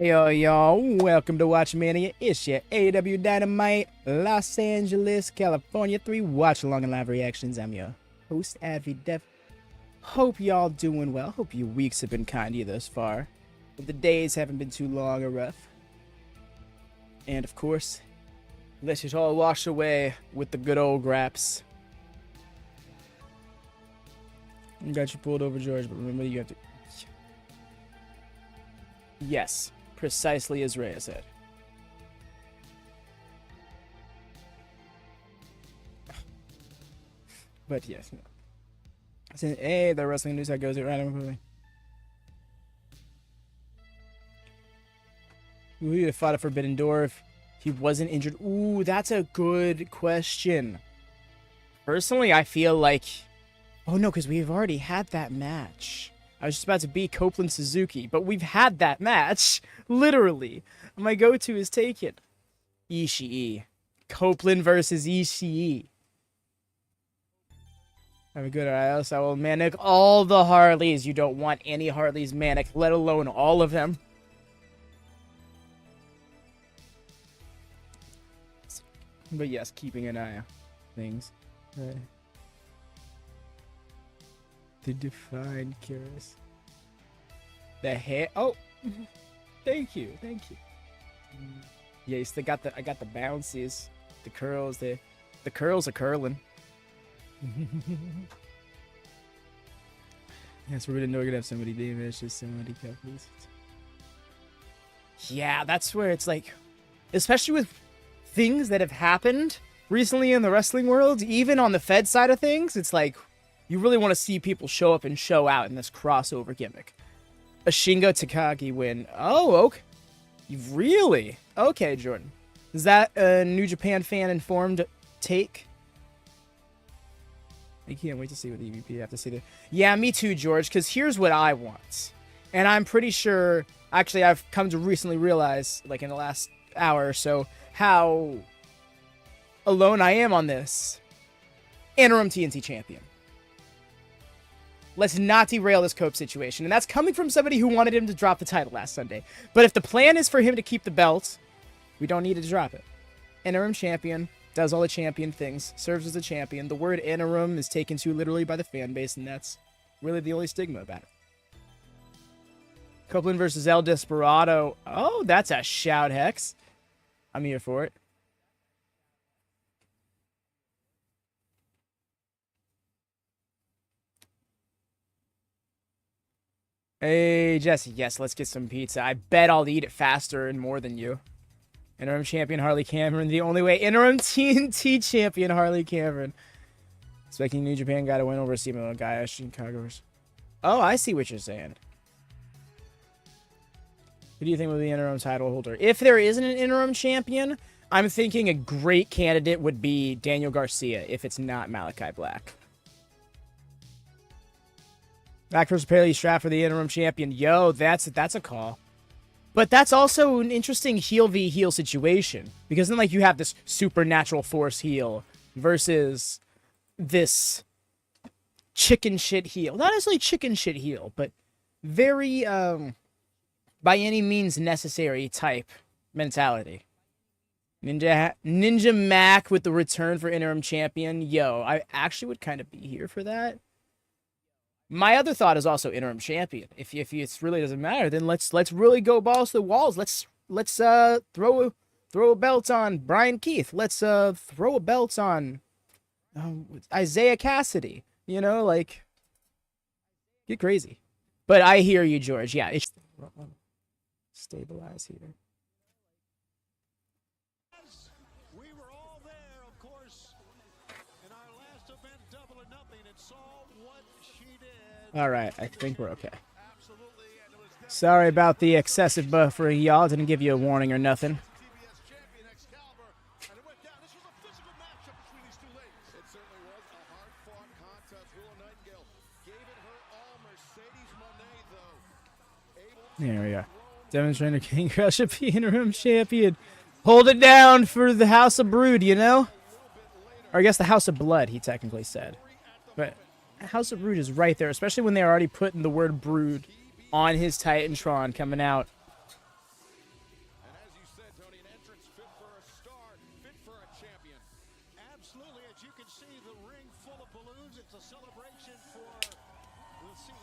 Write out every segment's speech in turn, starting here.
Yo, y'all, welcome to WatchMania. It's your AEW Dynamite, Los Angeles, California 3 watch-along and live reactions. I'm your host, AVDev. Hope y'all doing well. Hope your weeks have been kind to you thus far. Hope the days haven't been too long or rough. And, of course, let it all wash away with the good old graps. Got you pulled over, George, but remember you have to... Yes. Precisely as Rhea said. But yes. Hey, the wrestling news that goes it right on. Who would have fought at Forbidden Door if he wasn't injured? Ooh, that's a good question. Personally, I feel like... Oh no, because we've already had that match. I was just about to beat Copeland Suzuki, but we've had that match. Literally. My go-to is taken. Ishii. Copeland versus Ishii. Have a good else. I will manic all the Harleys. You don't want any Harleys manic, let alone all of them. But yes, keeping an eye on things. Right. The defined curious. The hair. Oh, thank you. Yeah, you still got the. I got the bouncies, the curls. The curls are curling. Yes, we didn't know we're gonna have somebody damage. Just somebody copies. Yeah, that's where it's like, especially with things that have happened recently in the wrestling world, even on the Fed side of things, it's like. You really want to see people show up and show out in this crossover gimmick. A Shingo Takagi win. Oh, okay. Really? Okay, Jordan. Is that a New Japan fan informed take? I can't wait to see what the EVP have to say there. Yeah, me too, George, because here's what I want. And I'm pretty sure, actually, I've come to recently realize, like in the last hour or so, how alone I am on this. Interim TNT champion. Let's not derail this Cope situation. And that's coming from somebody who wanted him to drop the title last Sunday. But if the plan is for him to keep the belt, we don't need to drop it. Interim champion, does all the champion things, serves as a champion. The word interim is taken too literally by the fan base, and that's really the only stigma about it. Copeland versus El Desperado. Oh, that's a shout, Hex. I'm here for it. Hey, Jesse. Yes, let's get some pizza. I bet I'll eat it faster and more than you. Interim champion Harley Cameron. The only way. Interim TNT champion Harley Cameron. Expecting New Japan guy to win over Steamboat guy. Chicago. Oh, I see what you're saying. Who do you think will be the interim title holder? If there isn't an interim champion, I'm thinking a great candidate would be Daniel Garcia if it's not Malachi Black. Back versus Paley Strap for the interim champion. Yo, that's a call. But that's also an interesting heel v heel situation. Because then like you have this supernatural force heel versus this chicken shit heel. Not necessarily chicken shit heel, but very by any means necessary type mentality. Ninja Mac with the return for interim champion. Yo, I actually would kind of be here for that. My other thought is also interim champion. If it really doesn't matter, then let's really go balls to the walls. Let's throw a belt on Brian Keith. Let's throw a belt on Isaiah Cassidy. You know, like get crazy. But I hear you, George. Yeah, it's stabilize here. All right, I think we're okay. Sorry about the excessive buffering, y'all. Didn't give you a warning or nothing. There we go. Demonstrator King Crush a interim champion. Hold it down for the House of Brood, you know? Or I guess the House of Blood, he technically said. But House of Brood is right there, especially when they're already putting the word Brood on his Titantron coming out.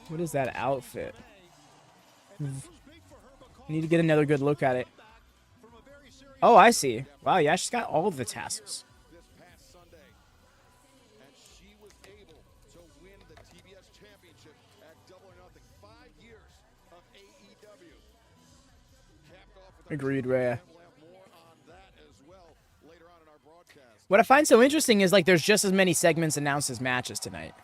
What is that outfit? I need to get another good look at it. Oh, I see. Wow, yeah, she's got all of the tassels. Agreed, Rhea. What I find so interesting is, like, there's just as many segments announced as matches tonight.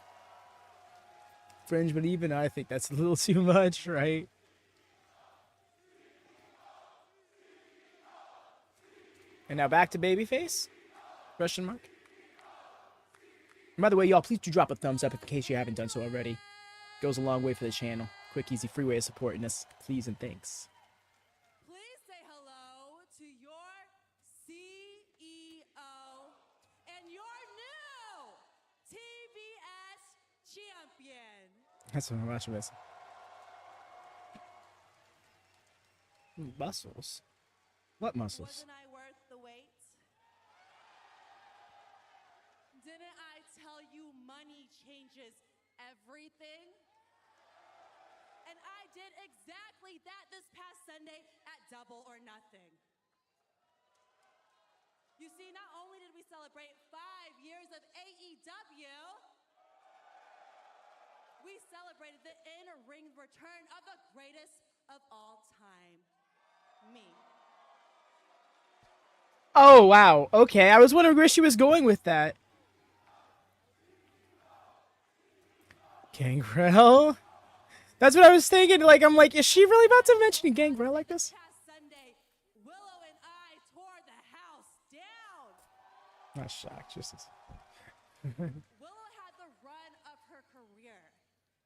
Fringe, but even I think that's a little too much, right? And now back to babyface? Question mark. And by the way, y'all, please do drop a thumbs up in case you haven't done so already. Goes a long way for the channel. Quick, easy, free way of supporting us. Please and thanks. Please say hello to your CEO and your new TBS champion. That's what I'm watching this. Muscles? What muscles? Wasn't I worth the wait? Didn't I tell you money changes everything? And I did exactly that this past Sunday at Double or Nothing. You see, not only did we celebrate 5 years of AEW, we celebrated the in-ring return of the greatest of all time, me. Oh, wow. Okay, I was wondering where she was going with that. Gangrel? That's what I was thinking. Like, I'm like, is she really about to mention Gangrel like this? Sunday, Willow and I tore the house down. Not shocked, just as... Willow had the run of her career,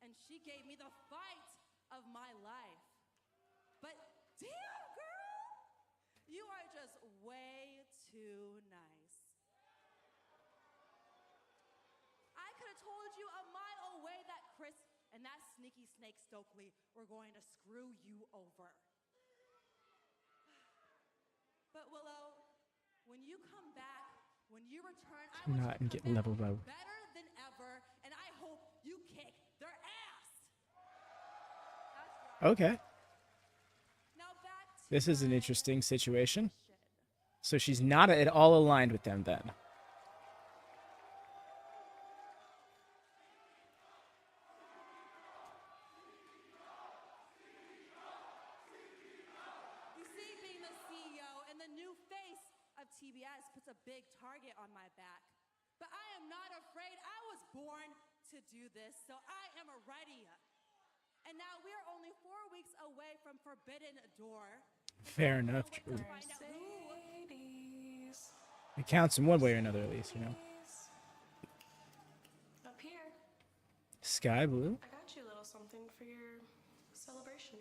and she gave me the fight of my life. But damn, girl, you are just way too nice. I could have told you a mile away that Chris and that sneaky snake Stokely were going to screw you over. But Willow, when you come back, when you return, I want Not you and to get come level back low. better than ever, and I hope you kick their ass. That's right. Okay. Now back to This is an my interesting situation. question. So she's not at all aligned with them then. You see, being the CEO and the new face of TBS puts a big target on my back. But I am not afraid. I was born to do this, so I am ready. And now we're only 4 weeks away from Forbidden Door. Fair enough, true. To find out who It counts in one way or another, at least, you know. Up here, Sky blue? I got you a little something for your celebration.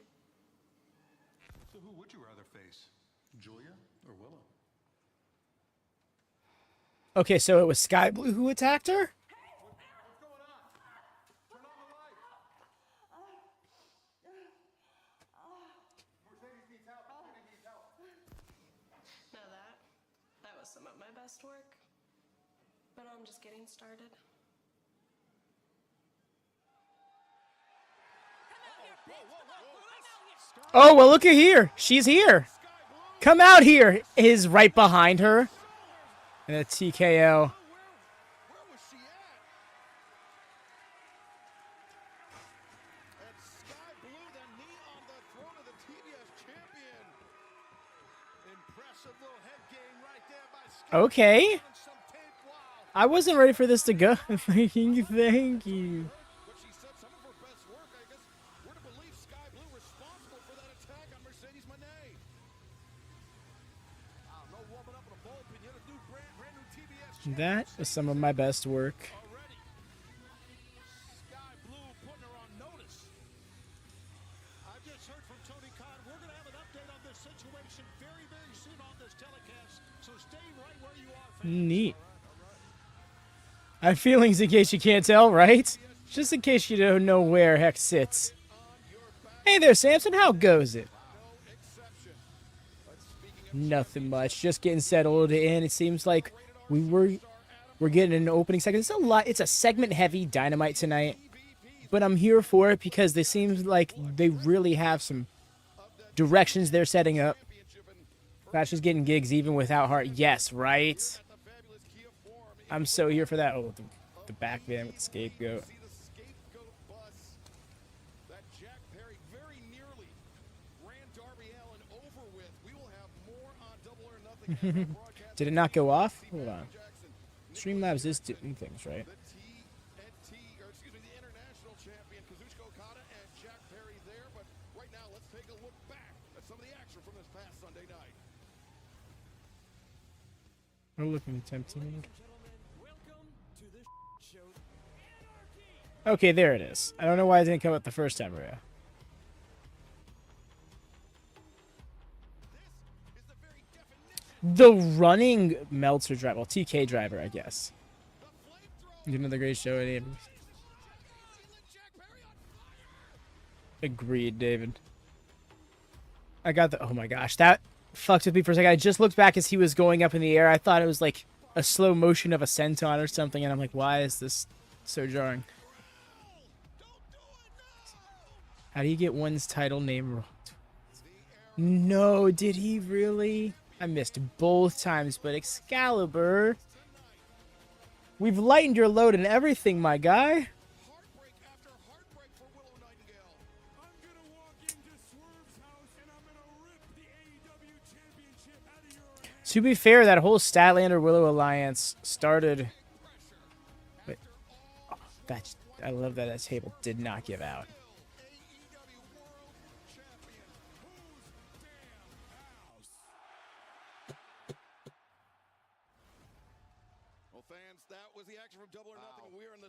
So who would you rather face, Julia or Willow? Okay, so it was Sky Blue who attacked her? What's going on? Turn on the light. Mercedes needs help. Mercedes needs help. Now that was some of my best work. But I'm just getting started. Oh, well, look at here. She's here. Come out here is right behind her. And a TKO. Where was she at? And Sky Blue, the knee on the throat of the TBS champion. Impressive little head game right there by Sky. Okay. On some tape. Wow. I wasn't ready for this to go. Thank you. But she said some of her best work, I guess. We're to believe Sky Blue responsible for that attack on Mercedes Mone. Wow, no warming up in a bullpen. You're the new brand new TBS champion. That was some of my best work. Already. Sky Blue putting her on notice. I just heard from Tony Khan. We're going to have an update on this situation very, very soon on this telecast. So stay right where you are, fans. Neat. I have feelings in case you can't tell, right? Just in case you don't know where Hex sits. Hey there, Samson. How goes it? No exception. But speaking of Nothing much. Just getting settled in. It seems like we were We're getting an opening segment. It's a lot. It's a segment-heavy Dynamite tonight, but I'm here for it because they seem like they really have some directions they're setting up. Flash is getting gigs even without Hart. Yes, right? I'm so here for that. Oh, the back van with the scapegoat. Did it not go off? Hold on. Streamlabs is doing things, right? We're looking tempting. Okay, there it is. I don't know why it didn't come up the first time around. The running Meltzer driver, well, TK driver, I guess. Another great show. Agreed, David. I got the. Oh my gosh, that fucked with me for a second. I just looked back as he was going up in the air. I thought it was like a slow motion of a senton or something, and I'm like, why is this so jarring? How do you get one's title name wrong? No, did he really? I missed both times, but Excalibur. We've lightened your load and everything, my guy. To be fair, that whole Statlander Willow alliance started. Wait, oh, I love that that table did not give out.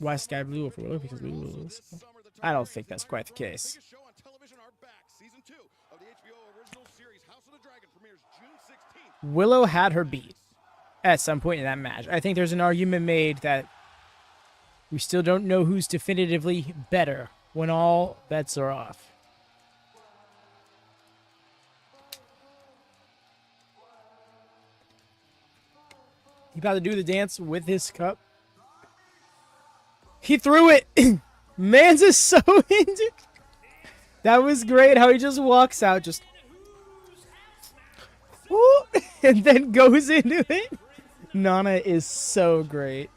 Why Sky Blue over Willow? Because Willow loses. I don't think that's quite the case. Willow had her beat at some point in that match. I think there's an argument made that we still don't know who's definitively better when all bets are off. He about to do the dance with his cup. He threw it. Mans is so into. That was great how he just walks out, just whoo, and then goes into it. Nana is so great.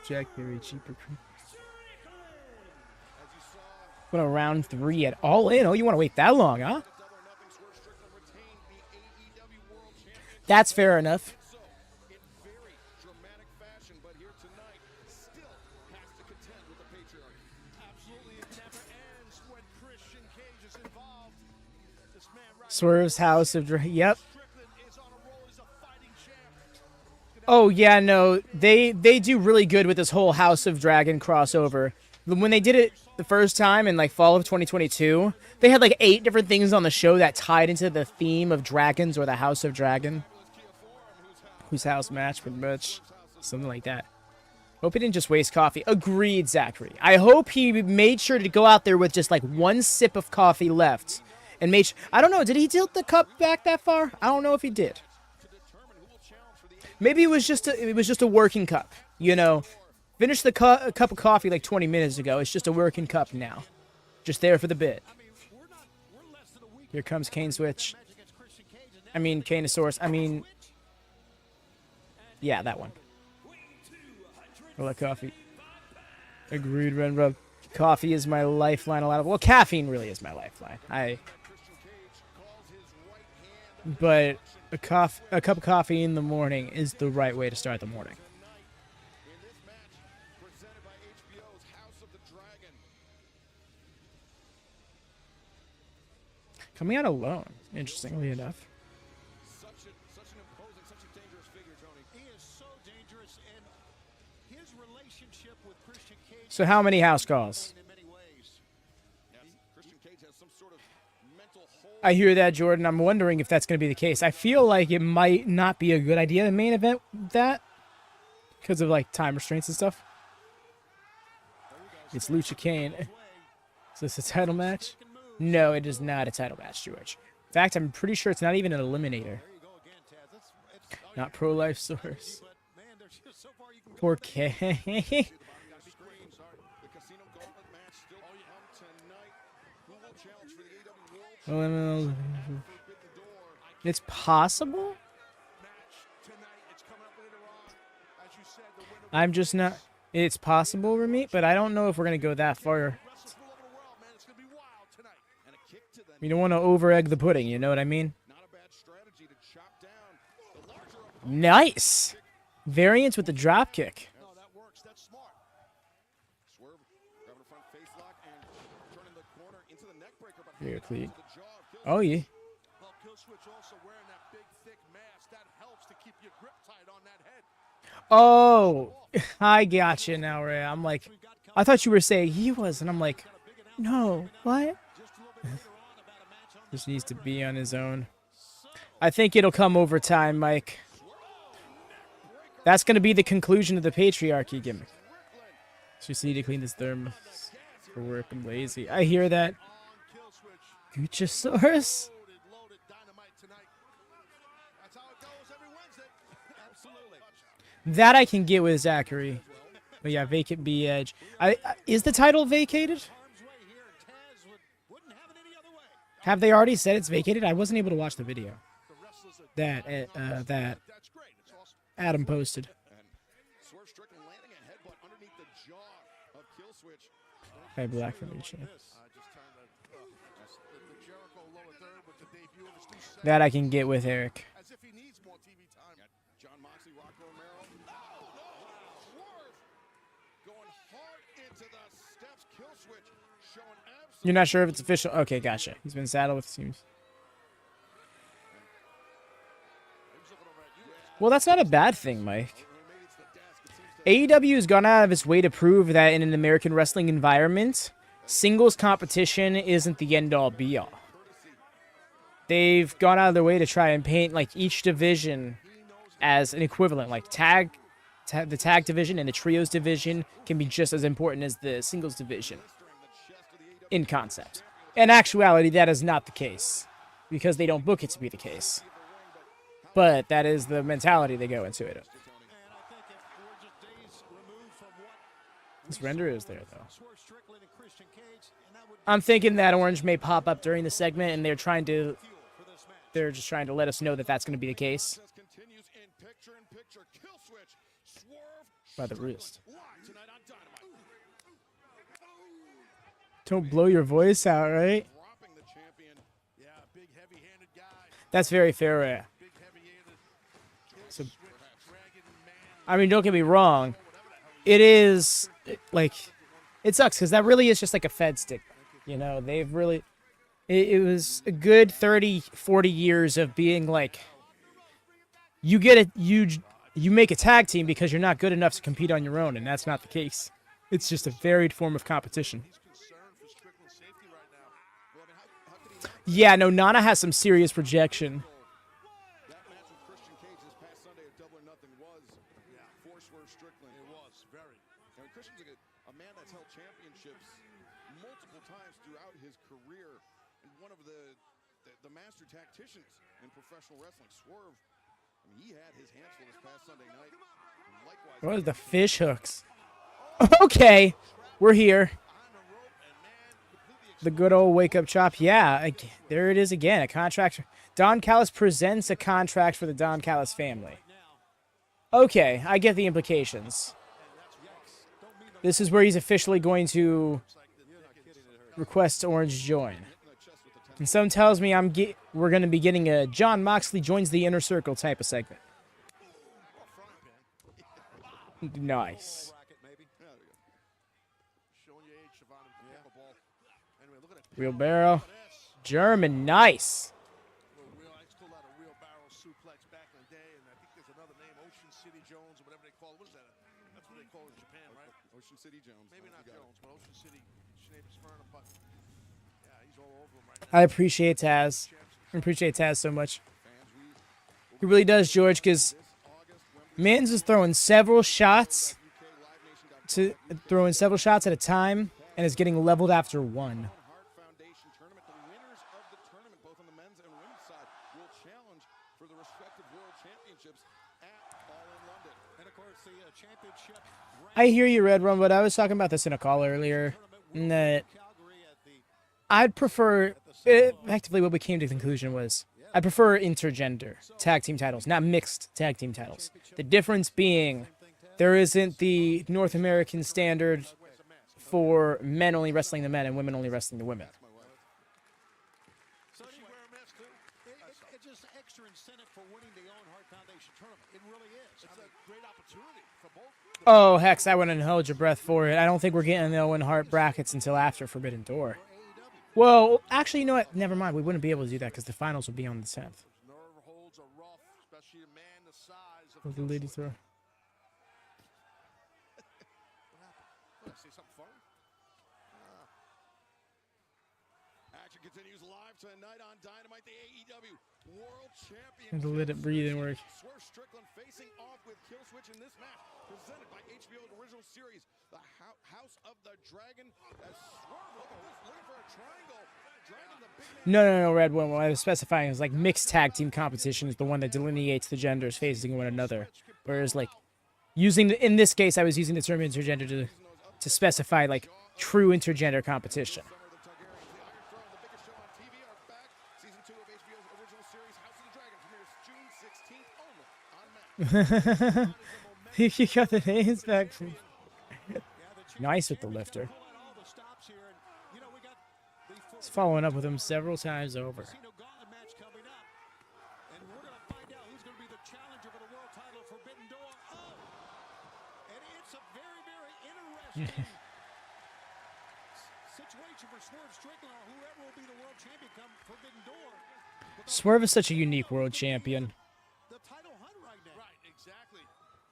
Jack Berry cheaper. What a round 3 at All In. Oh, you want to wait that long, huh? That's fair enough. Swerve's House of Yep. Oh yeah, no, they do really good with this whole House of Dragon crossover. When they did it the first time in like fall of 2022, they had like 8 different things on the show that tied into the theme of dragons or the House of Dragon. Whose house match, pretty much. Something like that. Hope he didn't just waste coffee. Agreed, Zachary. I hope he made sure to go out there with just like 1 sip of coffee left. And made I don't know, did he tilt the cup back that far? I don't know if he did. Maybe it was just a working cup. You know, finished the cup of coffee like 20 minutes ago. It's just a working cup now. Just there for the bit. Here comes Killswitch. I mean, Kanosaurus. I mean, yeah, that one. Roll that coffee. Agreed, Ren Rub. Coffee is my lifeline. Well, caffeine really is my lifeline. But a cup of coffee in the morning is the right way to start the morning. Coming out alone, interestingly enough. Such an imposing, such a dangerous figure, Tony. He is so dangerous, and his relationship with Christian Cage. So how many house calls? I hear that, Jordan. I'm wondering if that's going to be the case. I feel like it might not be a good idea to main event that because of like time restraints and stuff. It's Lucha Kane. Is this a title match? No, it is not a title match, George. In fact, I'm pretty sure it's not even an eliminator. Not pro life source. 4K. It's possible? I'm just not... It's possible, Ramit, but I don't know if we're going to go that far. You don't want to over-egg the pudding, you know what I mean? Nice! Variance with the drop kick. Here, please. Oh, yeah. Oh, I gotcha now, Ray. I'm like, I thought you were saying he was, and I'm like, no, what? Just needs to be on his own. I think it'll come over time, Mike. That's going to be the conclusion of the patriarchy gimmick. Just need to clean this thermos for work. I'm lazy. I hear that. Luchasaurus? That I can get with Zachary. But yeah, vacant B Edge. Is the title vacated? Have they already said it's vacated? I wasn't able to watch the video. That Adam posted. Okay, black from each. That I can get with Eric. You're not sure if it's official? Okay, gotcha. He's been saddled with teams. Well, that's not a bad thing, Mike. AEW has gone out of its way to prove that in an American wrestling environment, singles competition isn't the end-all, be-all. They've gone out of their way to try and paint like each division as an equivalent. Like the tag division and the trios division can be just as important as the singles division in concept. In actuality, that is not the case because they don't book it to be the case. But that is the mentality they go into it. This render is there, though. I'm thinking that Orange may pop up during the segment, and they're just trying to let us know that that's going to be the case. By the wrist. Don't blow your voice out, right? That's very fair. So, I mean, don't get me wrong. It is, like, it sucks because that really is just like a Fed stick. You know, they've really, it was a good 30, 40 years of being like, you get it, you make a tag team because you're not good enough to compete on your own, and that's not the case. It's just a varied form of competition. Yeah, no, Nana has some serious projection. That match with Christian Cage this past Sunday at Double or Nothing was for Swerve Strickland. It was very. And Christian's a man that's held championships multiple times throughout his career, and one of the master tacticians in professional wrestling. Swerve, I mean, he had his hands full this past Sunday night. Likewise, What are the fish hooks? Okay, we're here. The good old wake-up chop. Yeah, there it is again. A contract. Don Callis presents a contract for the Don Callis family. Okay, I get the implications. This is where he's officially going to request Orange join. And some tells me we're going to be getting a John Moxley joins the inner circle type of segment. Nice. Wheelbarrow. German, nice. I still had a wheelbarrow suplex back in the day, and I think there's another name, Ocean City Jones, or whatever they call it. What is that? That's what they call it in Japan, right? Ocean City Jones. Maybe not Jones, but Ocean City, Smyrna, but yeah, he's all over him right now. I appreciate Taz. I appreciate Taz so much. He really does, George, because Mans is throwing several shots at a time. and is getting leveled after one. Hart Foundation tournament. The winners of the tournament, both on the men's and women's side, will challenge for the respective world championships at All in London. And of course, the championship. I hear you, Red Rum, but I was talking about this in a call earlier, and that I'd prefer, effectively what we came to the conclusion was, I prefer intergender tag team titles, not mixed tag team titles. The difference being, there isn't the North American standard for men only wrestling the men and women only wrestling the women. So you wear a mask too? It's just extra incentive for winning the Owen Hart Foundation tournament. It really is. It's a great opportunity for both. Oh, Hex, I wouldn't hold your breath for it. I don't think we're getting the Owen Hart brackets until after Forbidden Door. Well, actually, you know what? Never mind. We wouldn't be able to do that because the finals would be on the 10th. Nerve holds are rough, especially a man the size of With the lady throw. What, I say something funny? Action continues live tonight on Dynamite. The AEW World And Championship. let it breathe and work. Swerve Strickland facing off with Killswitch in this match, presented by HBO's original series, The House of the Dragon. As Swerve, look at this, looking for a triangle, dragging the big man. No, Red One. What I was specifying is like mixed tag team competition is the one that delineates the genders facing one another. Whereas like in this case, I was using the term intergender to specify like true intergender competition. You got the names back. Nice with the lifter. He's following up with him several times over. Gauntlet match coming up, and we're going to find out who's going to be the challenger for the world title of Forbidden Door. And it's a very, very interesting situation for Swerve Strickland, or whoever will be the world champion come Forbidden Door. Swerve is such a unique world champion. The title hunt right now. Right, exactly.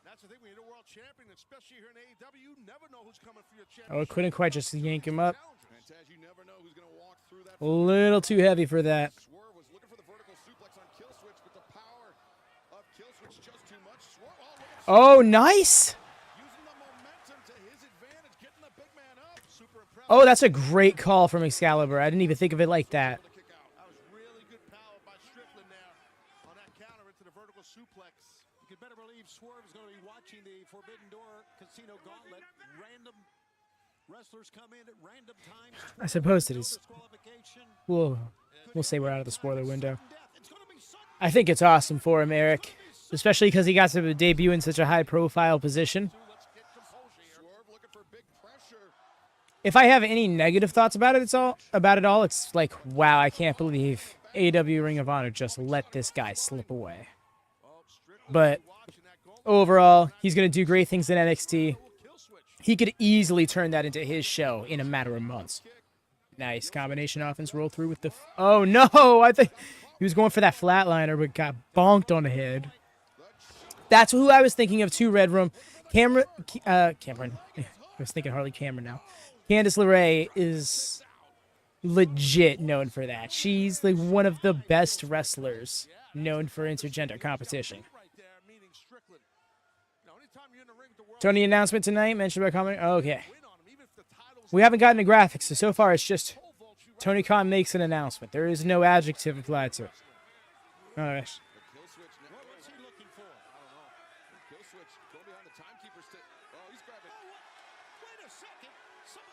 That's the thing. When you're a world champion, especially here in AEW, you never know who's coming for your championship. Oh, it couldn't quite just yank him up. You never know who's going to walk through that. A little too heavy for that. Swerve was looking for the vertical suplex on Killswitch, but the power of Killswitch just too much. Swerve, Oh, nice. using the momentum to his advantage, getting the big man up. Super impressive. Oh, that's a great call from Excalibur. I didn't even think of it like that. Kick out. That was really good power by Strickland there on that counter into the vertical suplex. You can better believe Swerve is going to be watching the Forbidden Door Casino Gauntlet. Random wrestlers come in at random times. I suppose it is. Disqualification. We'll say we're out of the spoiler window. Death. It's going to be sudden. I think it's awesome for him, Eric. Especially because he got to debut in such a high-profile position. Let's get composure here. Swerve looking for big pressure. If I have any negative thoughts about it, it's like, wow, I can't believe AEW Ring of Honor just let this guy slip away. But overall, he's going to do great things in NXT. He could easily turn that into his show in a matter of months. Nice combination offense roll through with the... Oh, no! I think he was going for that flatliner, but got bonked on the head. That's who I was thinking of, too, Red Room. Cameron... Cameron. I was thinking Harley Cameron now. Candice LeRae is legit known for that. She's like one of the best wrestlers known for intergender competition. Right there, meaning Strickland. You know, anytime you're in the ring with the world, Tony announcement tonight, mentioned by comment. Okay. win on him, even if the title's We haven't gotten a graphic, so far it's just Tony Khan makes an announcement. There is no adjective applied to it. Oh, gosh. Killswitch. What's he looking for? I don't know. Killswitch going behind the timekeeper's stick. Oh, he's grabbing. Wait a second. This is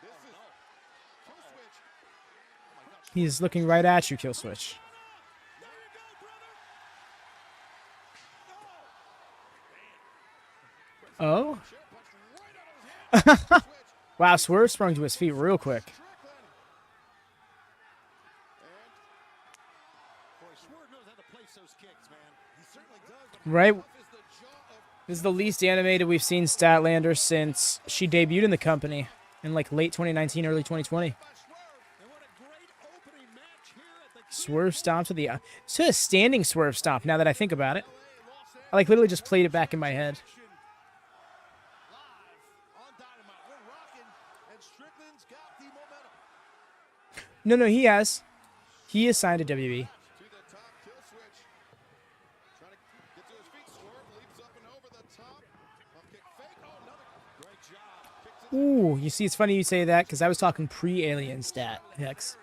Killswitch. Oh my God. He's looking right at you, Killswitch. There you go, brother. Oh? Chair punched right out of his hand. Switch. Wow, Swerve sprung to his feet real quick. Strickland. And boy, Swerve knows how to place those kicks, man. He certainly does. But Right? how tough is the jaw of This is the least animated we've seen Statlander since she debuted in the company in like late 2019, early 2020. by Swerve? And what a great opening match here at the Swerve stomp to the... It's a standing Swerve stomp now that I think about it. I like literally just played it back in my head. Live on Dynamite. We're rocking, and Strickland's got the momentum. No, he has. He is signed to WWE. To the top, Killswitch. Trying to get to his feet. Swerve leaps up and over the top. Pump kick fake. Oh, another great job. Kicks it. Ooh. Oh, you see, it's funny you say that because I was talking pre-alien stat, Hex.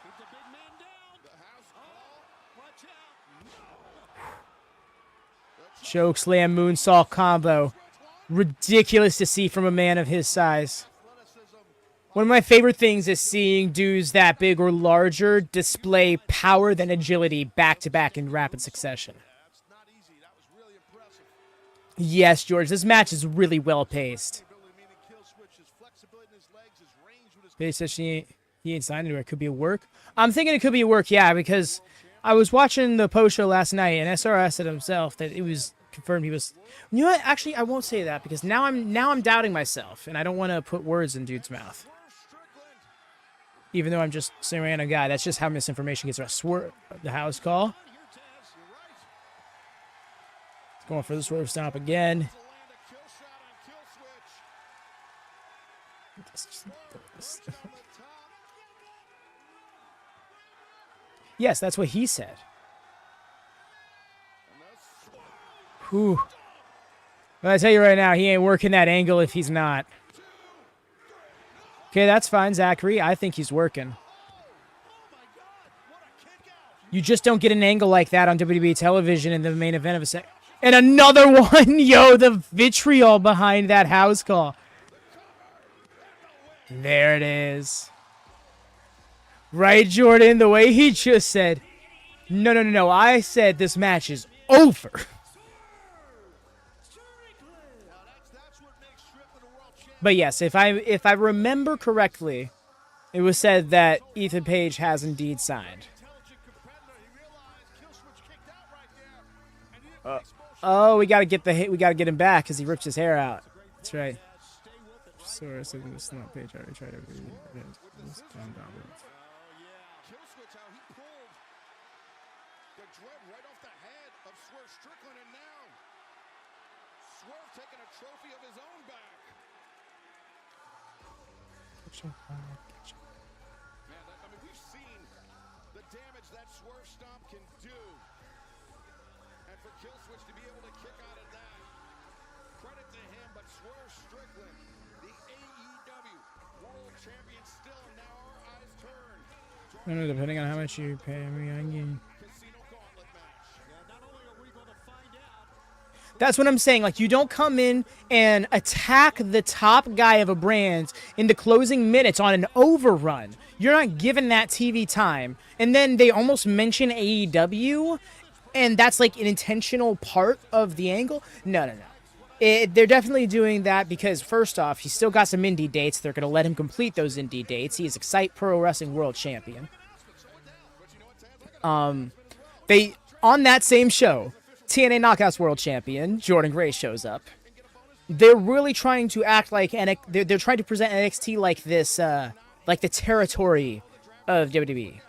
Keep the big man down. The house call. Watch out. Choke slam moonsault combo. Ridiculous to see from a man of his size. One of my favorite things is seeing dudes that big or larger display power than agility back-to-back in rapid succession. That's not easy. That was really impressive. Yes, George, this match is really well-paced. Meaning Killswitch's flexibility in his legs, his range with his They said he ain't signed anywhere. It could be a work. I'm thinking it could be a work, yeah, because I was watching the post show last night, and SRS said himself that it was confirmed he was. You know what? Actually, I won't say that because now I'm doubting myself, and I don't want to put words in dude's mouth. Even though I'm just some random guy, that's just how misinformation gets around. Swerve, the house call. It's going for the swerve stomp again. Yes, that's what he said. Whew. But I tell you right now, he ain't working that angle if he's not. Okay, that's fine, Zachary. I think he's working. You just don't get an angle like that on WWE television in the main event of a sec. And another one! Yo, the vitriol behind that house call. There it is. Right, Jordan? The way he just said, no. I said this match is over. But yes, if I remember correctly, it was said that Ethan Page has indeed signed. Oh, we gotta get the hit. We gotta get him back because he ripped his hair out. That's right. Sorry, so it's not Page. I already tried everything. Killswitch, how he pulled the dread right off the head of Swerve Strickland, and now Swerve taking a trophy of his own back. Man, we've seen the damage that Swerve Stomp can do. And for Killswitch to be able to kick out of that, credit to him, but Swerve Strickland, the AEW World Champion, still, and now our eyes turn. I don't know, depending on how much you pay me, I can... Casino Gauntlet match. Not only are we going to find out. That's what I'm saying. Like, you don't come in and attack the top guy of a brand in the closing minutes on an overrun. You're not given that TV time. And then they almost mention AEW, and that's like an intentional part of the angle. No. They're definitely doing that because, first off, he's still got some indie dates. They're going to let him complete those indie dates. He is Excite Pro Wrestling World Champion. They, on that same show, TNA Knockouts World Champion Jordan Gray shows up. They're really trying to act like, they're trying to present NXT like this, like the territory of WWE.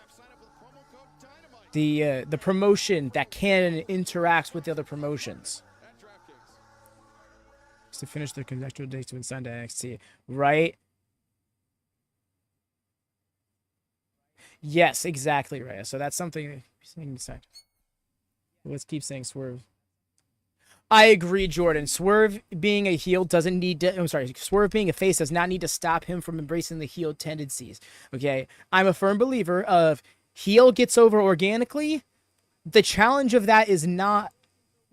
The promotion that can interact with the other promotions. To finish their contractual dates to sign to NXT, right? Yes, exactly right. So that's something. Let's keep saying Swerve. I agree, Jordan. Swerve being a heel doesn't need to. I'm sorry. Swerve being a face does not need to stop him from embracing the heel tendencies. Okay, I'm a firm believer of heel gets over organically. The challenge of that is not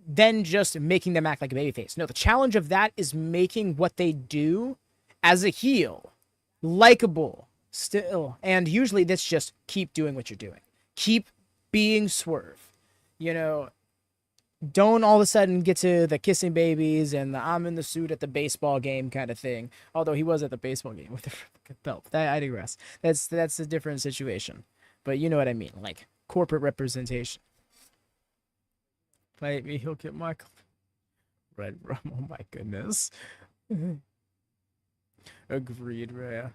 then just making them act like a babyface. No, the challenge of that is making what they do as a heel likable still. And usually that's just keep doing what you're doing. Keep being Swerve. You know, don't all of a sudden get to the kissing babies and the I'm in the suit at the baseball game kind of thing. Although he was at the baseball game with the belt. I digress. That's a different situation. But you know what I mean. Like corporate representation. Fight me, he'll get my red rum. Oh my goodness. Agreed, Rhea.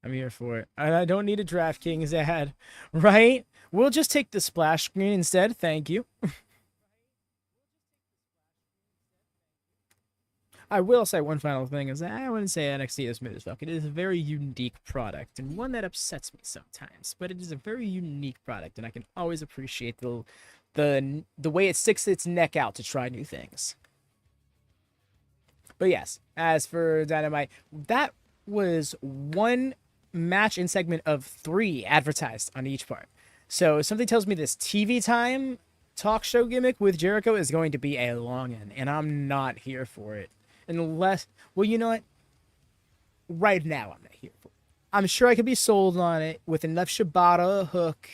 I'm here for it. I don't need a DraftKings ad, right? We'll just take the splash screen instead. Thank you. I will say one final thing is I wouldn't say NXT is smooth as fuck. It is a very unique product and one that upsets me sometimes, but it is a very unique product and I can always appreciate the way it sticks its neck out to try new things. But yes, as for Dynamite, that was one match in segment of 3 advertised on each part. So something tells me this TV time talk show gimmick with Jericho is going to be a long one, and I'm not here for it. Unless, well, you know what? Right now, I'm not here for it. I'm sure I could be sold on it with enough Shibata, Hook,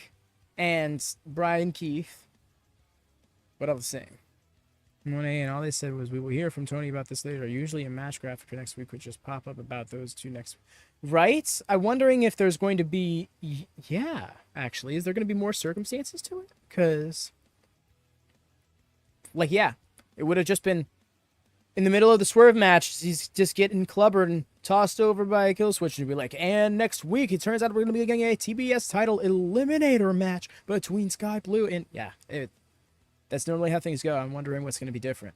and Brian Keith. But all the same. Mone, and all they said was, we will hear from Tony about this later. Usually a match graphic for next week would just pop up about those 2 next week. Right? I'm wondering if there's going to be... Yeah, actually. Is there going to be more circumstances to it? Because... Like, yeah. It would have just been... In the middle of the Swerve match, he's just getting clubbered and tossed over by a Killswitch. And be like, and next week, it turns out we're going to be getting a TBS title Eliminator match between Sky Blue and... Yeah, that's normally how things go. I'm wondering what's going to be different.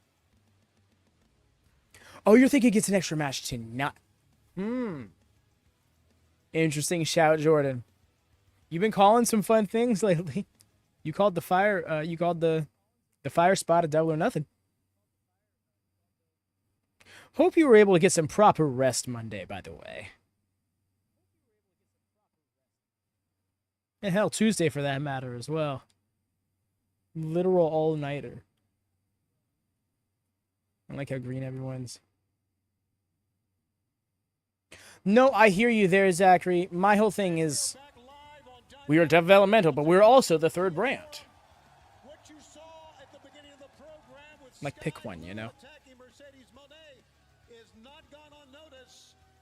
Oh, you're thinking it's an extra match tonight. Interesting shout, Jordan. You've been calling some fun things lately. You called the fire. You called the fire spot a Double or Nothing. Hope you were able to get some proper rest Monday, by the way. And hell, Tuesday for that matter as well. Literal all-nighter. I like how green everyone's. No, I hear you there, Zachary. My whole thing is, we are developmental, but we're also the third brand. Like, pick one, you know?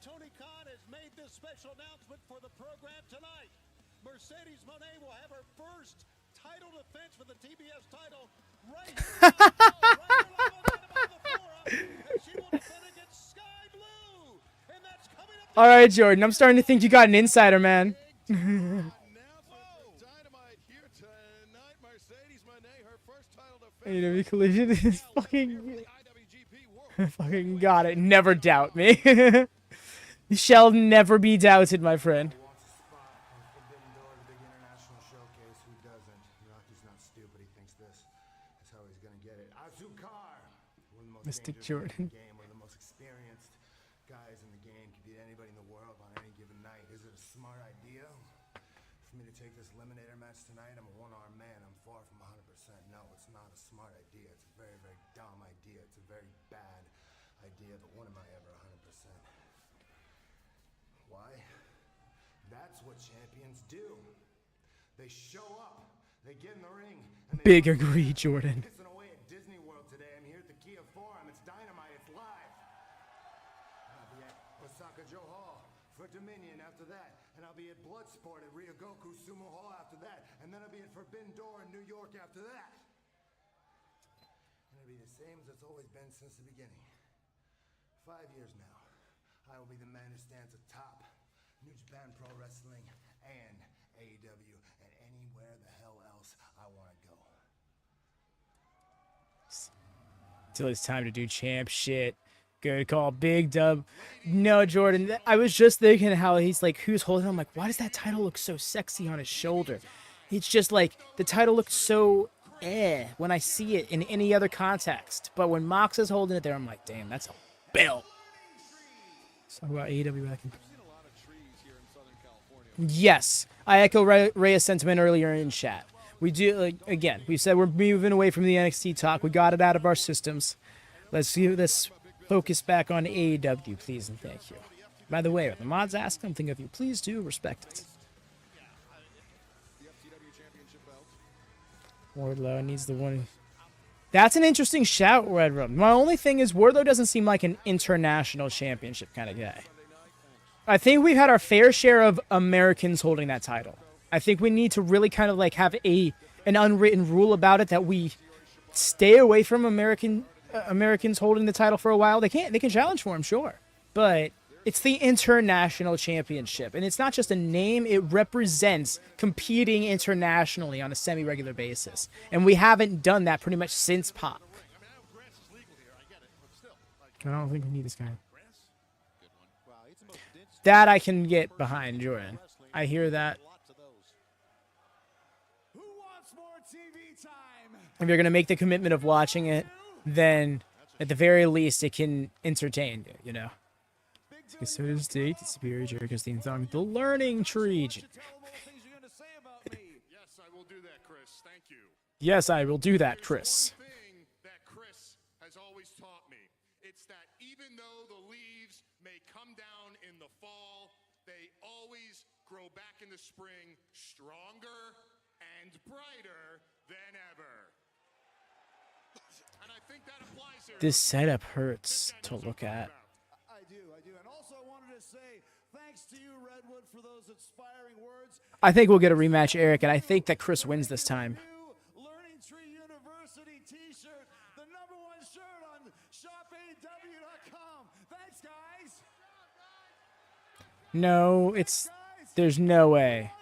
Tony Khan has made this special announcement for the program tonight. Mercedes Mone will have her first title defense for the TBS title right here. And she will defend against Sky Blue. And that's coming up. All right, Jordan. I'm starting to think you got an insider, man. Dynamite here tonight. Mercedes Mone, her first title defense. AEW Collision is fucking got it. Never doubt me. You shall never be doubted, my friend. Mystic Jordan. One of the most experienced guys in the game can beat anybody in the world on any given night. Is it a smart idea for me to take this Eliminator match tonight? I'm a one-armed man. I'm far from 100%. No, it's not a smart idea. It's a very, very dumb idea. It's a very bad idea. But when am I ever 100%? Why? That's what champions do. They show up. They get in the ring. And they Big agree, Jordan. Away at Disney World today. I'm here at the Kia Forum. It's Dynamite. It's live. I'll be at Osaka Joe Hall for Dominion after that. And I'll be at Bloodsport at Ryogoku Sumo Hall after that. And then I'll be at Forbidden Door in New York after that. And it'll be the same as it's always been since the beginning. 5 years now. I will be the man who stands atop New Japan Pro Wrestling and AEW and anywhere the hell else I want to go. Till it's time to do champ shit. Good call. Big dub. No, Jordan. I was just thinking how he's like, who's holding it? I'm like, why does that title look so sexy on his shoulder? It's just like, the title looks so when I see it in any other context. But when Mox is holding it there, I'm like, damn, that's a belt. Let's talk about AEW back in. Yes. I echo Rhea's sentiment earlier in chat. We do, again, we said we're moving away from the NXT talk. We got it out of our systems. Let's focus back on AEW, please and thank you. By the way, if the mods ask something of you, please do respect it. Wardlow needs the one. That's an interesting shout, Red Room. My only thing is Wardlow doesn't seem like an international championship kind of guy. I think we've had our fair share of Americans holding that title. I think we need to really kind of like have an unwritten rule about it that we stay away from Americans holding the title for a while. They can challenge for him, sure, but it's the international championship, and it's not just a name. It represents competing internationally on a semi-regular basis, and we haven't done that pretty much since Pac. I don't think we need this guy. That I can get behind, Jordan. I hear that. If you're going to make the commitment of watching it, then at the very least it can entertain you, you know? So does date Superior Jericho's theme song, The Learning Tree. Yes, I will do that, Chris. Thank you. Yes, I will do that, Chris. There's one thing that Chris has always taught me. It's that even though the leaves may come down in the fall, they always grow back in the spring stronger and brighter than ever. And I think that applies here. This setup hurts to look at. I do. And also I wanted to say thanks to you, Redwood, for those inspiring words. I think we'll get a rematch, Eric, and I think that Chris wins this time. New Learning Tree University t-shirt, the #1 shirt on shopaew.com. Thanks, guys. No, there's no way.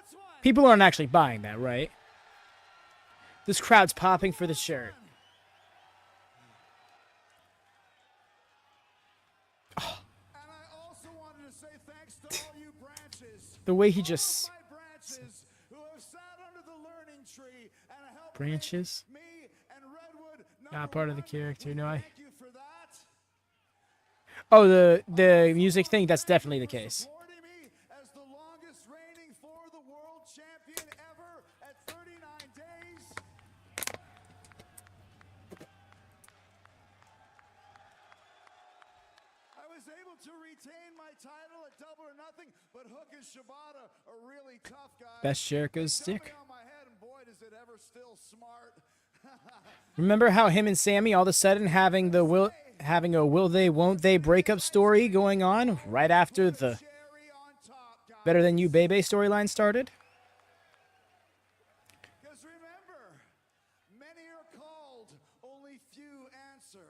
People aren't actually buying that, right? This crowd's popping for the shirt. And I also wanted to say thanks to all you branches. The way he just... My branches who have sat under the learning tree and helped Branches? me and Redwood Not part of the character, no. Thank you for that. Oh, the music thing, that's definitely the case. Supporting me as the longest reigning for the world champion ever at 39 days. I was able to retain my title at Double or Nothing, but Hook and Shibata are really tough guys. Best Jericho's They got stick. me on my head, and boy, does it ever still smart. Remember how him and Sammy all of a sudden having a will they won't they breakup story going on right after the Cherry on top, guys. Better Than You Bebe storyline started? Because remember, many are called, only few answer.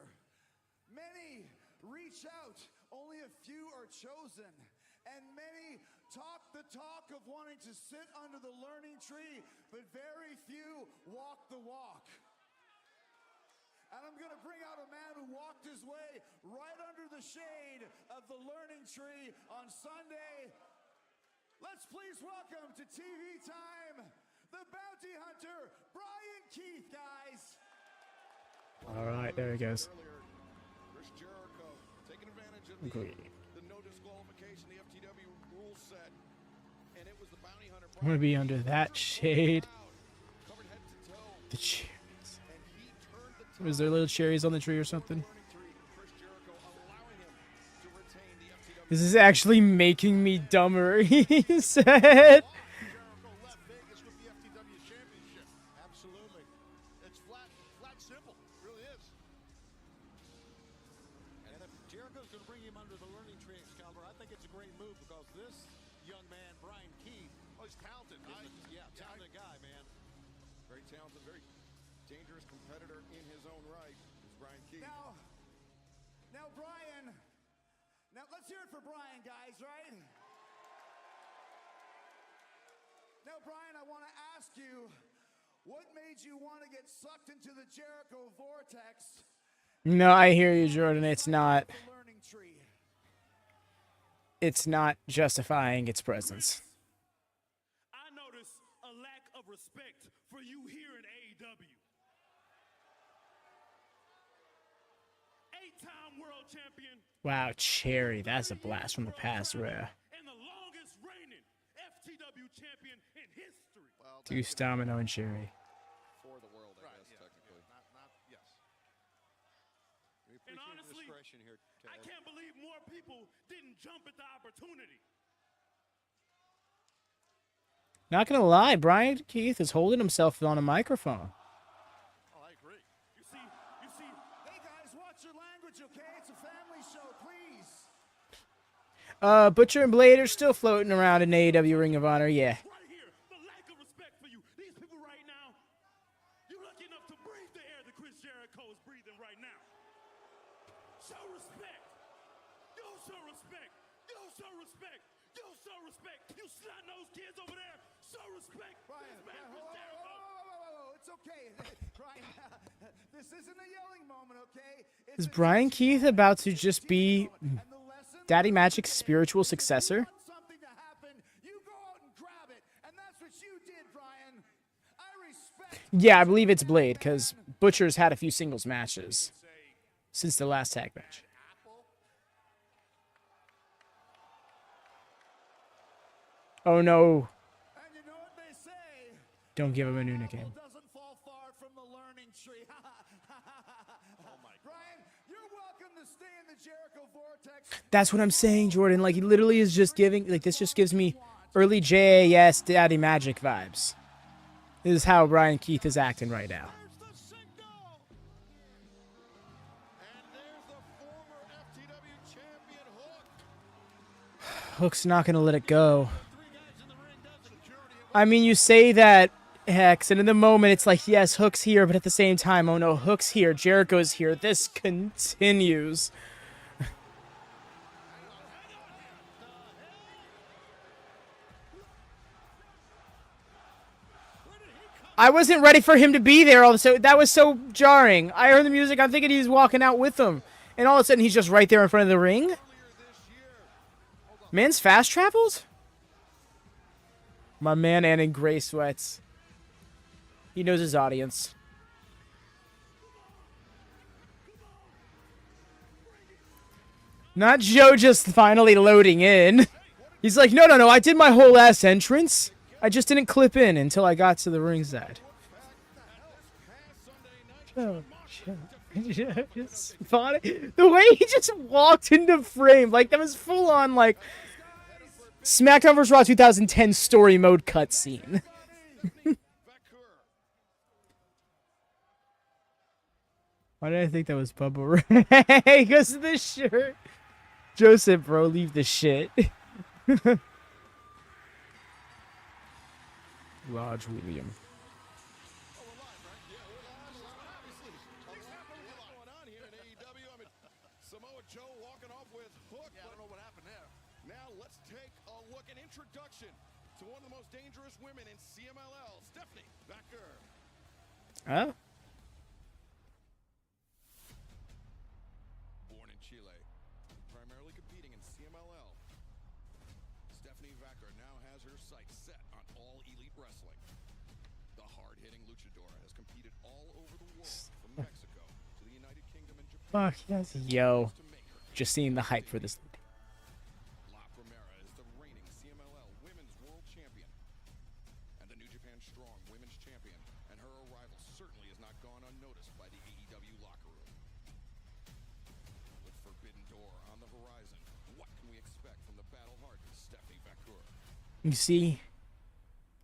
Many reach out, only a few are chosen. And many talk the talk of wanting to sit under the learning tree, but very few walk the walk. And I'm going to bring out a man who walked his way right under the shade of the learning tree on Sunday. Let's please welcome to TV time, the bounty hunter, Brian Keith, guys. All right, there he goes. Earlier, Chris Jericho taking advantage of the no disqualification, the FTW rule set, and it was the bounty hunter. I'm gonna be under that shade. Covered head to toe, The cherries. and he turned the Was there little cherries on the tree or something? learning tree. Chris Jericho allowing him to retain the FTW. This is actually making me dumber, he said. Jericho left Vegas with the FTW championship. Absolutely. It's flat simple. It really is. And if Jericho's going to bring him under the learning tree, Excalibur, I think it's a great move because this young man, Brian Keith, Oh, he's talented. talented guy, man. Very talented, very dangerous competitor in his own right. Is Brian Keith. Now, Brian, let's hear it for Brian, guys, right? Now, Brian, I want to ask you, what made you want to get sucked into the Jericho vortex, No, I hear you, Jordan. It's not the learning tree? justifying its presence. I notice a lack of respect for you here in AEW. 8-time world champion Wow, Cherry, that's a blast from the past, rare. and the longest reigning FTW champion in history. Well, Deuce, Domino, and Cherry. For the world, I guess, technically. yes. We And appreciate the honestly, discretion here, I Ted. can't believe more people didn't jump at the opportunity. Not gonna lie, Brian Keith is holding himself on a microphone. Oh, I agree. You see, Hey, guys, watch your language, okay? It's a family show, please. Butcher and Blade are still floating around in AEW Ring of Honor, yeah. right here, the lack of respect for you. These people right now, you're lucky enough to breathe the air that Chris Jericho is breathing right now. Show respect. You show respect. You show respect. You show respect. You snot-nosed kids over there, show respect. Brian, This man, whoa, Chris Jericho. it's okay. Brian, this isn't a yelling moment, okay? Is It's a Brian Keith about to just be and the lesson Daddy Magic's spiritual if you successor? want something to happen, you go out and grab it. And that's what you did, Brian. I respect Yeah, I believe it's Blade, because Butcher's had a few singles matches since the last tag match. Oh no. And you know what they say? Don't give him a new nickname. Doesn't fall far from the learning tree. Brian, you're welcome to stay in the Jericho vortex. That's what I'm saying, Jordan. Like, he literally is just giving, like, this just gives me early JAS Daddy Magic vibes. This is how Brian Keith is acting right now. There's the signal. And there's the former FTW champion Hook. Hook's not going to let it go. Three guys in the ring does security. I mean, you say that, Hex, and in the moment it's like, yes, Hook's here, but at the same time, oh no, Hook's here, Jericho's here. This continues. I wasn't ready for him to be there. Also, that was so jarring. I heard the music. I'm thinking he's walking out with them, and all of a sudden he's just right there in front of the ring. Man's fast travels. My man, and in gray sweats. He knows his audience. Not Joe just finally loading in. He's like, no, I did my whole ass entrance. I just didn't clip in until I got to the ringside. It's funny. The way he just walked into frame, like that was full on like SmackDown vs. Raw 2010 story mode cutscene. Why did I think that was Bubba Ray? Because of the shirt. Joseph, bro, leave the shit. Lodge William. Samoa Joe walking off with Hook. I don't know what happened there. Now let's take a look, an introduction to one of the most dangerous women in CMLL, Stephanie Becker. Huh? Born in Chile, primarily competing in CMLL, Stephanie Becker now has her sights set on All Elite Wrestling. The hard-hitting luchadora has competed all over the world, from Mexico to the United Kingdom and Japan. Fuck yes. Yo. Just seeing the hype for this. Romero is the reigning CMLL Women's World Champion and the New Japan Strong Women's Champion, and her arrival certainly has not gone unnoticed by the AEW locker room. With Forbidden Door on the horizon, what can we expect from the battle-hardened Stephanie Becker? You see,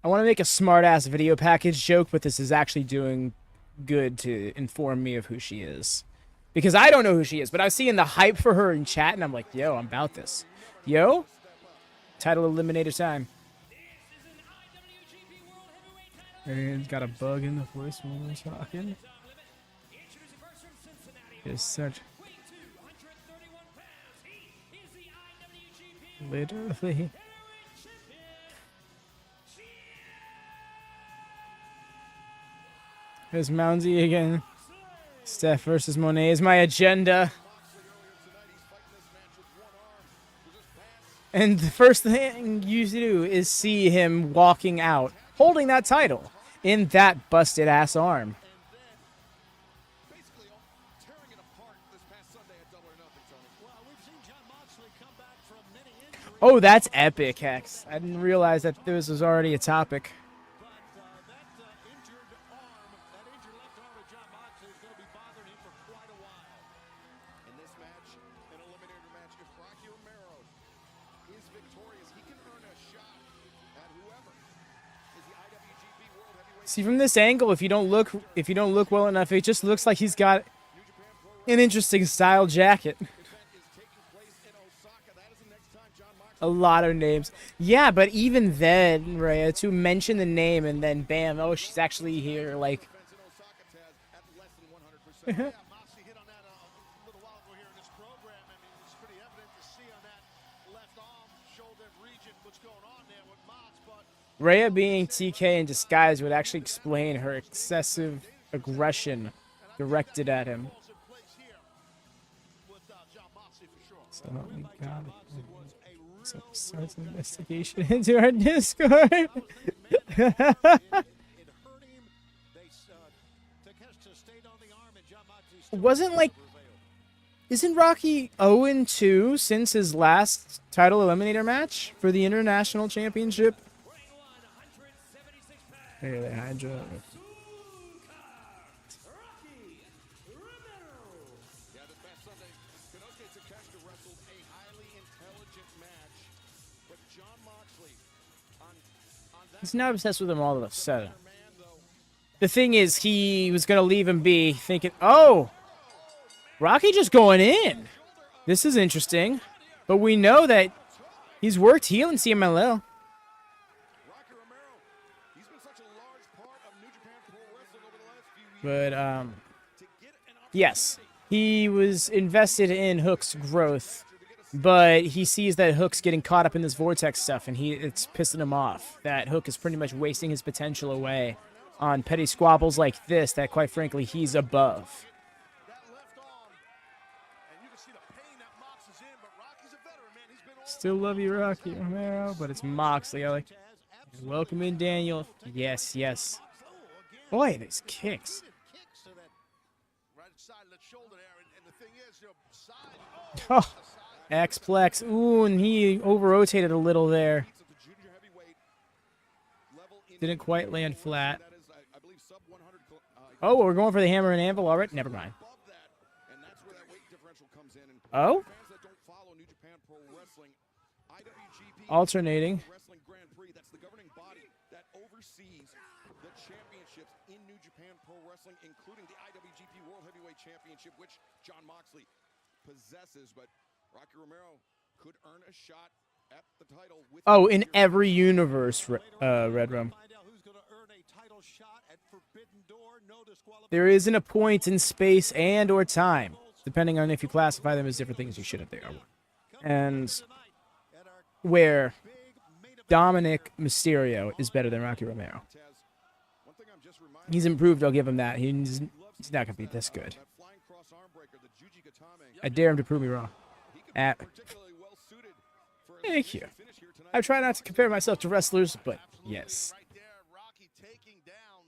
I want to make a smart-ass video package joke, but this is actually doing good to inform me of who she is. Because I don't know who she is, but I was seeing the hype for her in chat, and I'm like, yo, I'm about this. Yo? Title Eliminator time. And got a bug in the voice when we're talking. It's such... Literally. There's Moundsy again. Steph versus Monet is my agenda. And the first thing you do is see him walking out, holding that title in that busted ass arm. Basically tearing it apart this past Sunday at Double or Nothing, Tony. Well, we've seen John Moxley come back from many injuries. Oh, that's epic, Hex. I didn't realize that this was already a topic. But that injured left arm of John Moxley is going to be bothering him for quite a while. In this match, an eliminator match, if Rocky Romero is victorious, he can earn a shot at whoever is the IWGP World Heavyweight. See, from this angle, if you don't look well enough, it just looks like he's got an interesting style jacket. Event is taking place in Osaka. That is the next time John Moxley. A lot of names. Yeah, but even then, Rhea, to mention the name and then bam, oh, she's actually here, like... Defense in Osaka, Taz, at less than 100%. Yeah, Moxley hit on that a little while ago here in this program. I mean, it's pretty evident to see on that left arm, shoulder region what's going on there with Mox, but Rhea being TK in disguise would actually explain her excessive aggression directed at him. falls in place here with John Moxley for sure. So we got so starts an investigation into our Discord. It hurt him. They Takeshita stayed on the arm and John Moxley still Wasn't like prevailed. Isn't Rocky 0-2 since his last title eliminator match for the International Championship? Here they Hydra. Yeah, this past Sunday, Konosuke Takeshita wrestled a highly intelligent match, but Jon Moxley on that He's not obsessed with him all of a sudden. man, though, The thing is, he was going to leave him be thinking, oh, Rocky just going in. This is interesting. But we know that he's worked heel in CMLL. Rocky Romero, he's been such a large part of New Japan Pro Wrestling over the last few years. But, To get an yes, he was invested in Hook's growth. But he sees that Hook's getting caught up in this Vortex stuff, and it's pissing him off. That Hook is pretty much wasting his potential away on petty squabbles like this that, quite frankly, he's above. That left arm, and you can see the pain that Mox is in, but Rocky's a veteran, man. He's been all Still love you, Rocky Romero, but it's Moxley. I like. Welcome in, Daniel. Yes, yes. Boy, these kicks. kicks to that right side of the shoulder there, and the thing is, your side, Oh, X-Plex. Ooh, and he over-rotated a little there. at the junior heavyweight level in Didn't quite land flat. that is, I believe, sub 100. Oh, we're going for the hammer and anvil already? Never mind. Above that, and that's where that weight differential comes in. And Oh? fans that don't follow New Japan Pro Wrestling, IWGP Alternating. Wrestling Grand Prix, that's the governing body that oversees the championships in New Japan Pro Wrestling, including the IWGP World Heavyweight Championship, which Jon Moxley possesses. But Rocky Romero could earn a shot at the title with Oh, in every universe, Red Rum. find out who's going to earn a title shot at Forbidden Door. No disqualification. There isn't a point in space and or time, depending on if you classify them as different things you shouldn't. They are. And where Dominic Mysterio is better than Rocky Romero. Taz. One thing I'm just reminded He's improved, I'll give him that. He's not going to be this good. that flying cross arm breaker, the Juji Gatame, I dare him to prove me wrong. he could At, be particularly well suited for a thank you. finish here tonight. I try not to compare myself to wrestlers, but yes. Right there, Rocky taking down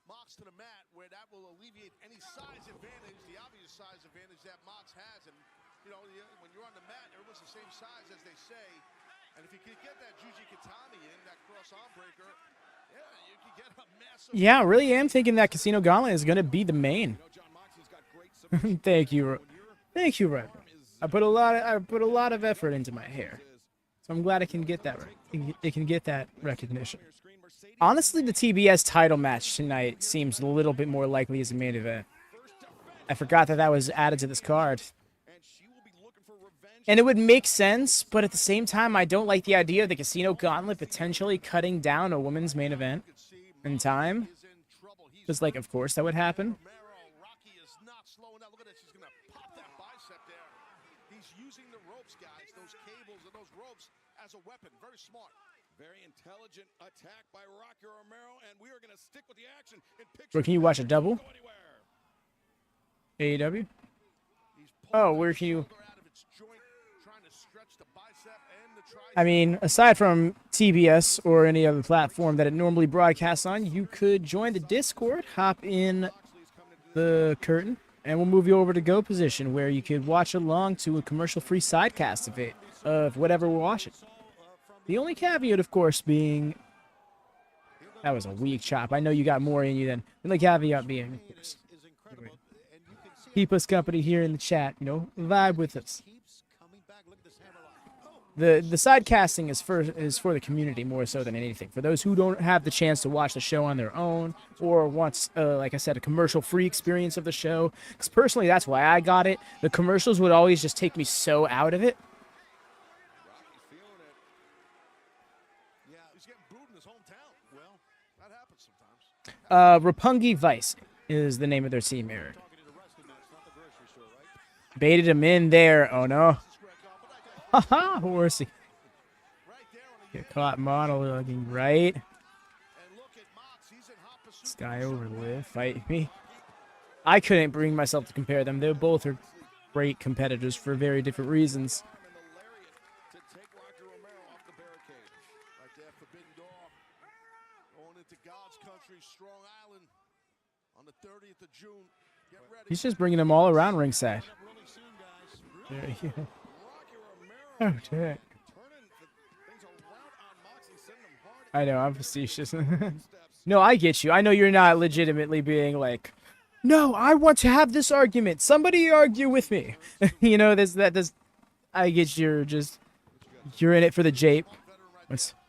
Mox to the mat, where that will alleviate any size advantage, the obvious size advantage that Mox has. And, you know, when you're on the mat, everyone's the same size, as they say. And if you could get that Juji Katami in, that cross arm breaker, yeah, you could get a massive. Yeah, I really am thinking that Casino Gauntlet is going to be the main. Jon Moxley's got great submission. Thank you. Thank you, Red. I put a lot of effort into my hair. So I'm glad it can get that it can get that recognition. Honestly, the TBS title match tonight seems a little bit more likely as a main event. I forgot that that was added to this card. And she will be looking for revenge. And it would make sense, but at the same time, I don't like the idea of the Casino Gauntlet potentially cutting down a women's main event in time. Is in trouble. He's Because, like, of course that would happen. Romero. Rocky is not slowing down. Look at that. She's going to pop that bicep there. He's using the ropes, guys, those cables and those ropes as a weapon. Very smart. Very intelligent attack by Rocky Romero, and we are going to stick with the action in picture. Where can you watch a double? Go anywhere. AEW? He's Oh, where can you... out of its joint, trying to stretch the bicep and the tricep. I mean, aside from TBS or any other platform that it normally broadcasts on, you could join the Discord, hop in the curtain, and we'll move you over to Go Position, where you could watch along to a commercial-free sidecast of it, of whatever we're watching. The only caveat, of course, being... That was a weak chop. I know you got more in you than... The only caveat being, of course, Is incredible. And you can see keep us company here in the chat, you know, vibe with us. keeps coming back. Look at this hammerlock. Oh, The side casting is for the community more so than anything. For those who don't have the chance to watch the show on their own or wants, like I said, a commercial-free experience of the show. Because personally, that's why I got it. The commercials would always just take me so out of it. Rocky's feeling it. yeah, he's getting booed in his hometown. Well, that happens sometimes. Roppongi Vice is the name of their team, Eric. Talking to the wrestling match, not the grocery store, right? Baited him in there. Oh, no. Haha, horsey. Right there on the Get caught monologuing, right? and look at Mox. He's in hot pursuit. This guy over with, fight me. I couldn't bring myself to compare them. They both are great competitors for very different reasons. And the lariat to take Rocky Romero off the barricade. Right there, Forbidden Door. Going into God's country, Strong Island, on the 30th of June. Get ready. He's just bringing them all around ringside. Really soon, guys. There you go. Rocky Romero Oh, dang. turning things around on Moxley, sending him hard I know, I'm facetious. steps. No, I get you. I know you're not legitimately being like, no, I want to have this argument. Somebody argue with me. You know, I get you're you're in it for the jape. Veteran right What's, there.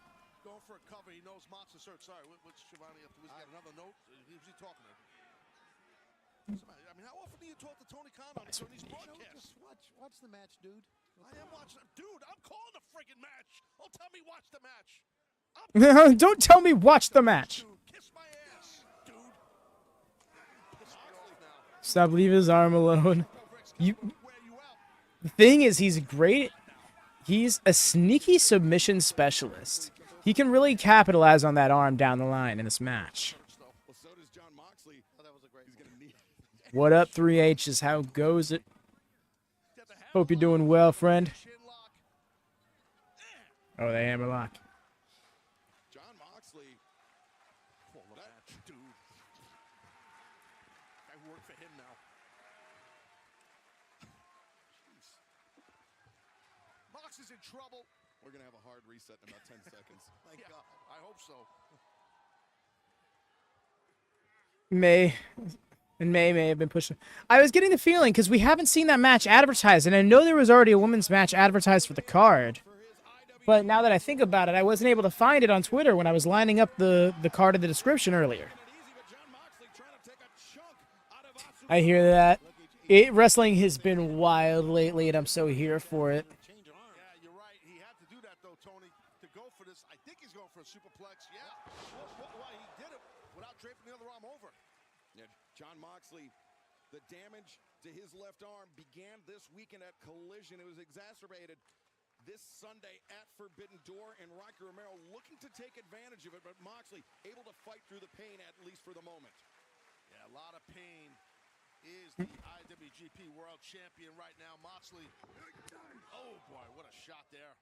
Going for a cover. He knows Moxley. Sorry, what's Shivani up to? He's got another note. Who's he talking to? Somebody, I mean, how often do you talk to Tony Khan on these broadcasts? Just watch the match, dude. I am watching. Dude, I'm calling the friggin' match. Oh, tell me watch the match. don't tell me watch the match. Dude, kiss my ass, dude. Piss me off now. Stop, leave his arm alone. You. Wear you out. The thing is, he's great. He's a sneaky submission specialist. He can really capitalize on that arm down the line in this match. Well, so does John Moxley. Oh, that was a great He's gonna need What up, 3H's? How goes it? Hope you're doing well, friend. Chin lock. Oh, the hammerlock. John Moxley. That dude. I work for him now. Jeez. Mox is in trouble. We're gonna have a hard reset in about 10 seconds. Thank God. I hope so. May have been pushing. I was getting the feeling because we haven't seen that match advertised, and I know there was already a women's match advertised for the card. But now that I think about it, I wasn't able to find it on Twitter when I was lining up the card in the description earlier. I hear that. Wrestling has been wild lately, and I'm so here for it. Yeah, you're right. He had to do that, though, Tony, to go for this. I think he's going for a superplex. Yeah. Well, he did it without draping the other arm over. Yeah, John Moxley, the damage to his left arm began this weekend at Collision. It was exacerbated this Sunday at Forbidden Door, and Rocky Romero looking to take advantage of it, but Moxley able to fight through the pain, at least for the moment. Yeah, a lot of pain. Is the IWGP World Champion right now, Moxley. Oh, boy, what a shot there.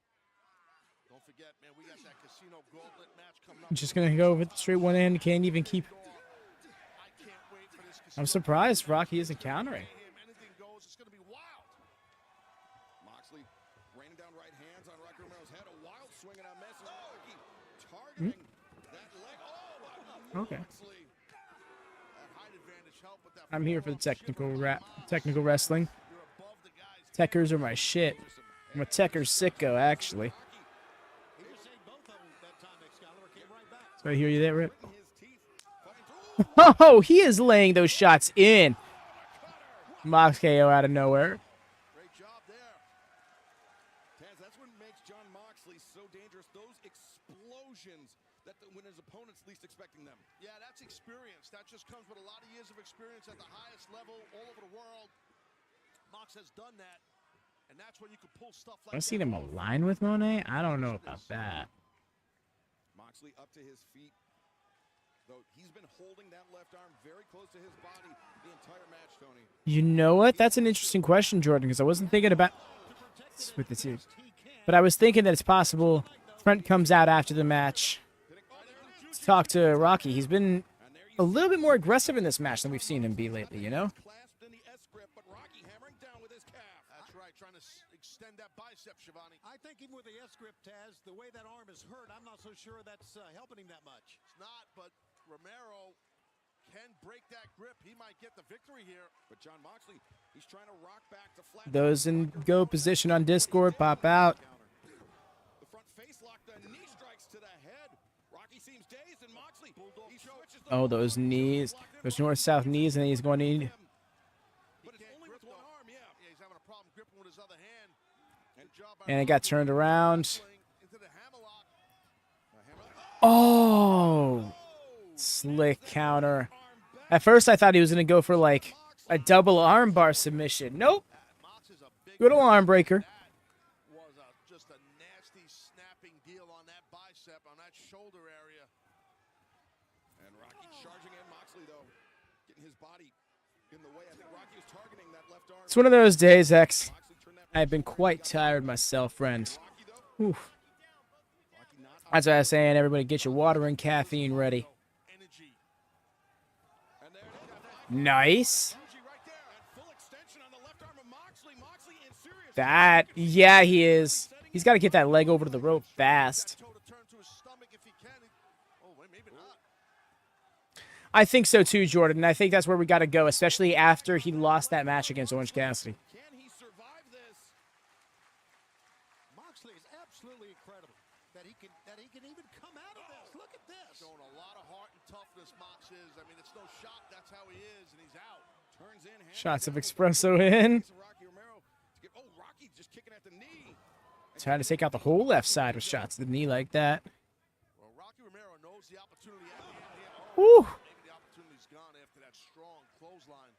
Don't forget, man, we got that Casino Gauntlet match coming up. I'm just going to go with straight one end. Can't even keep. I can't wait for this I'm Casino surprised Rocky isn't countering. Anything goes. It's going to be wild. Moxley raining down right hands on Rocky Romero's head. A wild swing and a miss. Rocky targeting that leg. Oh, Okay. Moxley. That height advantage helped with that. I'm here for the technical forearm wrestling. You're above the guys. Techers are my shit. I'm a Tekker sicko, actually. So I hear you there, Rip. Oh, he is laying those shots in. Mox KO out of nowhere. Great job there. Taz, that's what makes John Moxley so dangerous. Those explosions that when his opponent's least expecting them. Yeah, that's experience. That just comes with a lot of years of experience at the highest level all over the world. Mox has done that, and that's when you can pull stuff like I've that. seen him align with Mone. I don't know about that. Moxley up to his feet. Though he's been holding that left arm very close to his body the entire match, Tony. You know what? That's an interesting question, Jordan, because I wasn't thinking about with the two. But I was thinking that it's possible Trent comes out after the match to talk to Rocky. He's been a little bit more aggressive in this match than we've seen him be lately, you know? Clasped in the S grip, but Rocky hammering down with his calf. That's right, trying to extend that bicep, Shivani. I think even with the S grip, Taz, the way that arm is hurt, I'm not so sure that's helping him that much. It's not, but Romero can break that grip. He might get the victory here. But John Moxley, he's trying to rock back to flat. Those in go position on Discord, pop out. The front face lock, the knee strikes to the head. Rocky seems dazed, and Moxley, he switches the Oh, those knees. Those north-south knees, and then he's going to... But it's only with one arm, yeah. Yeah, he's having a problem gripping with his other hand. Good job by And it got turned around. into the hammerlock. Oh! Slick counter. At first, I thought he was going to go for, like, a double armbar submission. Nope. Mox is a big Good arm breaker. That was just a nasty snapping deal on that bicep, on that shoulder area. And Rocky charging in. Moxley, though, getting his body in the way. I think Rocky was targeting that left arm. It's one of those days, X. Moxley turned that I've been quite tired myself, friend. Rocky, though. Oof. Rocky not That's why I was saying, everybody get your water and caffeine ready. Energy. And there it is. Nice. Energy right there. And full extension on the left arm of Moxley. Moxley in serious That, yeah, he is. He's got to get that leg over to the rope fast. I think so too, Jordan. And I think that's where we got to go, especially after he lost that match against Orange Cassidy. Can he survive this? Moxley is absolutely incredible that he can even come out of this. Look at this. Showing a lot of heart and toughness, Mox is. I mean, it's no shock. That's how he is, and he's out. Turns in. Shots of espresso in. Rocky Romero. Oh, Rocky just kicking at the knee. Trying to take out the whole left side with shots to the knee like that. Well, Rocky Romero knows the opportunity. Woo. Maybe the opportunity's gone after that strong clothesline.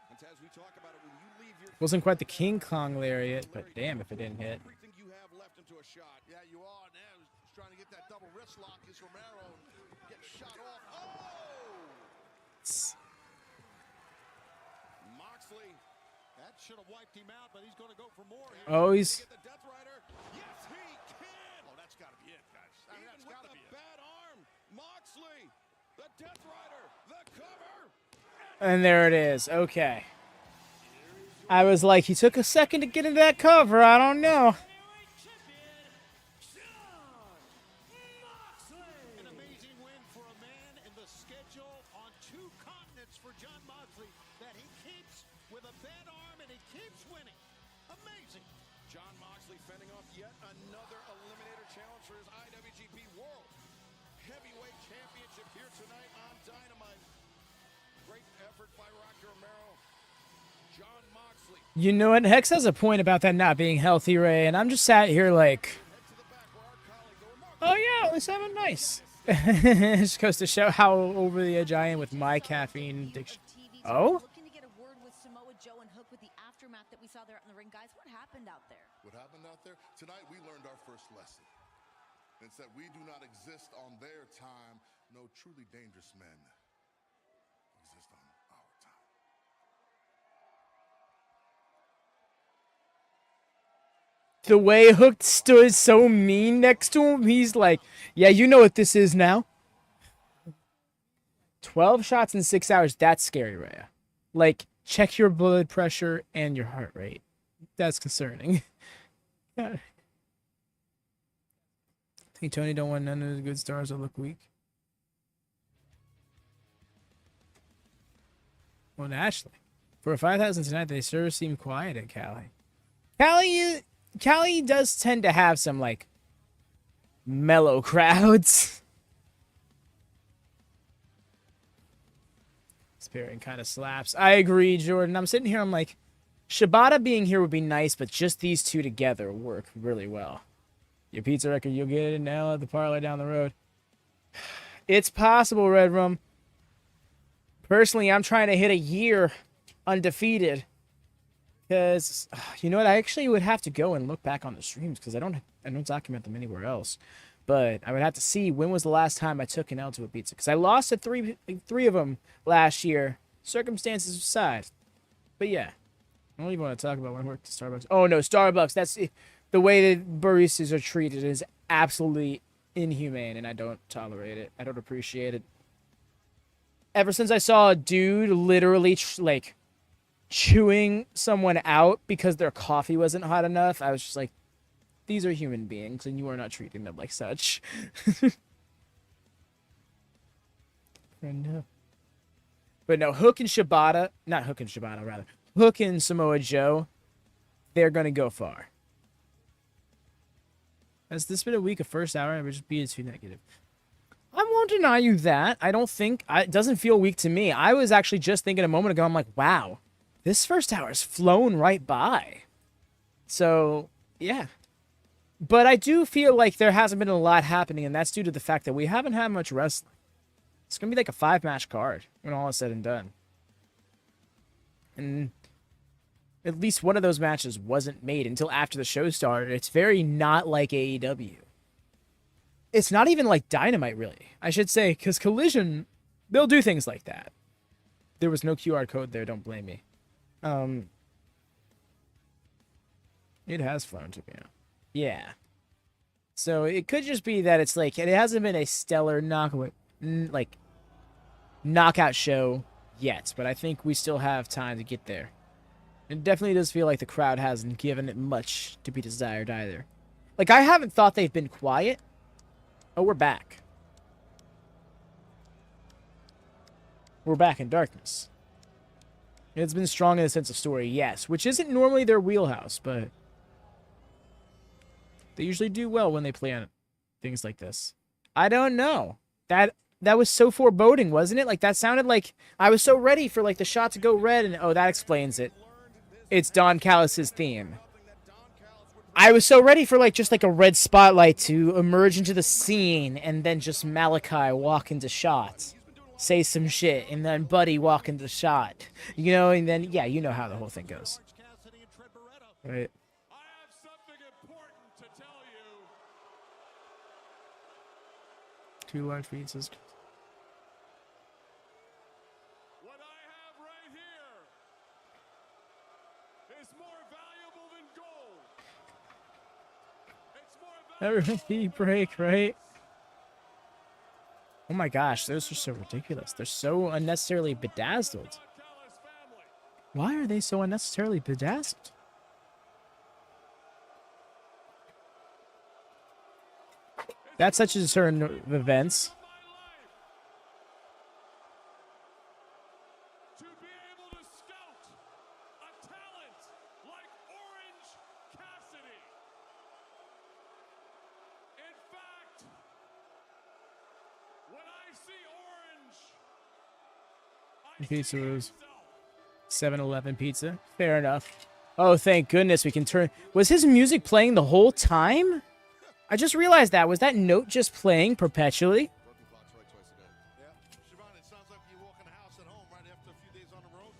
And as we talk about it, when you leave your Wasn't quite the King Kong lariat, but damn if it didn't hit. everything you have left into a shot. Yeah, you are now. He's trying to get that double wrist lock. Is Romero get shot off? Oh! Moxley. That should have wiped him out, but he's going to go for more here. Oh, he's... Get the Death Rider. Yes, he can. Oh, that's got to be it, guys. I mean, that's got to be it. Bad arm. Moxley. The Death Rider. The cover. And there it is. Okay. I was like, he took a second to get into that cover. I don't know. An amazing win for a man in the schedule on 2 continents for Jon Moxley that he keeps with a bad arm and he keeps winning. Amazing. Jon Moxley fending off yet another Eliminator challenge for his IWGP World Heavyweight Championship here tonight on Dynamite. Great effort by Rocky Romero. Jon Moxley. You know what? Hex has a point about that not being healthy, Ray, and I'm just sat here like, oh yeah, at least I'm nice. It just goes to show how over the edge I am with my caffeine addiction. Oh? Looking to get a word with Samoa Joe and Hook with the aftermath that we saw there in the ring. Guys, what happened out there? What happened out there? Tonight we learned our first lesson. It's that we do not exist on their time. No truly dangerous men exist on our time. The way Hook stood so mean next to him, he's like, yeah, you know what this is now. 12 shots in 6 hours, that's scary, Rhea. Like, check your blood pressure and your heart rate. That's concerning. I think Tony don't want none of the good stars to look weak. Well, Ashley, for a 5,000 tonight, they sure seem quiet at Cali. Cali does tend to have some, like, mellow crowds. This pairing kind of slaps. I agree, Jordan. I'm sitting here, I'm like, Shibata being here would be nice, but just these two together work really well. Your pizza record, you'll get it now at the parlor down the road. It's possible, Red Rum. Personally, I'm trying to hit a year undefeated. Because, you know what, I actually would have to go and look back on the streams because I don't document them anywhere else. But I would have to see when was the last time I took an L to a pizza. Because I lost at three of them last year, circumstances aside. But yeah, I don't even want to talk about when I worked at Starbucks. Oh no, Starbucks, that's the way that baristas are treated is absolutely inhumane, and I don't tolerate it. I don't appreciate it. Ever since I saw a dude literally chewing someone out because their coffee wasn't hot enough, I was just like, these are human beings, and you are not treating them like such. But no, Hook and Shibata, not Hook and Shibata, rather. Hook and Samoa Joe, they're going to go far. Has this been a week of first hour? I would just be too negative. I won't deny you that. I don't think, it doesn't feel weak to me. I was actually just thinking a moment ago, I'm like, wow, this first hour has flown right by. So, yeah. But I do feel like there hasn't been a lot happening, and that's due to the fact that we haven't had much wrestling. It's going to be like a 5-match card when all is said and done. And at least one of those matches wasn't made until after the show started. It's very not like AEW. It's not even like Dynamite, really. I should say, because Collision, they'll do things like that. There was no QR code there, don't blame me. It has flown to me. Yeah. So it could just be that it's like, it hasn't been a stellar knockout show yet, but I think we still have time to get there. It definitely does feel like the crowd hasn't given it much to be desired either. Like, I haven't thought they've been quiet. Oh, we're back. We're back in darkness. It's been strong in the sense of story, yes, which isn't normally their wheelhouse, but they usually do well when they play on things like this. I don't know. That was so foreboding, wasn't it? Like, that sounded like I was so ready for, like, the shot to go red, and oh, that explains it. It's Don Callis' theme. I was so ready for, like, just like a red spotlight to emerge into the scene, and then just Malachi walk into shot, say some shit, and then Buddy walk into shot. You know, and then, yeah, you know how the whole thing goes. Right. Two large pizzas. What I have right here is more valuable than gold. It's more valuable. Every break, right? Oh my gosh, those are so ridiculous. They're so unnecessarily bedazzled. Why are they so unnecessarily bedazzled? That's such a certain events. To be able to scout a talent like Orange Cassidy. In fact, when I see Orange, Pizza was 7-Eleven pizza. Fair enough. Oh, thank goodness we can turn. Was his music playing the whole time? I just realized that. Was that note just playing perpetually? Yeah, Siobhan, it sounds like you walk in the house at home right after a few days on the road.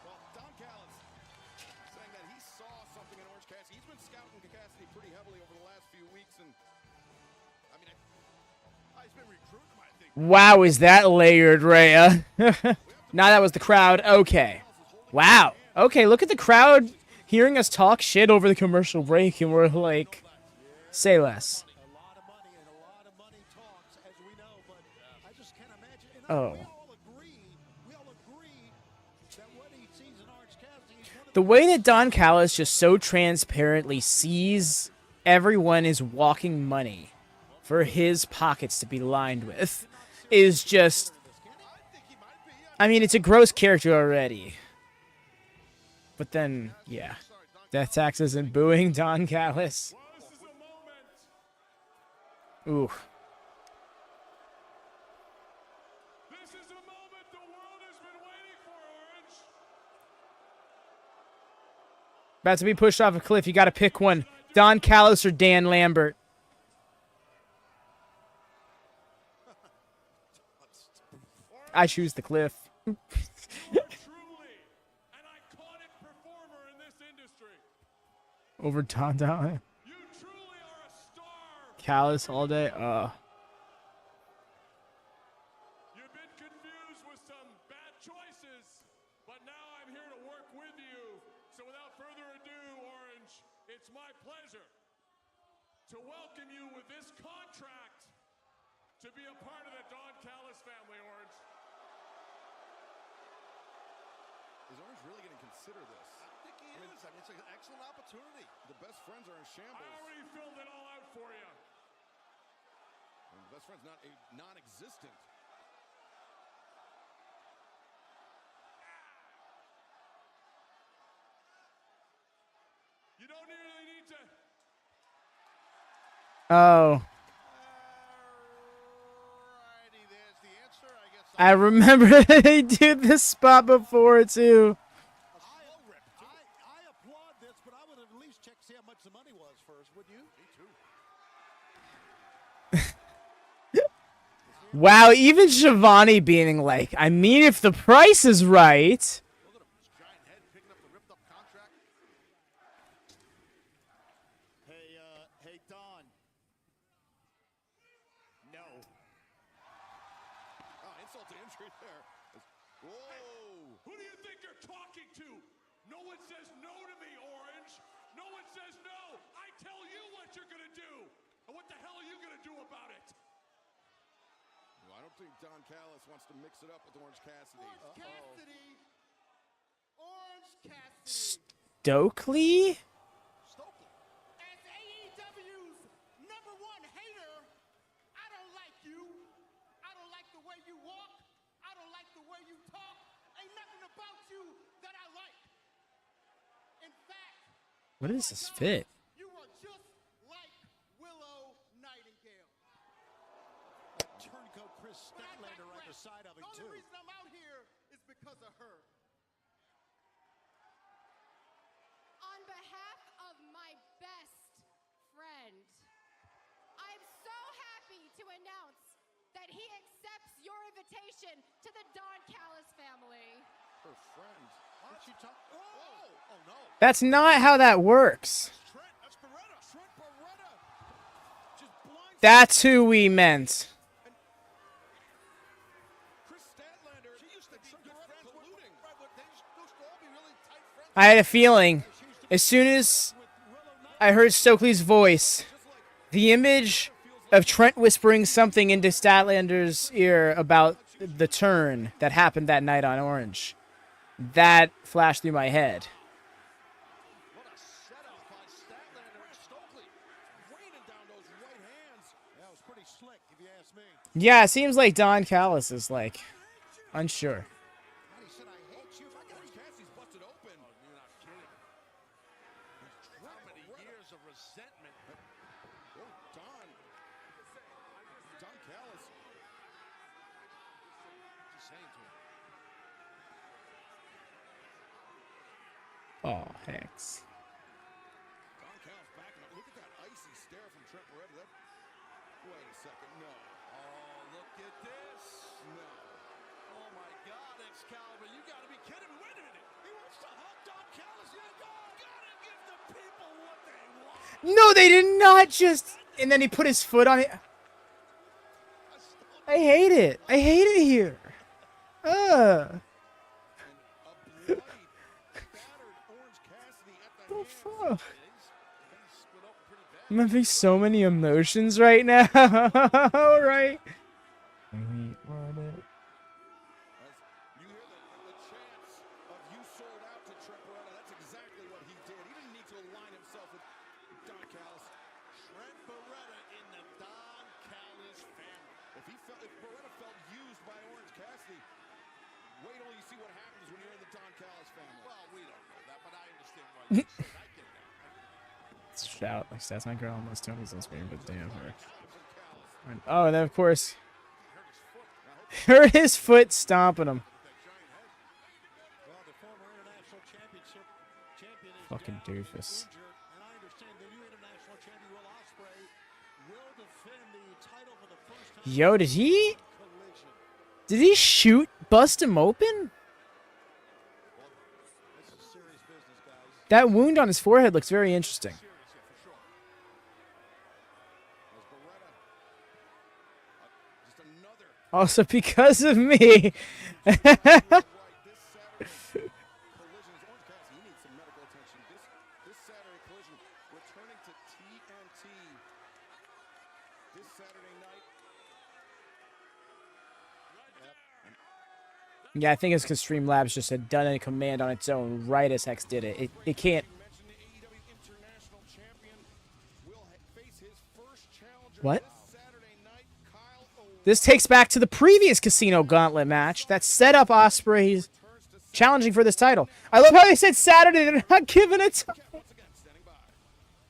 Well, Don Callis saying that he saw something in Orange Cassidy. He's been scouting Cassidy pretty heavily over the last few weeks, and I mean, he's been recruiting him, I think. Wow, is that layered, Rhea? Nah, that was the crowd. Okay. Wow. Okay, look at the crowd hearing us talk shit over the commercial break, and we're like, say less. A lot of money and a lot of money talks, as we know, but I just can't imagine. And Oh. we all agree that what he sees in Orange Cassidy is one of The way that Don Callis just so transparently sees everyone is walking money for his pockets to be lined with is just, I mean, it's a gross character already. But then, yeah. Death taxes and booing Don Callis. Ooh. this is a moment the world has been waiting for, Orange. About to be pushed off a cliff. You got to pick one. Don Callis or Dan Lambert. I choose the cliff. Truly an iconic performer in this industry. Over Don Callis. You truly are a star. Callis all day. You've been confused with some bad choices, but now I'm here to work with you. So without further ado, Orange, it's my pleasure to welcome you with this contract to be a part of the Don Callis family, Orange. Is Orange really going to consider this? I think he is. I mean, it's an excellent opportunity. The best friends are in shambles. I already filled it all out for you. And the best friend's not non-existent. You don't really need to. Oh. Alrighty, there's the answer. I guess I remember they did this spot before, too. I applaud this, but I would at least check to see how much the money was first, would you? Me too. Wow, even Shivani being like, I mean, if the price is right. Look at him, his giant head picking up the ripped up contract. Hey, Don. No. Oh, insult to injury there. Whoa. Who do you think you're talking to? No one says no to me, Orange. No one says no. I tell you what you're gonna do. And what the hell are you gonna do about it? Well, I don't think Don Callis wants to mix it up with Orange Cassidy. Orange Cassidy. Orange Cassidy. Stokely? Stokely. As AEW's #1 hater, I don't like you. I don't like the way you walk. I don't like the way you talk. Ain't nothing about you that I like. In fact, What is this fit? you are just like Willow Nightingale. Turncoat Chris Statlander right beside of him, The too. only reason I'm out here is because of her. On behalf of my best friend, I'm so happy to announce that he accepts your invitation to the Don Callis family. Her friend. What you talk? Oh no. That's not how that works. Trent, that's Beretta. Trent Beretta. Just blind. That's who we meant. Chris Statlander. She used to be good friends colluding. Right, but they used to all be really tight friends. I had a feeling, as soon as I heard Stokely's voice, the image of Trent whispering something into Statlander's ear about the turn that happened that night on Orange, that flashed through my head. What a setup by Statlander and Stokely. Raining down those right hands. That was pretty slick, if you ask me. Yeah, it seems like Don Callis is, like, unsure. He said, I hate you. Orange Cassidy's busted open. Oh, you're not kidding. How many years of resentment? Oh, Don. Don Callis. Just saying to him. Oh, Hex. Don Callis backing up. Look at that icy stare from Trent Beretta. Wait a second. No. Oh, look at this. No. Oh my God, Excalibur, you gotta be kidding me. Wait a minute. He wants to hug Don Callis. You gotta give the people what they want. No, they did not just... And then he put his foot on it. I hate it. I hate it here. Ugh. And a bloody, battered Orange Cassidy at the The hands. fuck? He's split open pretty bad. I'm having so many emotions right now. Right? As you hear the chants of you sold out to Trent Beretta, that's exactly what he did. He didn't need to align himself with Don Callis. Trent Beretta in the Don Callis family. If Beretta felt used by Orange Cassidy, wait till you see what happens when you're in the Don Callis family. Well, we don't know that, but I understand why you said. I get that. Shout, like, that's my girl unless Tony's on screen, but damn her. And, oh, and then, of course, hurt his foot stomping him. Well, the former international championship champion is Fucking down doofus. injured, and I understand the new international champion, Will Ospreay, will defend the title for the first time. Yo, did he... Collision. Did he shoot, bust him open? This is serious business, guys. That wound on his forehead looks very interesting. As Beretta, just another Also, because of me. right this Saturday. Collisions. Orange Cassidy, he needs some medical attention. This Saturday collision, returning to TNT this Saturday night. Yeah, I think it's because Streamlabs just had done a command on its own right as Hex did it. It can't... You mentioned the AEW International Champion will face his first challenger What? this Saturday night. Kyle O'Reilly This takes back to the previous Casino Gauntlet match that set up Ospreay's challenging for this title. I love how they said Saturday. They're not giving it to... once again standing by.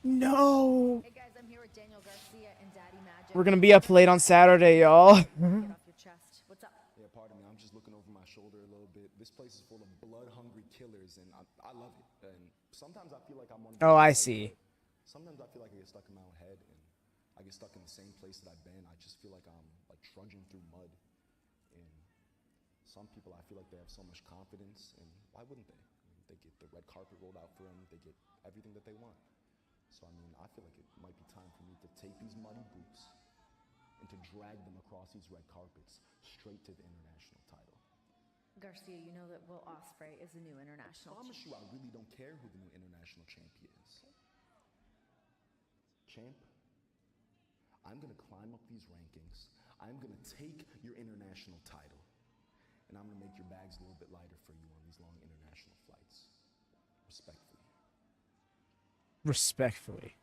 No. Hey guys, I'm here with Daniel Garcia and Daddy Magic. We're going to be up late on Saturday, y'all. Get off your chest. What's up? Yeah, pardon me. I'm just looking over my shoulder a little bit. This place is full of blood-hungry killers, and I love it. And sometimes I feel like I'm one of Oh, I those guys. see. Sometimes I feel like I get stuck in my own head, and I get stuck in the same place that I've been. I just feel like I'm like trudging through mud. And some people, I feel like they have so much confidence, and why wouldn't they? I mean, they get the red carpet rolled out for them. They get everything that they want. So I mean, I feel like it might be time for me to take these muddy boots and to drag them across these red carpets straight to the international title. Garcia, you know that Will Ospreay is the new international I promise you, I really don't care who the new international champion is. Champ, I'm gonna climb up these rankings. I'm going to take your international title, and I'm going to make your bags a little bit lighter for you on these long international flights. Respectfully. Respectfully.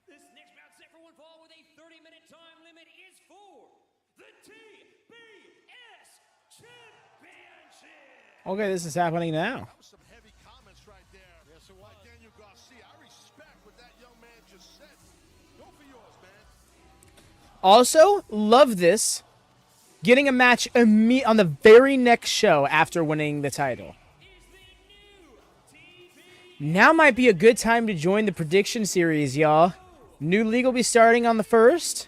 This next bout set for one fall with a 30-minute time limit is for the TBS Championship. Okay, this is happening now. That was some heavy comments right there. Yes, it was. Like Daniel Garcia. I respect what that young man just said. Go for yours, man. Also, love this. Getting a match on the very next show after winning the title. Now might be a good time to join the prediction series, y'all. New league will be starting on the 1st.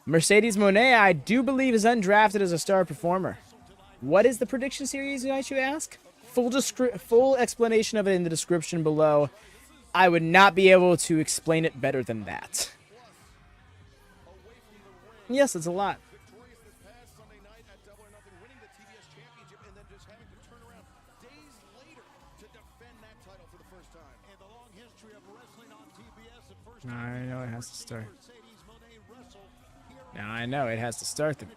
Mercedes Mone, I do believe, is undrafted as a star performer. What is the prediction series, might you ask? Full explanation of it in the description below. I would not be able to explain it better than that. Yes, it's a lot. Victorious this past Sunday night at Double or Nothing, winning the TBS Championship and then just having to turn around days later to defend that title for the first time. And the long history of wrestling on TBS, the first I know it has to start. Mercedes Moné wrestled here Now I know it has to start. Okay.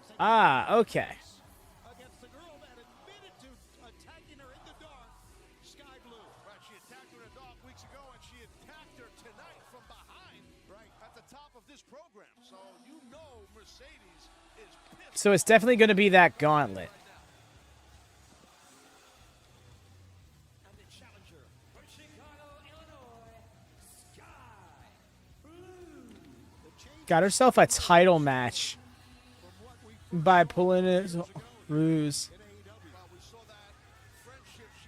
against the girl that admitted to attacking her in the dark, Sky Blue. Right, she attacked her in the dark weeks ago, and she attacked her tonight from behind, right, at the top of this program. So you know Mercedes is pissed. So it's definitely going to be that gauntlet. And the challenger from Chicago, Illinois, Sky Blue. Got herself a title match by pulling his ruse.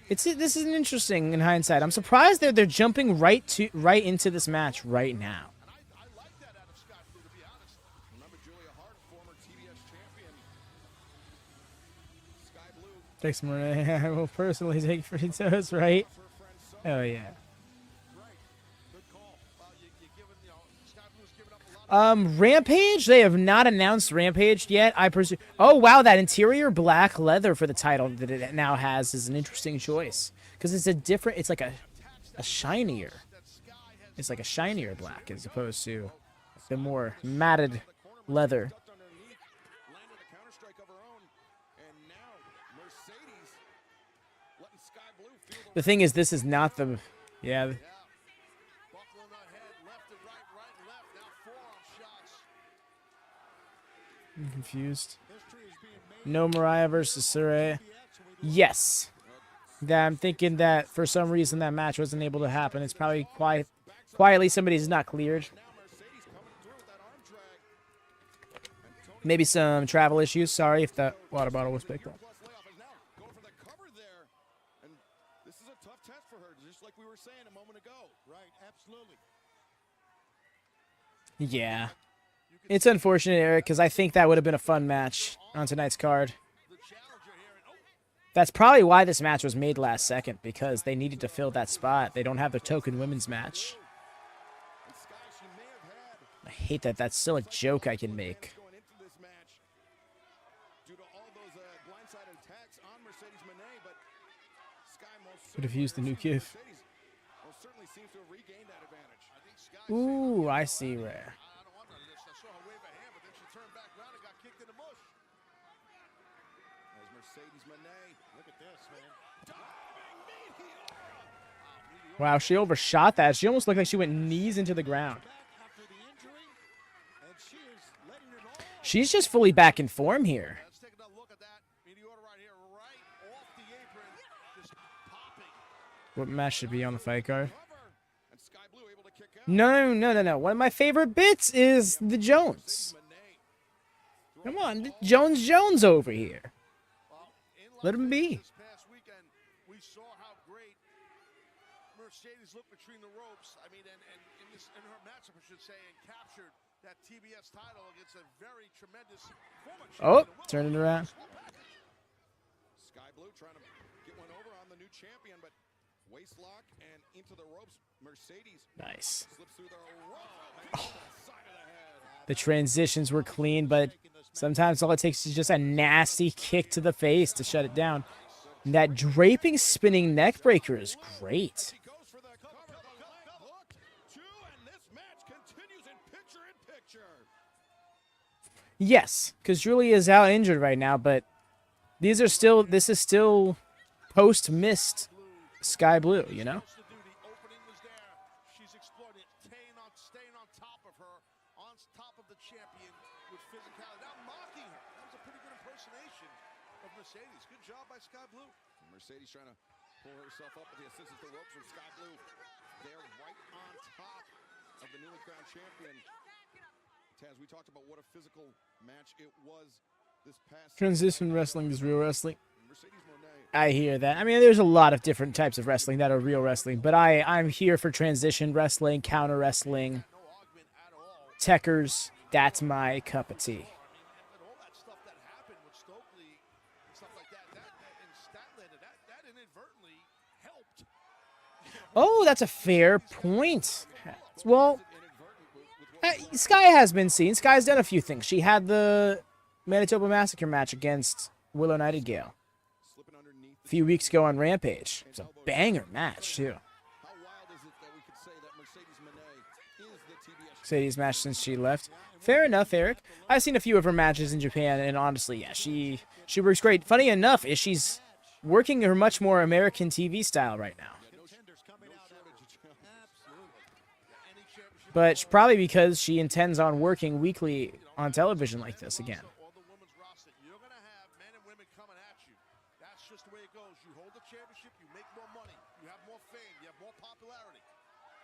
This is an interesting in hindsight. I'm surprised they're jumping right into this match right now. I like that out of Sky Blue, to be honest. Remember Julia Hart, former TBS champion. Sky Blue. Thanks, Mone. I will personally take free toes, right? Oh yeah. Right. Good call. You're giving, Sky Blue's giving up a lot. Rampage? They have not announced Rampage yet. I presume. Oh wow, that interior black leather for the title that it now has is an interesting choice because it's a different. It's like a shinier. It's like a shinier black as opposed to the more matted leather. Ducked underneath, landed a counter strike of her own, and now Mercedes letting Sky Blue feel the The thing is, this is not the. Yeah. buckling ahead, left and right, right and left. Now forearm shots. I'm confused. History is being made. No Mariah versus Saray. Yes. That I'm thinking that for some reason that match wasn't able to happen. It's probably quietly somebody's not cleared. Now Mercedes coming through with that arm drag. Maybe some travel issues. Sorry if that water bottle was picked up. Plus layoff is now going for the cover there. And this is a tough test for her, just like we were saying a moment ago. Right, absolutely. Yeah. It's unfortunate, Eric, because I think that would have been a fun match on tonight's card. The challenger here, and That's probably why this match was made last second, because they needed to fill that spot. They don't have the token women's match. and Sky, she may have had I hate that. That's still a joke I can make. going into this match due to all those blindsided attacks on Mercedes Moné, but Sky most Would have used the new gift. Mercedes most certainly seems to have regained that advantage. I think Sky. Ooh, I see rare. I don't want to. I saw her wave a hand, but then she turned back around and got kicked in the bush. As Mercedes Moné, look at this, man. Diving meteor. Wow, she overshot that. She almost looked like she went knees into the ground. Back after the injury, and she is letting it all. She's just fully back in form here. Let's take another look at that meteor right here, right off the apron, just popping. What match should be on the fight card? Cover, and Sky Blue able to kick out. No. One of my favorite bits is the Jones. Moné. Come on, Jones over here. Well, in Let him be. This past weekend, we saw how great Mercedes looked between the ropes. I mean, and in her matchup, I should say, and captured that TBS title against a very tremendous former Oh, champion. turn it around. Sky Blue trying to get one over on the new champion, but waist lock and into the ropes. Mercedes Nice. slips through the rope. And to the side of the head. The transitions were clean, but sometimes all it takes is just a nasty kick to the face to shut it down. And that draping spinning neck breaker is great. He goes for the cover. The leg hook. Two, and this match continues in picture. Yes, because Julia is out injured right now, but this is still post-missed Sky Blue, you know? The opening was there. She's exploited, staying on top of her, on top of the champion with physicality. Now mocking her. That was a pretty good impersonation of Mercedes. Good job by Sky Blue. Mercedes trying to pull herself up with the assistance of the ropes from Sky Blue. They're right on top of the newly crowned champion. Taz, we talked about what a physical match it was this past Transition wrestling is real wrestling. Mercedes Mone. I hear that. I mean, there's a lot of different types of wrestling that are real wrestling, but I'm here for transition wrestling, counter wrestling, techers. That's my cup of tea. And all that stuff that happened with Stokely and stuff like that in Statlander, that inadvertently helped. Oh, that's a fair point. Well, Sky has been seen. Sky's done a few things. She had the Manitoba Massacre match against Willow Nightingale a few weeks ago on Rampage. It's a banger match, too. How wild is it that we could say that Mercedes Mone is the TBS Mercedes match since she left. Fair enough, Eric. I've seen a few of her matches in Japan, and honestly, yeah, she works great. Funny enough, is she's working her much more American TV style right now. But probably because she intends on working weekly on television like this again. All the women's roster, you're going to have men and women coming at you. That's just the way it goes. You hold the championship, you make more money, you have more fame, you have more popularity.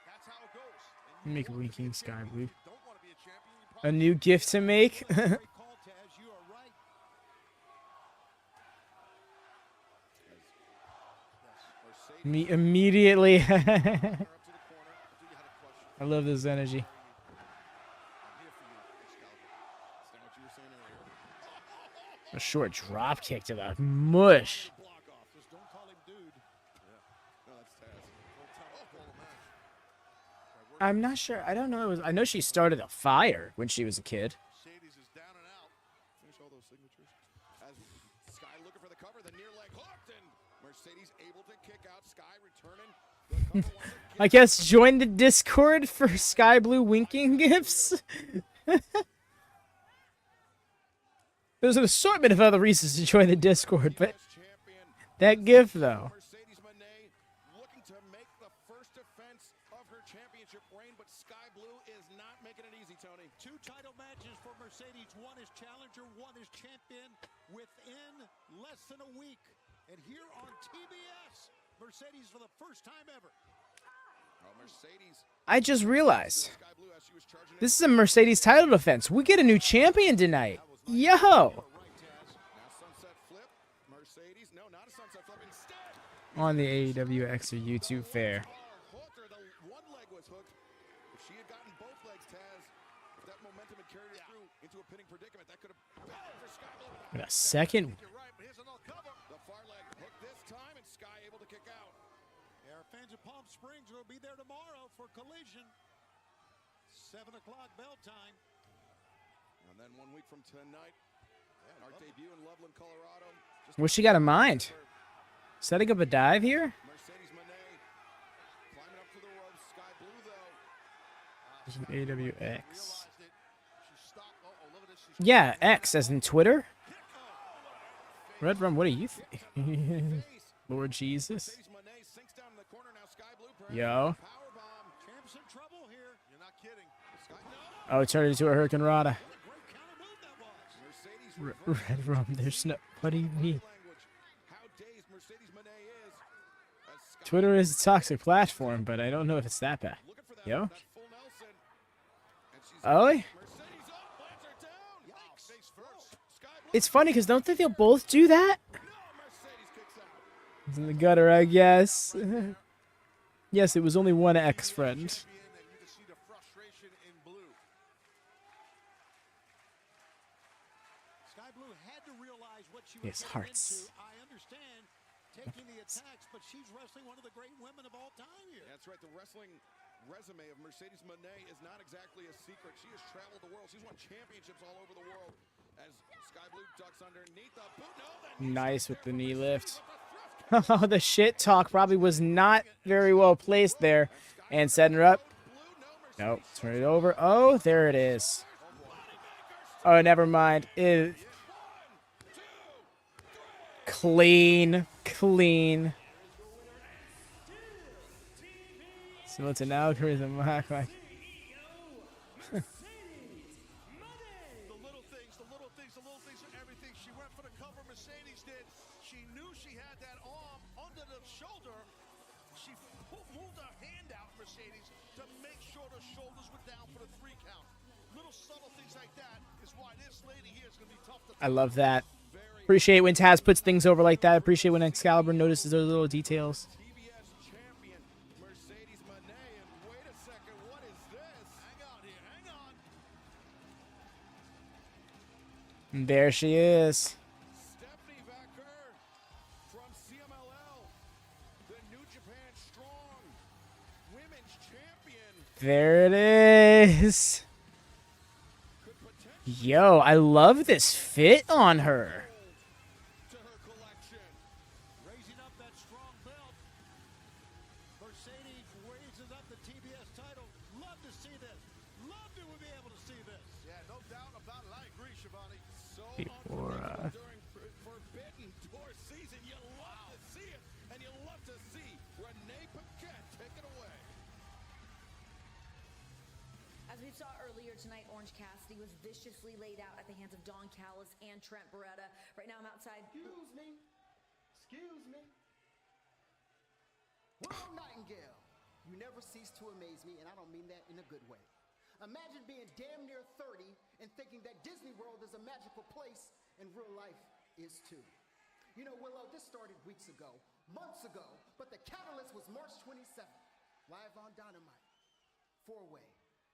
That's how it goes. And you Make want to be Winking a Sky Blue. champion. You don't want to be a champion. You A probably new gift to make. great call, Taz. You are right. Me immediately. I love this energy. A short drop kick to the mush. Just don't call him dude. No, that's Taz. I'm not sure. I don't know. I know she started a fire when she was a kid. Mercedes is down and out. Finish all those signatures. As Sky looking for the cover, the near leg hooked, and Mercedes able to kick out. Sky returning. The cover winds up I guess join the Discord for Sky Blue winking gifts. There's an assortment of other reasons to join the Discord, but champion. that gift, though. Mercedes Mone looking to make the first defense of her championship reign, but Sky Blue is not making it easy, Tony. 2 title matches for Mercedes. One is challenger, one is champion within less than a week. And here on TBS, Mercedes for the first time ever. Mercedes I just realized. Sky Blue as she was charging This is a Mercedes title defense. We get a new champion tonight. Yo! Now sunset flip. Mercedes. No, not a sunset flip. Instead, On the AEW Extra YouTube fair. hooked her. The one leg was hooked. If she had gotten both legs, Taz, if that momentum had carried her through into a pinning predicament, that could have been for Sky Blue. And a second. You're right, but here's another cover. The far leg hooked this time, and Sky able to kick out. Yeah, our fans of Palm Springs will be there tomorrow for Collision. 7 o'clock bell time. And then 1 week from tonight, our debut in Loveland, Colorado. Just What's she got in mind? Setting up a dive here? Mercedes Mone climbing up to the ropes. Sky Blue, though. There's an AWX. Realized it. She stopped. Oh, look at this. She's Yeah, X as in Twitter. Red Rum, what do you think? Lord Jesus. Mercedes Mone sinks down in the corner now. Sky Blue perhaps Yo. powerbomb. Champ's in trouble here. You're not kidding. Sky Oh, it turned into a Hurricane Rana. Great counter move that was. Mercedes Red Rum, there's no. What do you mean? language. How dazed Mercedes Mone is. As Sky Twitter is a toxic platform, but I don't know if it's that bad. looking for that, Yo. that full Nelson. And she's Oh? Mercedes up, lands her down. Yikes. Face first. Sky Blue. It's funny because don't think they'll both do that? No, Mercedes kicks out. It's in the gutter, I guess. Yes, it was only one X friend. Champion, and you can see the frustration in blue. Sky Blue had to realize what she was Yes, getting hearts. into. I understand taking the attacks, but she's wrestling one of the great women of all time here. That's right. The wrestling resume of Mercedes Mone is not exactly a secret. She has traveled the world. She's won championships all over the world. As Sky Blue ducks underneath the boot. No, that Nice with the knee lift. Oh, the shit talk probably was not very well placed there. And setting her up. Nope, turn it over. Oh, there it is. Oh, never mind. Clean. So it's an algorithm. The little things are everything. She went for the cover, Mercedes did. She knew she had that arm under the shoulder. She moved her hand out, Mercedes, to make sure the shoulders were down for the 3 count. Little subtle things like that is why this lady here is going to be tough to I love that. Appreciate when Taz puts things over like that. Appreciate when Excalibur notices those little details. TBS champion, Mercedes Mone. And wait a second, what is this? Hang on here, hang on. And there she is. Stephanie Vacker from CMLL, the New Japan Strong Women's Champion. There it is. Yo, I love this fit on her. To her collection. Raising up that strong belt. Mercedes raises up the TBS title. Love to see this. Love to be able to see this. Yeah, no doubt about it. I agree, Shivani. So Before, during Forbidden Door season, you love to see it, and you love to see Renee Paquette take it away. As we saw earlier tonight, Orange Cassidy was viciously laid out at the hands of Don Callis and Trent Beretta. Right now I'm outside. Excuse me. World Nightingale, you never cease to amaze me, and I don't mean that in a good way. Imagine being damn near 30 and thinking that Disney World is a magical place and real life is too. You know, Willow, this started weeks ago, months ago, but the catalyst was March 27th, live on Dynamite. 4-way.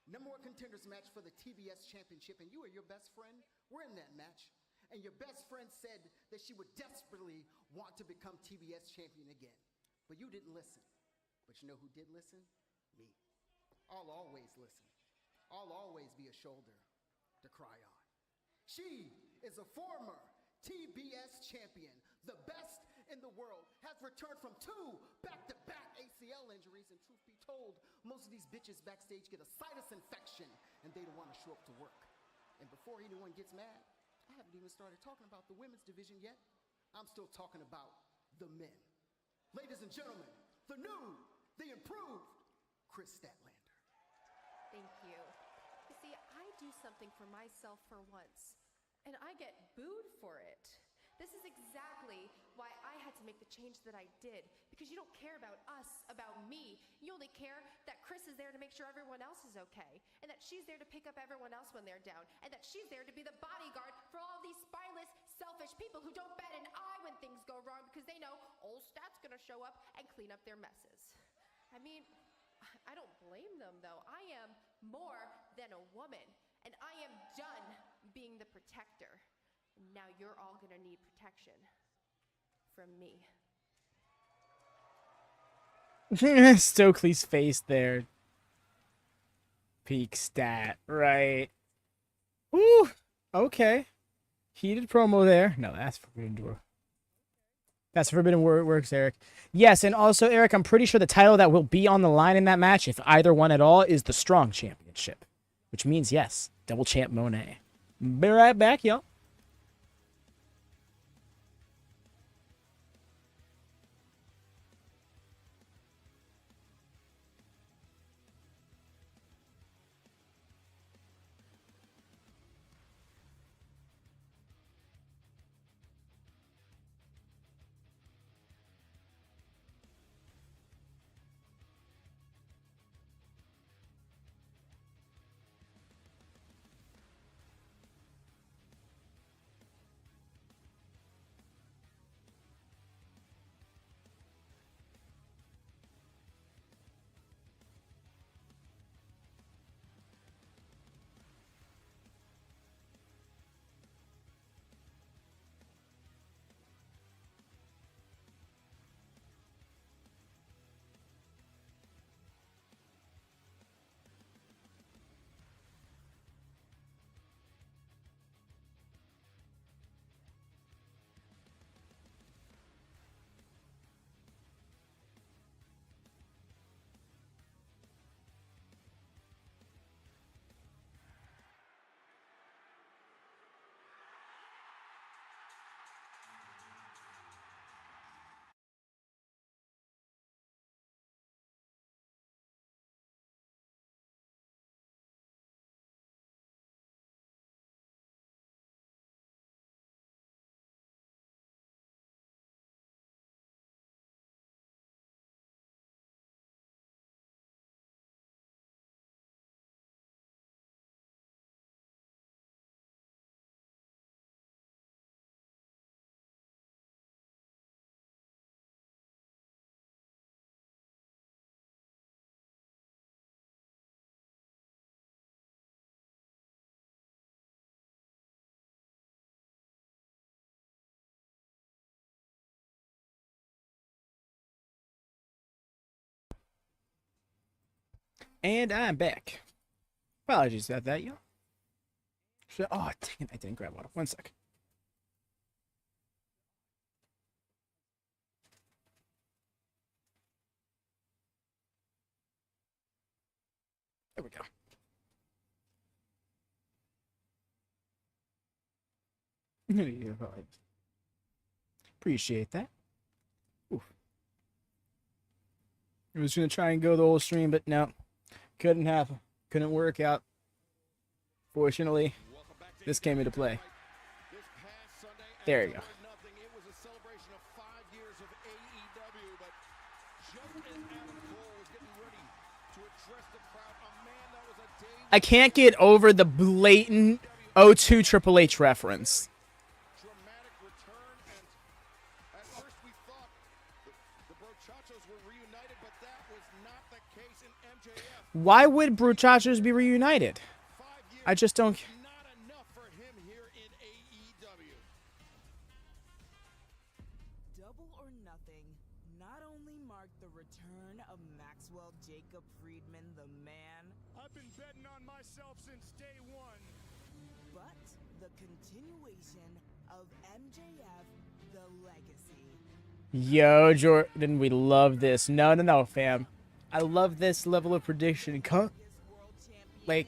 Number 1 contenders match for the TBS Championship, and you and your best friend were in that match. And your best friend said that she would desperately want to become TBS champion again. But you didn't listen. But you know who did listen? Me. I'll always listen. I'll always be a shoulder to cry on. She is a former TBS champion, the best in the world, has returned from 2 back-to-back ACL injuries, and truth be told, most of these bitches backstage get a sinus infection and they don't want to show up to work. And before anyone gets mad, I haven't even started talking about the women's division yet. I'm still talking about the men. Ladies and gentlemen, the new, the improved Chris Statlander. Thank you. You see, I do something for myself for once, and I get booed for it. This is exactly why I had to make the change that I did, because you don't care about us, about me. You only care that Chris is there to make sure everyone else is okay, and that she's there to pick up everyone else when they're down, and that she's there to be the bodyguard for all these spineless, selfish people who don't bat an eye when things go wrong because they know old Stat's gonna show up and clean up their messes. I mean, I don't blame them though. I am more than a woman, and I am done being the protector. Now you're all gonna need protection from me. Stokely's face there. Peak stat, right. Woo! Okay. Heated promo there. No, that's Forbidden Door. That's Forbidden Works, Eric. Yes, and also, Eric, I'm pretty sure the title that will be on the line in that match, if either one at all, is the Strong Championship. Which means, yes, double champ Mone. Be right back, y'all. And I'm back. Apologies about that, yo. Oh, dang it, I didn't grab water. 1 sec. There we go. Appreciate that. Oof. I was gonna try and go the whole stream, but no, couldn't happen. Couldn't work out. Fortunately, this came into play. There you go. I can't get over the blatant O2 Triple H reference. Why would Bruchachos be reunited? I just don't. Double or Nothing not only marked the return of Maxwell Jacob Friedman, the man. I've been betting on myself since day one. But the continuation of MJF, the legacy. Yo, Jordan, we love this. No, fam. I love this level of prediction. Like,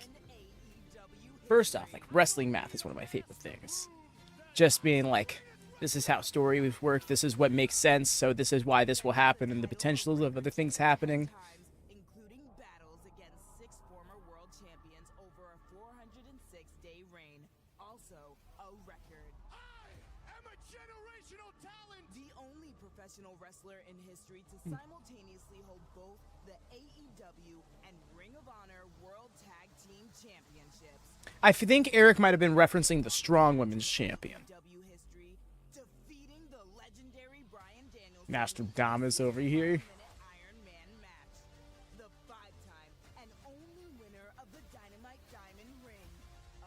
first off, like, wrestling math is one of my favorite things. Just being like, this is how stories work, this is what makes sense, so this is why this will happen, and the potentials of other things happening. Including battles against 6 former world champions over a 406-day reign. Also, a record. I am a generational talent! The only professional wrestler in history to simultaneously hold both the AEW and Ring of Honor World Tag Team Championships. I think Eric might have been referencing the Strong Women's Champion. History, defeating the legendary Bryan Danielson. Master Damas over here. Iron Man match. The 5-time and only winner of the Dynamite Diamond Ring.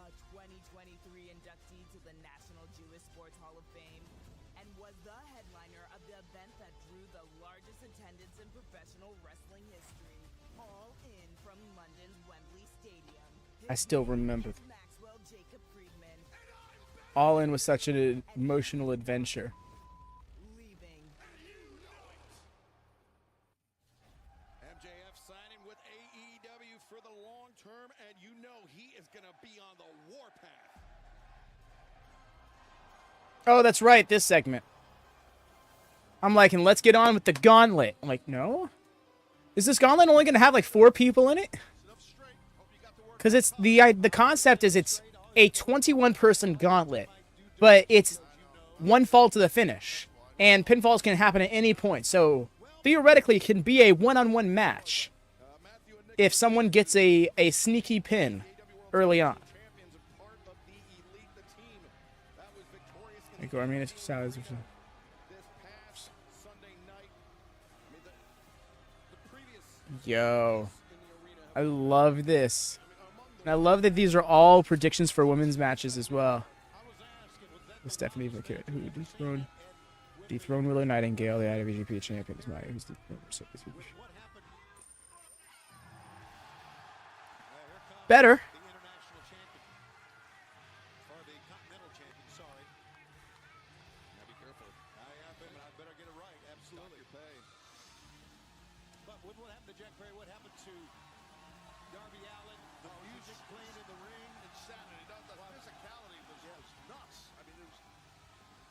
A 2023 inductee to the National Jewish Sports Hall of Fame. And was the headliner of the event that drew the largest attendance in professional wrestling history. All in from London's Wembley Stadium. I still remember. Maxwell Jacob Friedman. All In was such an emotional adventure. MJF signing with AEW for the long term, and you know he is going to be on the warpath. Oh, that's right, this segment. I'm like, and let's get on with the Gauntlet. I'm like, no? Is this Gauntlet only going to have like 4 people in it? Because it's the concept is it's a 21-person Gauntlet, but it's one fall to the finish, and pinfalls can happen at any point. So theoretically, it can be a one-on-one match if someone gets a sneaky pin early on. Yo, I love this. And I love that these are all predictions for women's matches as well. Stephanie Vaquero, who dethroned Willow Nightingale, the IWGP champion. Is my who's better.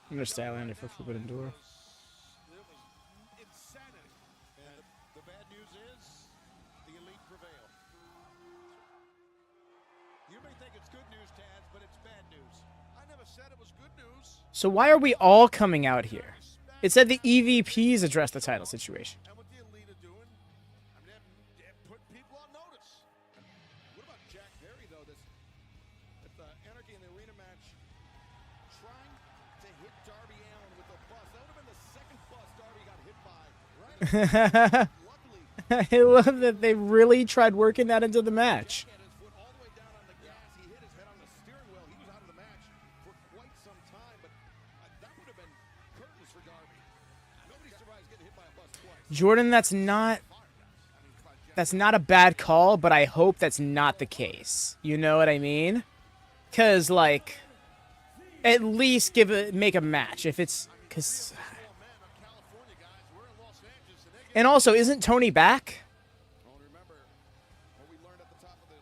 I'm gonna Stylander for Forbidden Door. It was insanity. And the bad news is the elite prevail. You may think it's good news, Taz, but it's bad news. I never said it was good news. So why are we all coming out here? It said the EVPs address the title situation. And what the elite are doing, I mean, they're putting people on notice. What about Jack Perry, though? This at the Anarchy in the Arena match, trying to hit Darby Allin with a bus. That would have been the second bus Darby got hit by. Right? I love that they really tried working that into the match. Had his foot all the way down on the gas. He hit his head on the steering wheel. He was out of the match for quite some time, but that would have been curtains for Darby. Nobody survives getting hit by a bus twice. Jordan, that's not. that's not a bad call, but I hope that's not the case. You know what I mean? Cause like, at least make a match if it's cause. And also, isn't Tony back? Well, remember what we learned at the top of the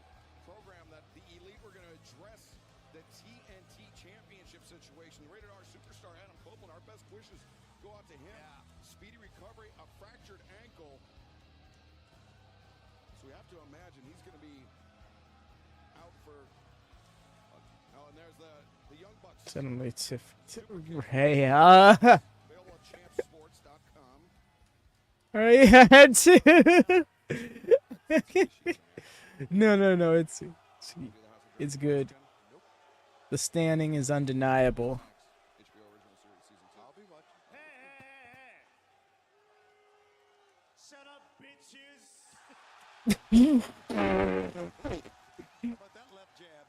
program, that the Elite were going to address the TNT Championship situation. Rated R superstar Adam Copeland, our best wishes go out to him. Speedy recovery, a fractured ankle. So we have to imagine he's going to be out for. Oh, and there's the Young Bucks. Suddenly, hey, Available at champsports.com. I had to. No, it's good. The standing is undeniable. I'll be watching. Hey. Shut up, bitches. But that left jab.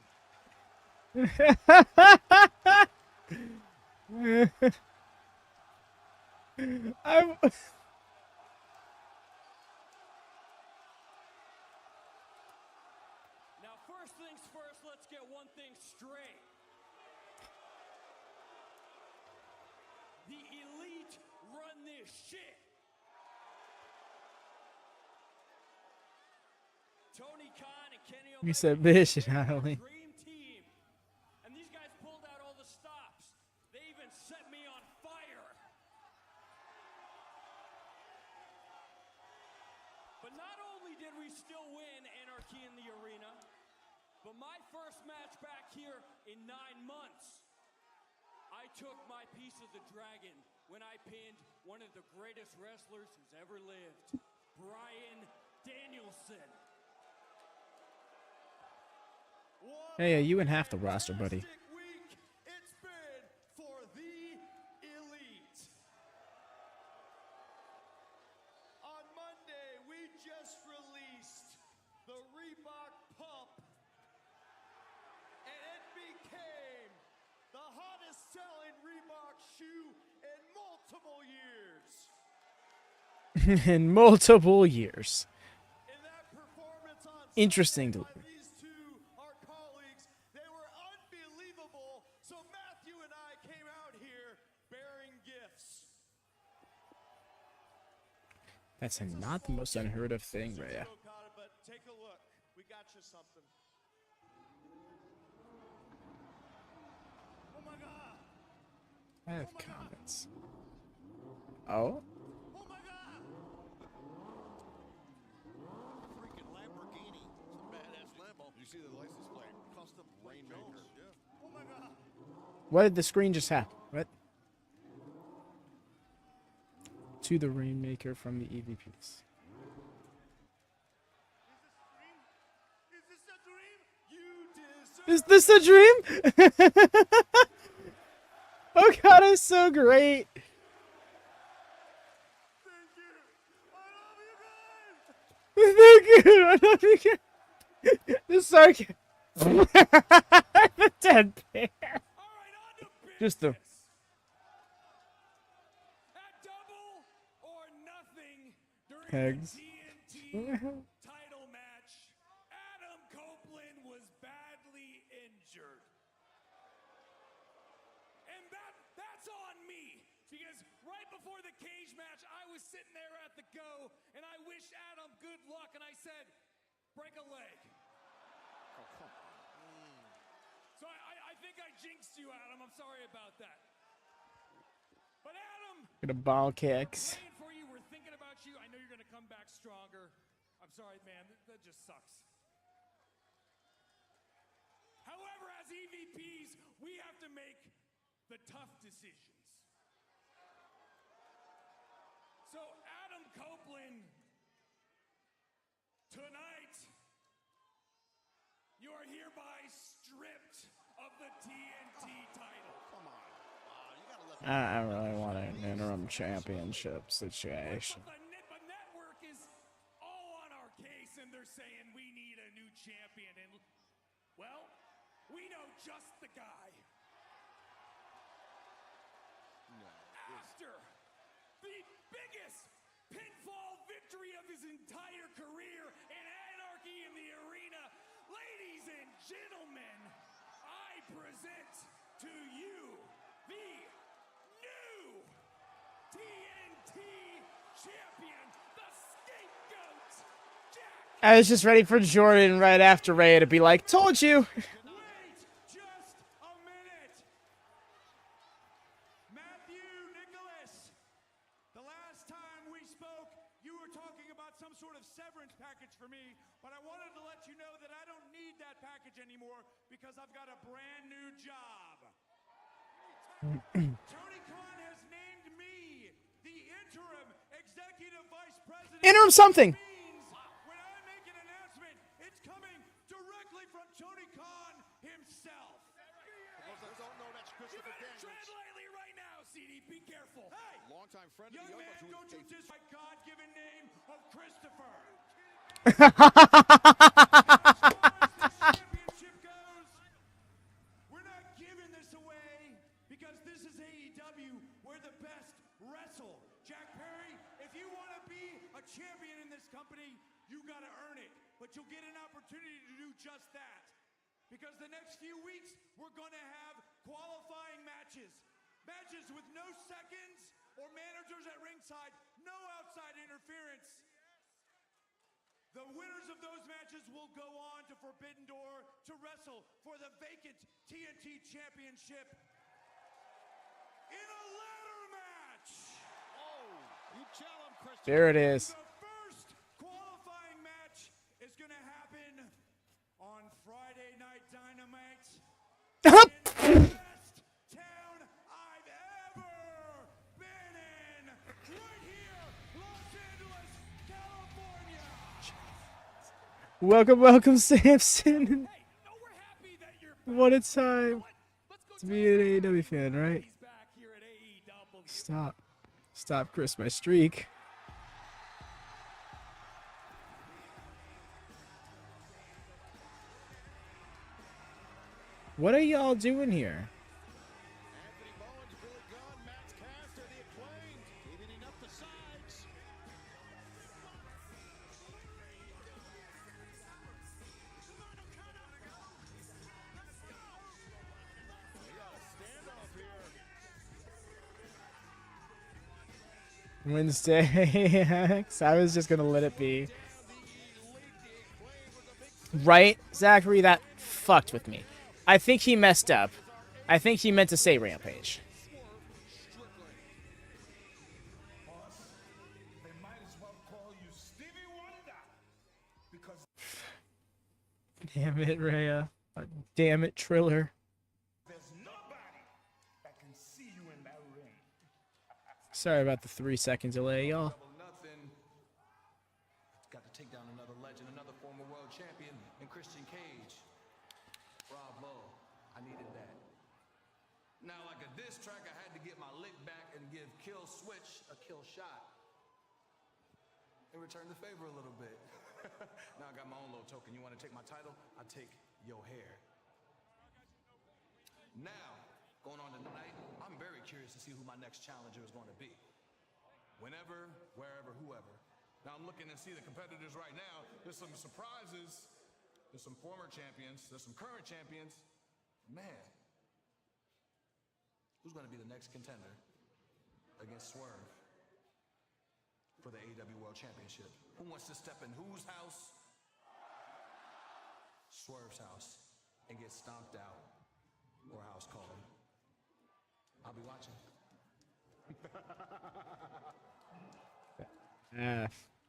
I'm. Now, first things first, let's get one thing straight. The Elite run this shit. Tony Khan and Kenny You Omega said bitch, Natalie. dream team. And these guys pulled out all the stops. They even set me on fire. But not only did we still win Anarchy in the Arena, but my first match back here in 9 months, I took my piece of the dragon when I pinned one of the greatest wrestlers who's ever lived, Bryan Danielson. Hey, you in half the roster, buddy. Week it's been for the Elite. On Monday, we just released the Reebok Pump, and it became the hottest selling Reebok shoe in multiple years. In multiple years. In that performance on Interesting Sunday to by these two, our colleagues, they were unbelievable. So Matthew and I came out here bearing gifts. That's not the most unheard of thing, Rhea. But take a look. We got you something. Oh my God! I have comments. Oh? Oh my God! Freaking Lamborghini. It's a badass Lambo. You see the license plate? Custom Rainmaker. Yeah. Oh my God! What did the screen just happen? What? To the Rainmaker from the EVPs. Is this a dream? You deserve Is this a dream? Oh god, it's so great. Thank you. I love you guys. Thank you. I love you guys. The sarcasm. The dead bear. All right, on to business. Just the. At Double or Nothing during Pegs. the TNT title match, Adam Copeland was badly injured. And that's on me. Because right before the cage match, I was sitting there at the go, and I wished Adam good luck, and I said, break a leg. Oh, come on. So I think I jinxed you, Adam. I'm sorry about that. But Adam, Gonna ball kicks. praying for you. We're thinking about you. I know you're going to come back stronger. I'm sorry, man. That just sucks. However, as EVPs, we have to make the tough decisions. So, Adam Copeland, tonight, you are hereby stripped of the TNT title. Come on. You gotta let I really want an interim championship situation. But the network is all on our case, and they're saying we need a new champion. And, well, we know just the guy. After the biggest pinfall victory of his entire career Ladies and gentlemen, I present to you the new TNT champion, the scapegoat, Jack. I was just ready for Jordan right after Rhea to be like, "Told you." Wait just a minute. Matthew Nicholas, the last time we spoke, you were talking about some sort of severance package for me, but I wanted to let you know that I don't need that package anymore because I've got a brand new job. Tony Khan has named me the interim executive vice president. Interim something. Means when I make an announcement, it's coming directly from Tony Khan himself. You better tread lightly right now, CD. Be careful. Hey, Longtime friend of young the man, Young don't you diss my God-given name of Christopher. Championship goes. We're not giving this away because this is AEW where the best wrestle. Jack Perry, if you want to be a champion in this company, you got to earn it. But you'll get an opportunity to do just that. Because the next few weeks, we're going to have qualifying matches. Matches with no seconds or managers at ringside, no outside interference. The winners of those matches will go on to Forbidden Door to wrestle for the vacant TNT Championship in a ladder match. Oh, you tell him, Christopher. There it is. The first qualifying match is going to happen on Friday Night Dynamite in the best town I've ever been in, right here, Los Angeles, California. Welcome, Samson. Hey, no, we're happy that you're back. What a time Let's to go be an AEW fan, right? He's back here at AEW. Stop, Chris, my streak. What are y'all doing here? Anthony Bowens, Billy Gunn, Max Caster, the Acclaimed, eating up the sides. We got a standoff here. Wednesday. I was just gonna let it be. Right, Zachary? That fucked with me. I think he messed up. I think he meant to say Rampage. They might as well call you Stevie Wonder. Because Damn it, Rhea. Damn it, Triller. there's nobody that can see you in that ring. Sorry about the 3-second delay, y'all. Nothing. Got to take down another legend, another former world champion in Christian Cage. Bravo. I needed that. Now, like a diss track, I had to get my lick back and give Killswitch a kill shot. And return the favor a little bit. Now I got my own little token. You want to take my title? I take your hair. Now, going on tonight, I'm very curious to see who my next challenger is going to be. Whenever, wherever, whoever. Now I'm looking to see the competitors right now. There's some surprises. There's some former champions. There's some current champions. Man, who's going to be the next contender against Swerve for the AEW World Championship? Who wants to step in whose house? Swerve's house, and get stomped out or house called. I'll be watching.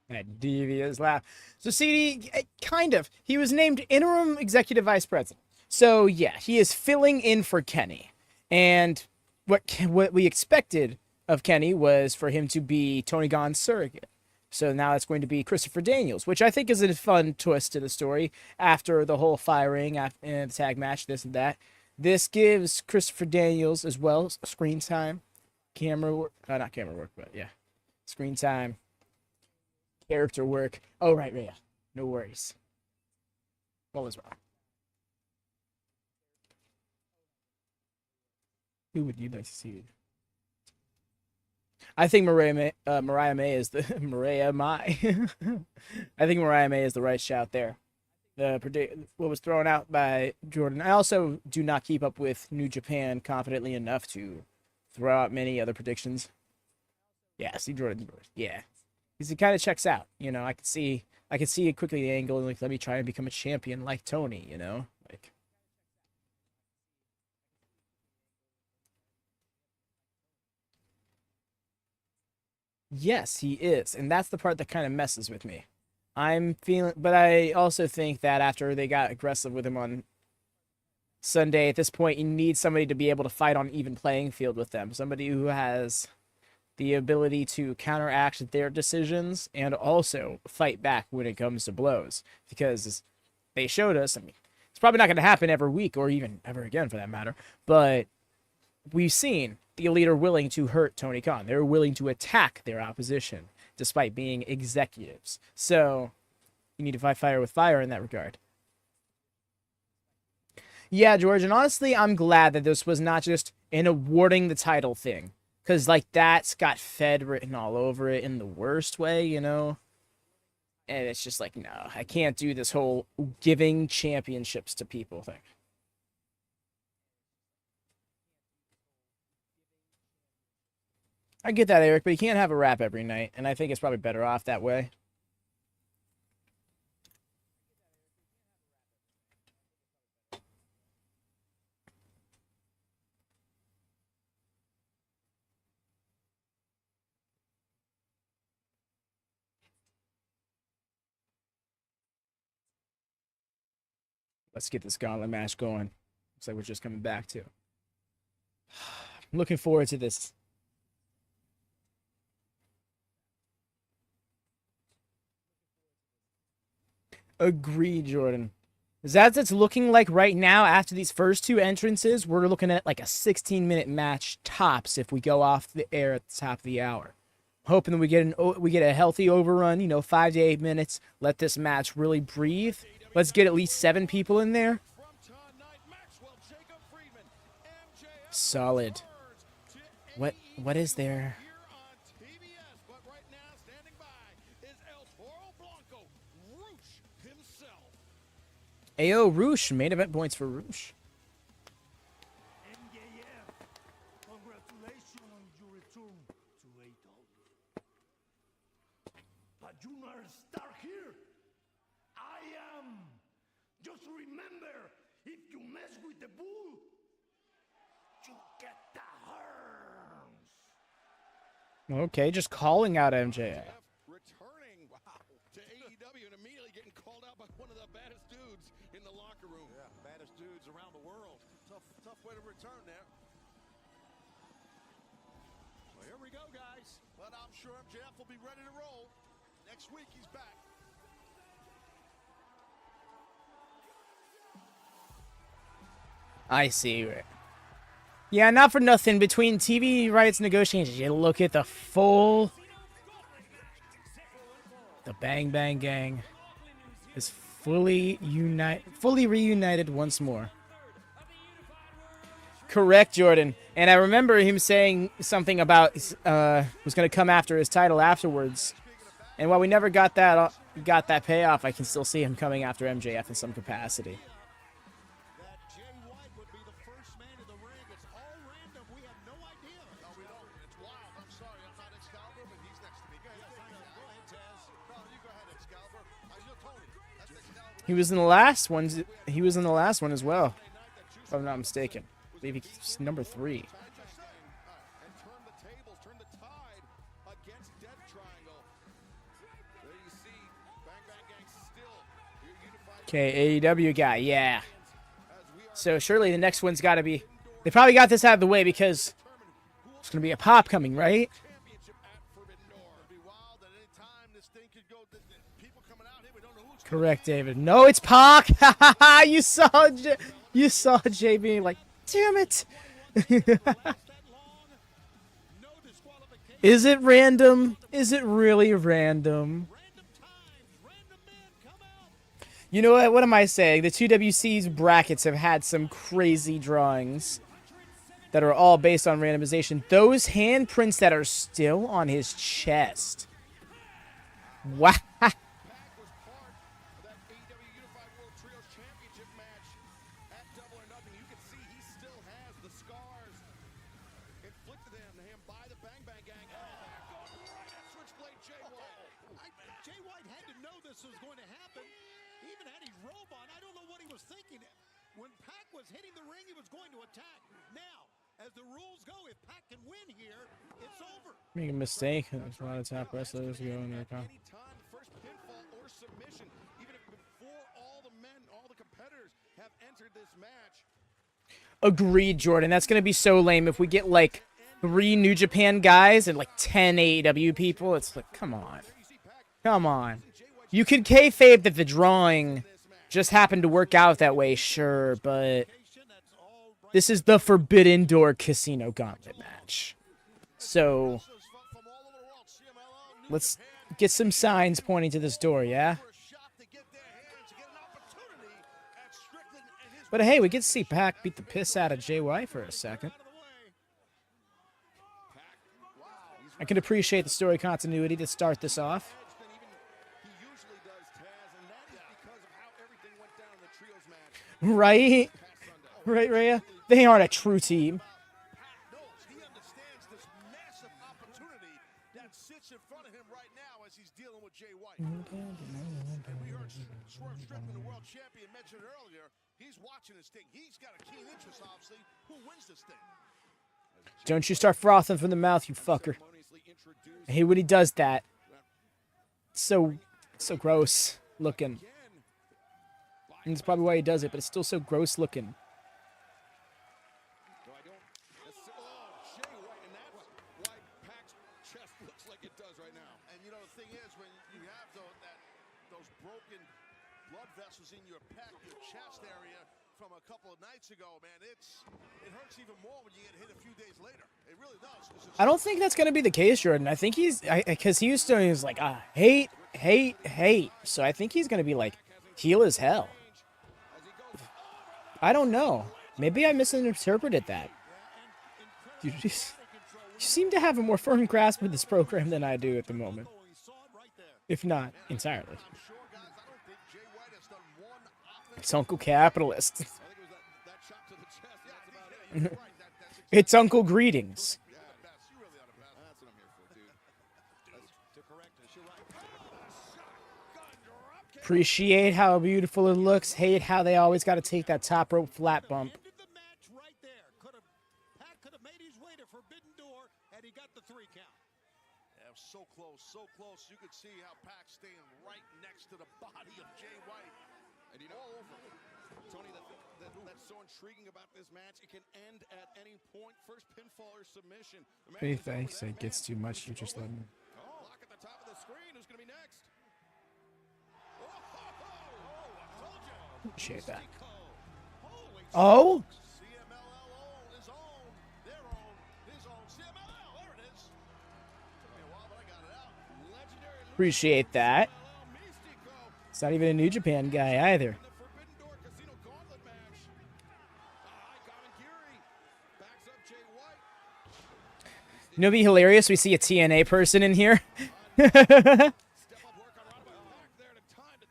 That devious laugh. So CD, kind of. He was named interim executive vice president. So yeah, he is filling in for Kenny. And what we expected of Kenny was for him to be Tony Khan's surrogate. So now it's going to be Christopher Daniels, which I think is a fun twist to the story after the whole firing and the tag match, this and that. This gives Christopher Daniels as well screen time, camera work, not camera work, but yeah, screen time, character work. Oh, right, Rhea. No worries. What was wrong? Who would you like to see? I think Mariah May is the Mariah Mai. I think Mariah May is the right shout there. what was thrown out by Jordan. I also do not keep up with New Japan confidently enough to throw out many other predictions. Yeah, see Jordan. Yeah, because it kind of checks out. You know, I can see it quickly the angle and like let me try and become a champion like Tony. You know, like. Yes, he is, and that's the part that kind of messes with me. But I also think that after they got aggressive with him on Sunday, at this point, you need somebody to be able to fight on even playing field with them. Somebody who has the ability to counteract their decisions and also fight back when it comes to blows. Because they showed us, I mean, it's probably not going to happen every week or even ever again for that matter, but we've seen the Elite are willing to hurt Tony Khan. They're willing to attack their opposition despite being executives. So you need to fight fire with fire in that regard. Yeah, George, and honestly, I'm glad that this was not just an awarding the title thing. Because, like, that's got Fed written all over it in the worst way, you know? And it's just like, no, I can't do this whole giving championships to people thing. I get that, Eric, but you can't have a rap every night, and I think it's probably better off that way. Let's get this gauntlet match going. Looks like we're just coming back to. I'm looking forward to this. Agreed, Jordan. As it's looking like right now, after these first two entrances, we're looking at like a 16-minute match tops if we go off the air at the top of the hour. Hoping that we get a healthy overrun, you know, 5 to 8 minutes. Let this match really breathe. Let's get at least 7 people in there. Solid. What is there? Ayo, Roosh. Main event points for Roosh. Congratulations on your return to AEW. But you're not a star here. I am. Just remember, if you mess with the bull, you get the horns. Okay, just calling out MJF. Returning, wow, to AEW and immediately getting called out by one of the baddest dudes in the locker room. Yeah, baddest dudes around the world. Tough way to return there. Well, here we go, guys. But I'm sure MJF will be ready to roll. Next week, he's back. I see. Yeah, not for nothing. Between TV rights negotiations, you look at the Bang Bang Gang is fully reunited once more. Correct, Jordan. And I remember him saying something about was going to come after his title afterwards. And while we never got that payoff, I can still see him coming after MJF in some capacity. He was in the last one. He was in the last one as well, if I'm not mistaken. I believe he's number 3. Okay, AEW guy, yeah. So surely the next one's got to be. They probably got this out of the way because there's going to be a pop coming, right? Correct, David. No, it's Pac. you saw JB like, damn it. Is it random? Is it really random? You know what? What am I saying? The 2WC's brackets have had some crazy drawings that are all based on randomization. Those handprints that are still on his chest. Wow. him by the Bang Bang Gang. Oh, going right at Switchblade Jay White. Jay White had to know this was going to happen. He even had his robe on. I don't know what he was thinking. When Pac was hitting the ring, he was going to attack. Now, as the rules go, if Pac can win here, it's over. Make a mistake. There's a lot of top wrestlers going there. Any time, first pinfall or submission, even if before all the men, all the competitors have entered this match. Agreed, Jordan. That's gonna be so lame if we get like 3 New Japan guys and like 10 AEW people. It's like, come on, come on. You could kayfabe that the drawing just happened to work out that way, sure, but this is the Forbidden Door Casino Gauntlet match. So let's get some signs pointing to this door, yeah? But hey, we get to see Pac beat the piss out of Jay White for a second. I can appreciate the story continuity to start this off. Right? Right, Rhea? They aren't a true team. He understands this massive opportunity that sits in front of him right now as he's dealing with Jay White. And we heard Swerve Strickland, the world champion, mentioned earlier. He's watching this thing. He's got a keen interest, obviously. Who wins this thing? Don't you start frothing from the mouth, you fucker. I hate when he does that. So gross looking. And that's probably why he does it, but it's still so gross looking. And you know, the thing is, when you have those broken blood vessels in your pec, your chest area from a couple of nights ago, man, it hurts even more when you get hit a few days later. It really does. I don't think that's going to be the case, Jordan. I think because Houston is like, hate. So I think he's going to be like, heel as hell. I don't know. Maybe I misinterpreted that. You seem to have a more firm grasp of this program than I do at the moment. If not entirely. It's Uncle Capitalist. It's Uncle Greetings. Appreciate how beautiful it looks. Hate how they always got to take that top rope flat bump. So close, so close. You could see how Pac's staying right next to the body of Jay White. And you know, all over. Tony, that's so intriguing about this match. It can end at any point. First pinfall or submission. Hey, thanks. It gets too much. You just let me. Lock at the top of the screen. Who's going to be next? Appreciate that. Oh? Appreciate that. It's not even a New Japan guy either. You know, it'd be hilarious. We see a TNA person in here.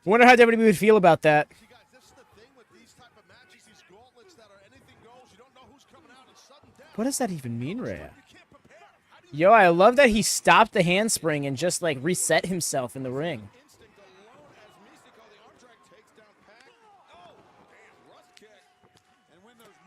Wonder how WWE would feel about that. What does that even mean, Rhea? Yo, I love that he stopped the handspring and just, like, reset himself in the ring.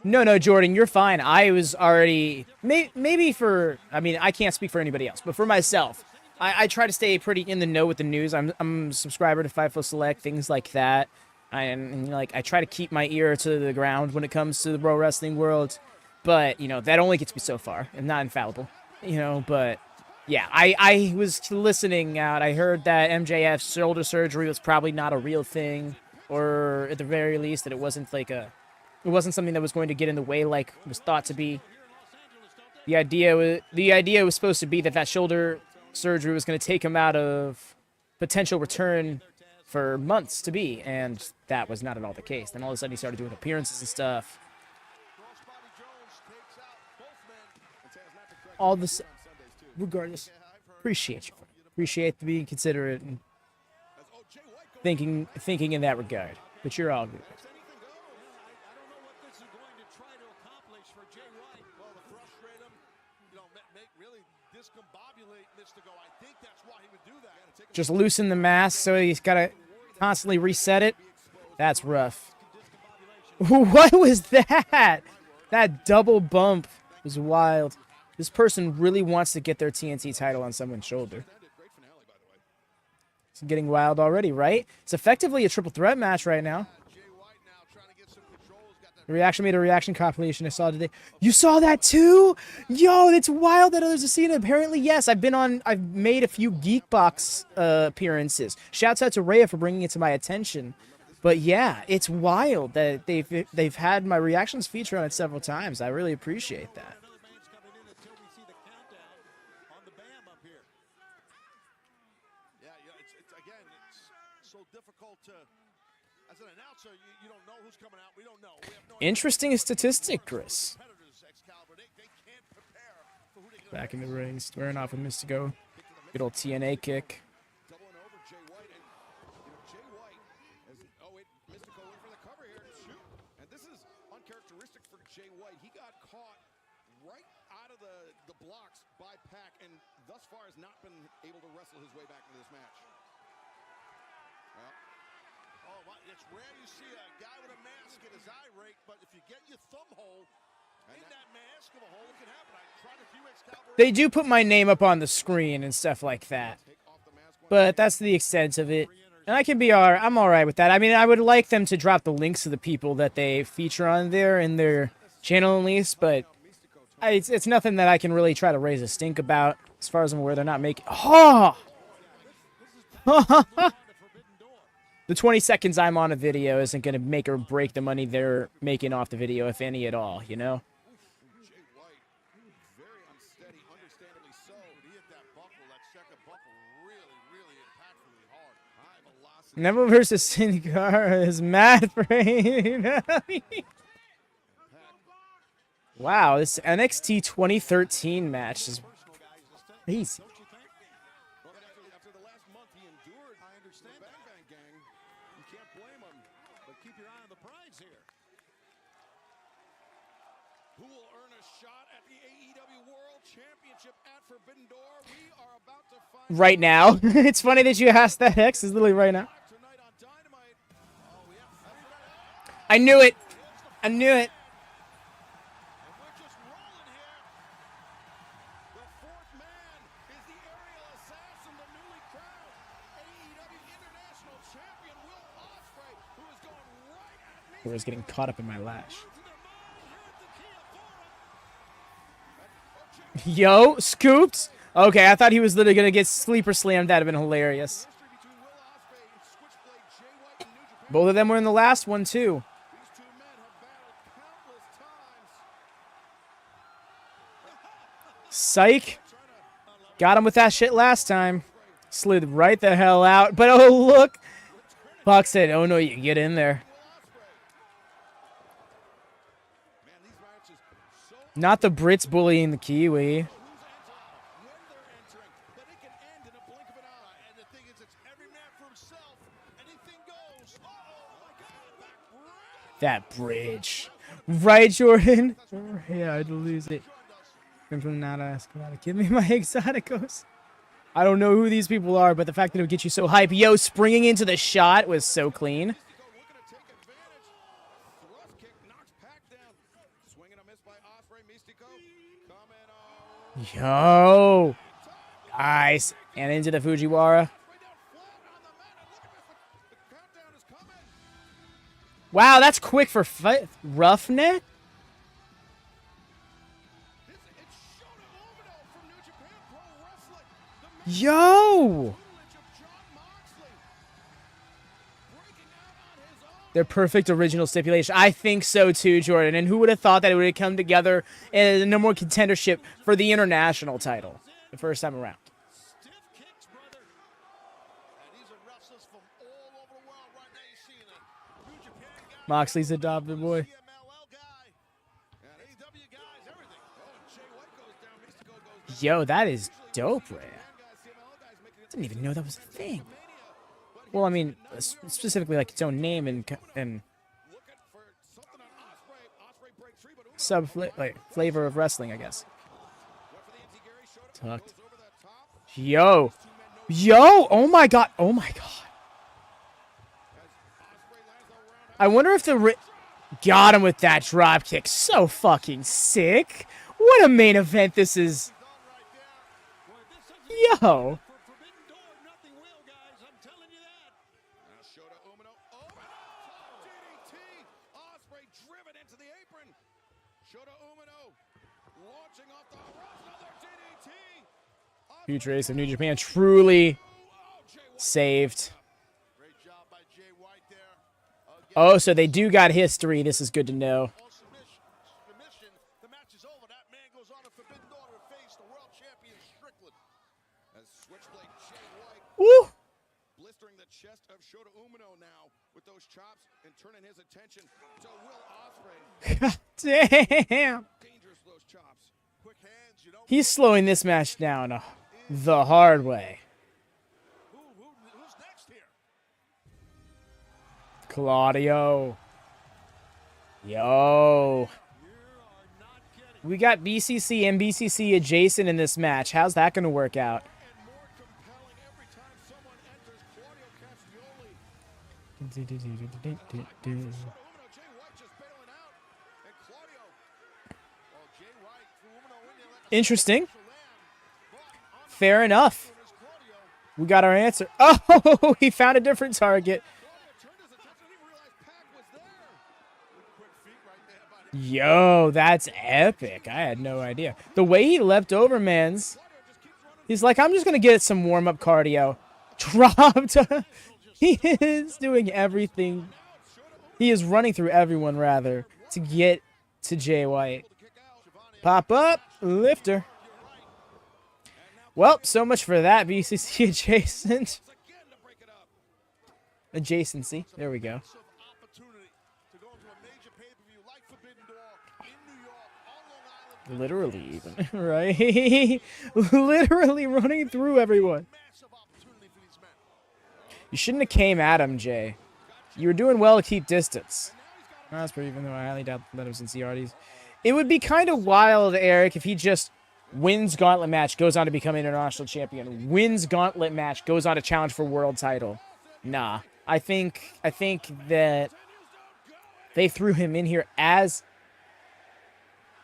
No, Jordan, you're fine. I was already... Maybe for... I mean, I can't speak for anybody else, but for myself, I try to stay pretty in the know with the news. I'm a subscriber to Fightful Select, things like that. And I try to keep my ear to the ground when it comes to the pro wrestling world. But, you know, that only gets me so far. I'm not infallible. You know, but yeah, I was listening out. I heard that MJF's shoulder surgery was probably not a real thing, or at the very least that it wasn't something that was going to get in the way like it was thought to be. The idea was supposed to be that shoulder surgery was going to take him out of potential return for months to be, and that was not at all the case. Then all of a sudden he started doing appearances and stuff. All this, regardless, appreciate you. Appreciate being considerate and thinking in that regard. But you're all good. discombobulate Mystico. I think that's why he would do that. Just loosen the mask so he's got to constantly reset it. That's rough. What was that? That double bump was wild. This person really wants to get their TNT title on someone's shoulder. It's getting wild already, right? It's effectively a triple threat match right now. The reaction made a reaction compilation I saw today. You saw that too? Yo, it's wild that others have seen it. Apparently, yes. I've made a few Geekbox appearances. Shouts out to Rhea for bringing it to my attention. But yeah, it's wild that they've had my reactions feature on it several times. I really appreciate that. Interesting statistic, Chris. Back in the ring, squaring off with Mystico. Good old TNA kick. He got caught right out of the blocks by Pac, and thus far has not been able to wrestle his way back into this match. Oh, it's rare you see a guy with a mask get his eye raked, but if you get your thumb hole in that mask of a hole, it can happen. I tried a few Excalibur. They do put my name up on the screen and stuff like that, but that's the extent of it. And I'm all right with that. I mean, I would like them to drop the links to the people that they feature on there in their channel at least, but it's nothing that I can really try to raise a stink about. As far as I'm aware, they're not making... Oh! The 20 seconds I'm on a video isn't going to make or break the money they're making off the video, if any at all, you know? Neville versus Sin Cara is mad brain. Wow, this NXT 2013 match is crazy. After the last month he endured, I understand that. Bang Gang. You can't blame him, but keep your eye on the prize here. Who will earn a shot at the AEW World Championship at Forbidden Door? We are about to find right now. It's funny that you asked that, Hex. It's literally right now. I knew it. I knew it. I was getting caught up in my lash. Yo, scooped. Okay, I thought he was literally gonna get sleeper slammed. That'd have been hilarious. Both of them were in the last one too. Psych. Got him with that shit last time. Slid right the hell out. But oh look. Buck said, oh no, you can get in there. Not the Brits bullying the Kiwi. That bridge. Right, Jordan? Yeah, I'd lose it. I'm from Nada. Give me my Exoticos. I don't know who these people are, but the fact that it would get you so hype. Yo, springing into the shot was so clean. Yo. Nice. And into the Fujiwara. Wow, that's quick for Roughneck. Yo! Their perfect original stipulation. I think so too, Jordan. And who would have thought that it would have come together in a number one contendership for the international title the first time around? Moxley's adopted boy. Yo, that is dope, Ray. Didn't even know that was a thing. Well, I mean, specifically like its own name and flavor of wrestling, I guess. Tucked. Yo. Yo. Oh my god. Oh my god. I wonder if the... Got him with that drop kick. So fucking sick. What a main event this is. Yo. Future Ace of New Japan truly saved. Oh, so they do got history. This is good to know. The match is over. That man goes on to Forbidden Door to face the world champion Strickland. As Switchblade Jay White Woo! blistering the chest of Shota Umino now with those chops and turning his attention to Will Ospreay. Damn. Dangerous those chops. Quick hands, you know. He's slowing this match down the hard way. Who's next here? Claudio. Yo. We got BCC and BCC adjacent in this match. How's that going to work out? Interesting. Fair enough. We got our answer. Oh, he found a different target. Yo, that's epic. I had no idea. The way he leapt over, mans. He's like, I'm just going to get some warm-up cardio. Dropped. He is doing everything. He is running through everyone, rather, to get to Jay White. Pop up. Lifter. Well, so much for that. BCC adjacent. Adjacency. There we go. Literally, even. Right? Literally running through everyone. You shouldn't have came at him, Jay. You were doing well to keep distance. That's pretty, even though I highly doubt that was in CRDs. It would be kind of wild, Eric, if he just wins Gauntlet match, goes on to become international champion, wins Gauntlet match, goes on to challenge for world title. Nah. I think that they threw him in here as...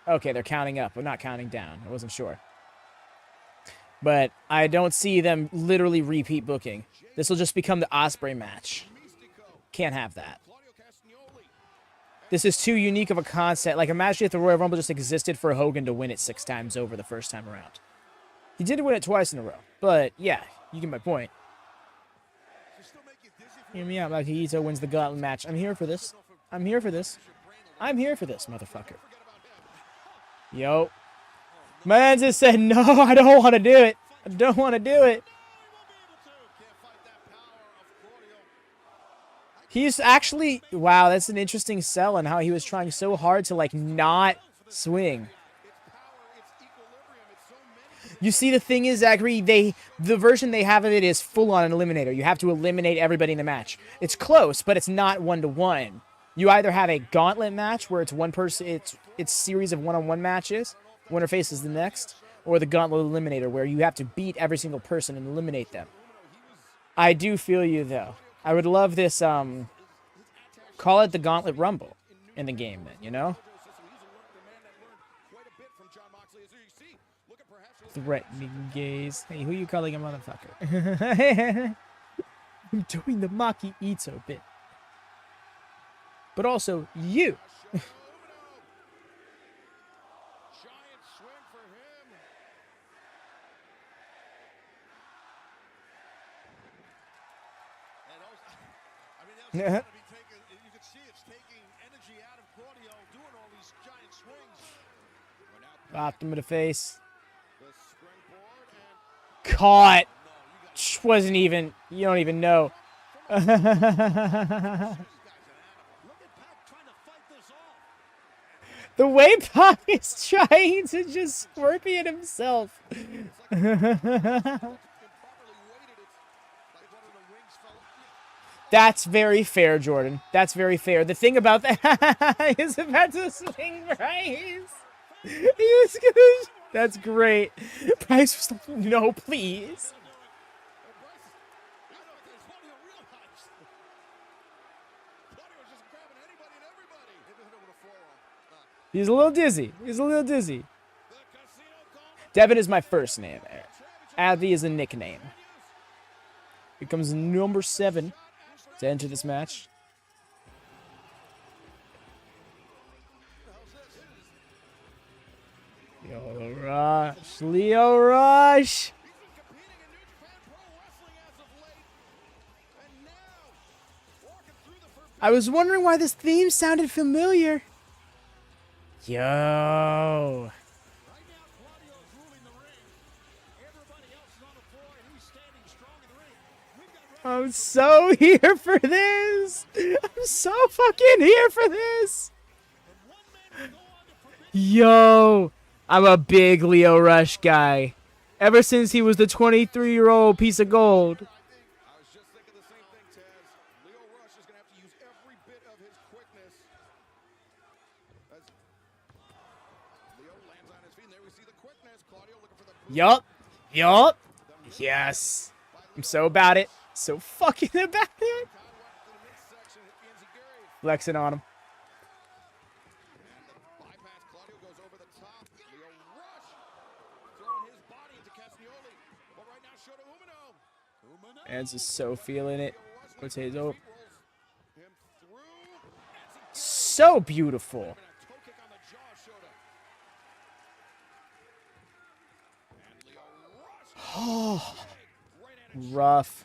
Okay, they're counting up. We're not counting down. I wasn't sure. But I don't see them literally repeat booking. This will just become the Ospreay match. Can't have that. This is too unique of a concept. Like, imagine if the Royal Rumble just existed for Hogan to win it 6 times over the first time around. He did win it twice in a row. But, yeah, you get my point. Hear me out. Makihito wins the Gauntlet match. I'm here for this. I'm here for this. I'm here for this, motherfucker. Yo. Man just said, no, I don't want to do it. I don't want to do it. He's actually, wow, that's an interesting sell on how he was trying so hard to, like, not swing. You see, the thing is, Zachary, the version they have of it is full-on an eliminator. You have to eliminate everybody in the match. It's close, but it's not one-to-one. You either have a gauntlet match where it's one person, it's series of one-on-one matches, winner faces the next, or the gauntlet eliminator where you have to beat every single person and eliminate them. I do feel you, though. I would love this, call it the Gauntlet Rumble in the game, then, you know? Threatening gaze. Hey, who you calling a motherfucker? I'm doing the Maki Ito bit. But also, you. You can see it's taking energy out of Claudio doing all these giant swings. Popped him in the face. Caught. Wasn't even. You don't even know. The way Pac is trying to just scorpion himself. That's very fair, Jordan. That's very fair. The thing about that is about to swing Bryce. He was That's great. Bryce was like, no, please. He's a little dizzy. He's a little dizzy. Devin is my first name. Avi is a nickname. Here comes number 7 to enter this match. Leo Rush. Leo Rush. I was wondering why this theme sounded familiar. Yo. I'm so here for this. I'm so fucking here for this. Yo. I'm a big Leo Rush guy. Ever since he was the 23-year-old piece of gold. I was just thinking the same thing, Taz. Leo Rush is going to have to use every bit of his quickness. As Leo lands on his feet, and there we see the quickness. Claudio looking for the... Yup. Yup. Yes. I'm so about it. So fucking about it. Flexing on him. And just so feeling it. Potato. So beautiful. Oh, rough.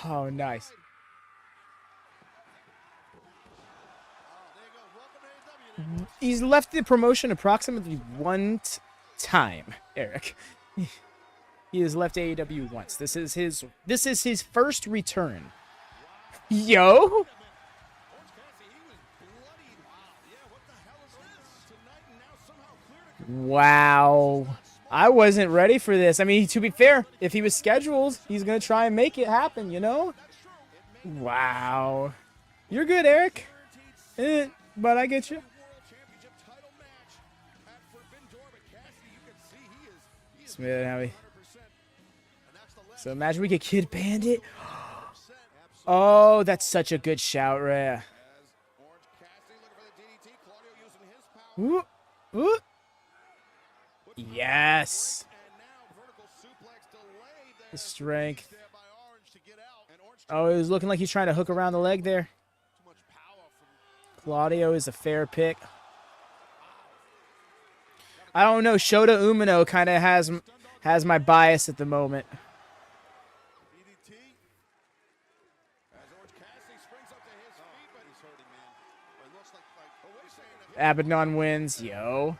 Oh, nice. He's left the promotion approximately one time, Eric. He has left AEW once. This is his first return. Yo. Wow. I wasn't ready for this. I mean, to be fair, if he was scheduled, he's going to try and make it happen, you know? Wow. You're good, Eric. But I get you. Smith, Howie. So imagine we get Kid Bandit. Oh, that's such a good shout, Rhea. Ooh. Ooh. Yes. The strength. Oh, he was looking like he's trying to hook around the leg there. Claudio is a fair pick. I don't know. Shota Umino kind of has my bias at the moment. Abaddon wins. Yo.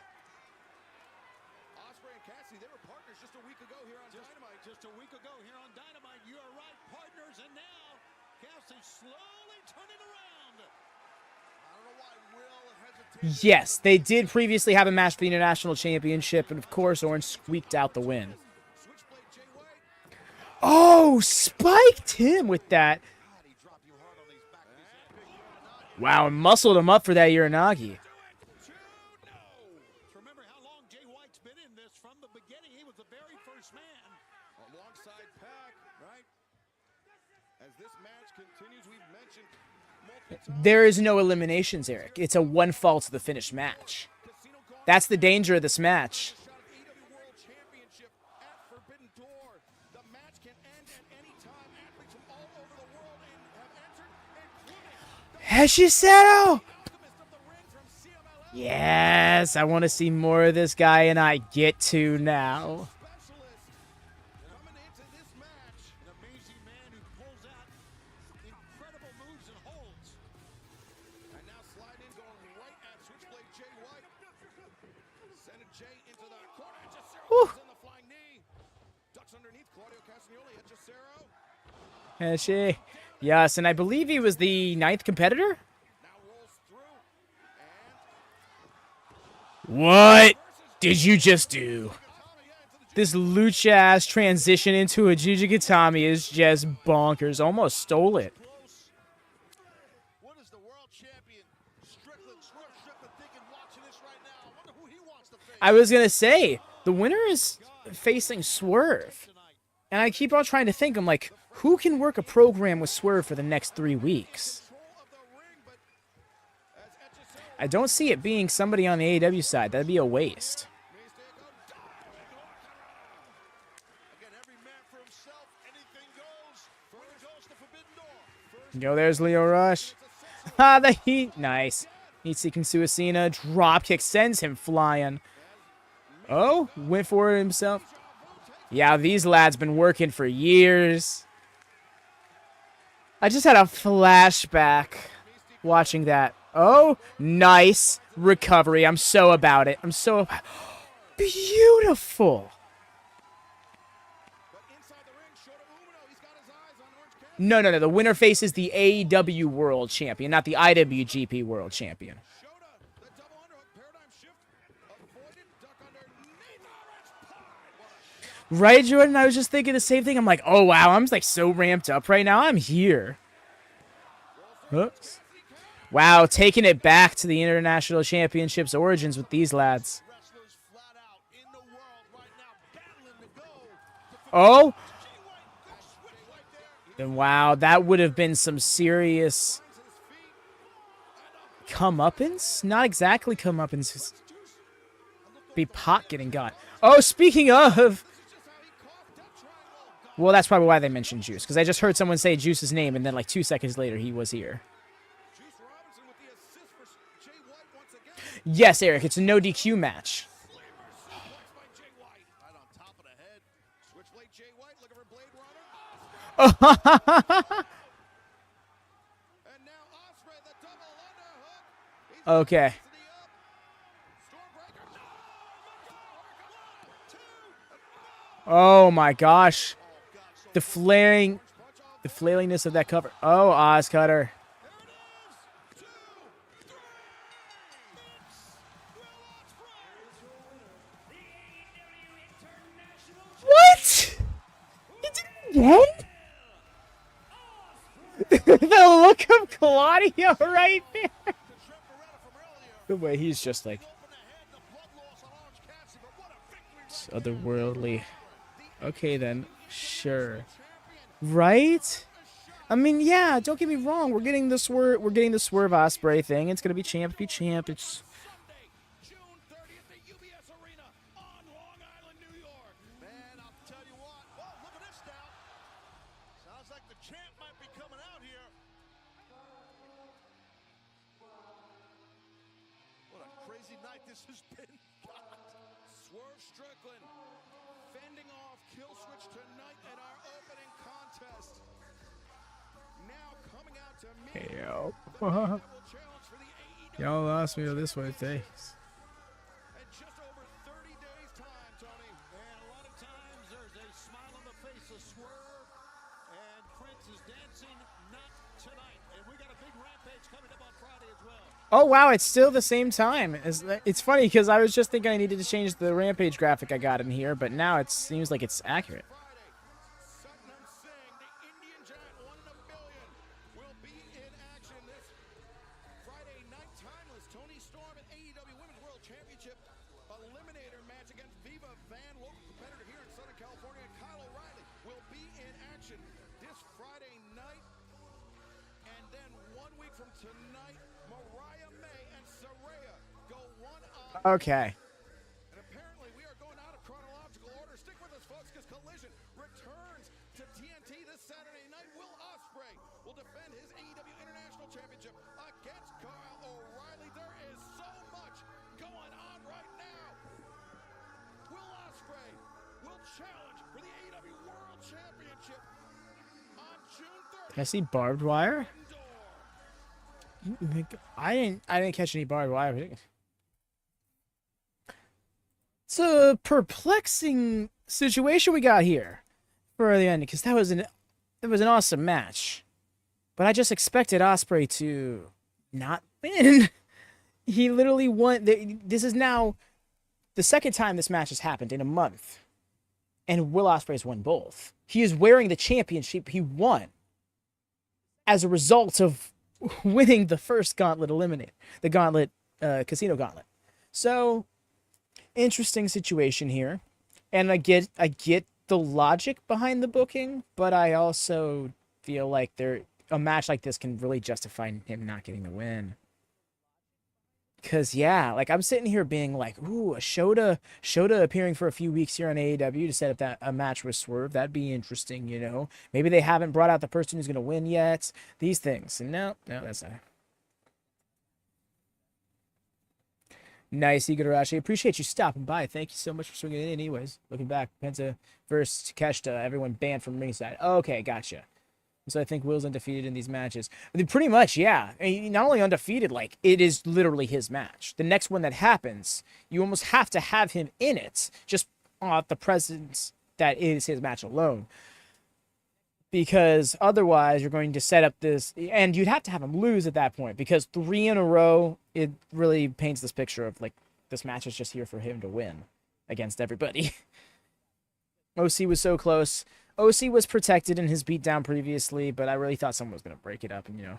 Just a week ago here on Dynamite. You are right, partners, and now Cassidy slowly turning around. I don't know why Will hesitated. Yes, they did previously have a match for the International Championship, and of course, Orange squeaked out the win. Oh, spiked him with that. Wow, and muscled him up for that Uranagi. There is no eliminations, Eric. It's a one fall to the finish match. That's the danger of this match. Heshizero! Yes, I want to see more of this guy, and I get to now. Heshi. Yes, and I believe he was the 9th competitor? What did you just do? This lucha-ass transition into a Jujikatami is just bonkers. Almost stole it. I was going to say, the winner is facing Swerve. And I keep on trying to think, I'm like, who can work a program with Swerve for the next 3 weeks? I don't see it being somebody on the AEW side. That'd be a waste. Go, there's Leo Rush. Ah, the heat. Nice. Heat seeking Suicina. Drop kick sends him flying. Oh, went for it himself. Yeah, these lads been working for years. I just had a flashback watching that. Oh, nice recovery. I'm so about it. I'm so about beautiful. No. The winner faces the AEW World Champion, not the IWGP World Champion. Right, Jordan? I was just thinking the same thing. I'm like, oh, wow. I'm like so ramped up right now. I'm here. Oops. Wow, taking it back to the International Championships origins with these lads. Oh. And wow, that would have been some serious comeuppance? Not exactly comeuppance. Be Pac getting got. Oh, speaking of... Well, that's probably why they mentioned Juice, because I just heard someone say Juice's name, and then like 2 seconds later, he was here. Yes, Eric, it's a no DQ match. Okay. Oh my gosh. The flailingness of that cover. Oh, Oz Cutter. What? He did it again? The look of Claudio right there. The way he's just like... It's otherworldly. Okay then, sure. Right? I mean, yeah, don't get me wrong. We're getting the Swerve Ospreay thing. It's gonna be champ be champ. It's What a crazy night this has been. Swerve Strickland fending off Killswitch tonight in our opening contest. Now coming out to meet hey, yo. Y'all lost me this way, thanks. in just over 30 days time, Tony. And a lot of times there's a smile on the face of Swerve, and Prince is dancing. Not tonight. And we got a big rampage coming up on Friday as well. Oh wow, it's still the same time. It's funny because I was just thinking I needed to change the Rampage graphic I got in here, but now it seems like it's accurate. Satnam Singh, the Indian Giant, 1 in a million, will be in action this Friday night. Timeless Tony Storm at AEW Women's World Championship Eliminator match against Viva Van, local competitor here in Southern California. Kyle O'Reilly will be in action this Friday night. And then 1 week from tonight, Mariah May and Saraya go one-on-one. Okay. And apparently we are going out of chronological order. Stick with us, folks, because Collision returns to TNT this Saturday night. Will Ospreay will defend his AEW International Championship against Kyle O'Reilly. There is so much going on right now. Will Ospreay will challenge for the AEW World Championship on June 30th. Can I see barbed wire? I didn't catch any barbed wire. It's a perplexing situation we got here for the end, because that was an awesome match, but I just expected Ospreay to not win. He literally won. This is now the second time this match has happened in a month, and Will Ospreay's won both. He is wearing the championship he won as a result of winning the first Gauntlet Eliminator, the Gauntlet, Casino Gauntlet. So interesting situation here. And I get the logic behind the booking, but I also feel like a match like this can really justify him not getting the win. Cause yeah, like I'm sitting here being like, ooh, a Shota appearing for a few weeks here on AEW to set up a match with Swerve. That'd be interesting, you know. Maybe they haven't brought out the person who's gonna win yet. These things. And no, that's not. Nice, Igarashi. Appreciate you stopping by. Thank you so much for swinging in. Anyways, looking back, Penta versus Takeshita, everyone banned from ringside. Okay, gotcha. So I think Will's undefeated in these matches. Pretty much, yeah. I mean, not only undefeated, like, it is literally his match. The next one that happens, you almost have to have him in it, just off the presence that is his match alone. Because otherwise, you're going to set up this, and you'd have to have him lose at that point, because 3 in a row, it really paints this picture of, like, this match is just here for him to win against everybody. OC was so close. OC was protected in his beatdown previously, but I really thought someone was going to break it up, and, you know,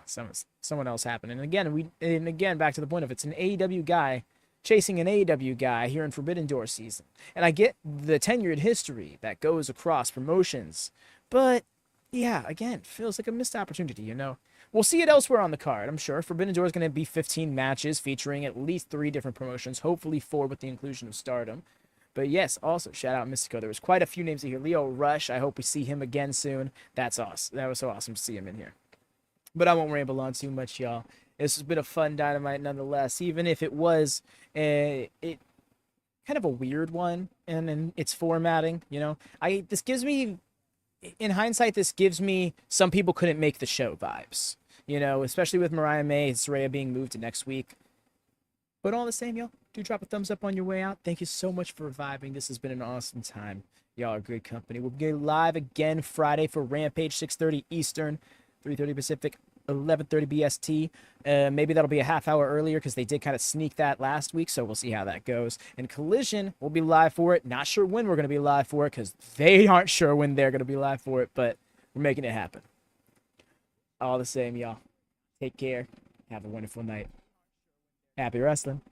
someone else happened. And again, back to the point of it's an AEW guy chasing an AEW guy here in Forbidden Door season. And I get the tenured history that goes across promotions, but yeah, again, feels like a missed opportunity, you know. We'll see it elsewhere on the card, I'm sure. Forbidden Door is going to be 15 matches featuring at least 3 different promotions, hopefully 4 with the inclusion of Stardom. But yes, also, shout out Mystico. There was quite a few names here. Leo Rush, I hope we see him again soon. That's awesome. That was so awesome to see him in here. But I won't ramble on too much, y'all. This has been a fun Dynamite nonetheless, even if it was kind of a weird one in its formatting, you know. This gives me, in hindsight, this gives me some people couldn't make the show vibes, you know, especially with Mariah May and Saraya being moved to next week. But all the same, y'all, do drop a thumbs up on your way out. Thank you so much for vibing. This has been an awesome time. Y'all are good company. We'll be live again Friday for Rampage, 6:30 Eastern, 3:30 Pacific, 11:30 BST. Maybe that'll be a half hour earlier because they did kind of sneak that last week, so we'll see how that goes. And Collision, we'll be live for it. Not sure when we're going to be live for it because they aren't sure when they're going to be live for it, but we're making it happen. All the same, y'all. Take care. Have a wonderful night. Happy wrestling.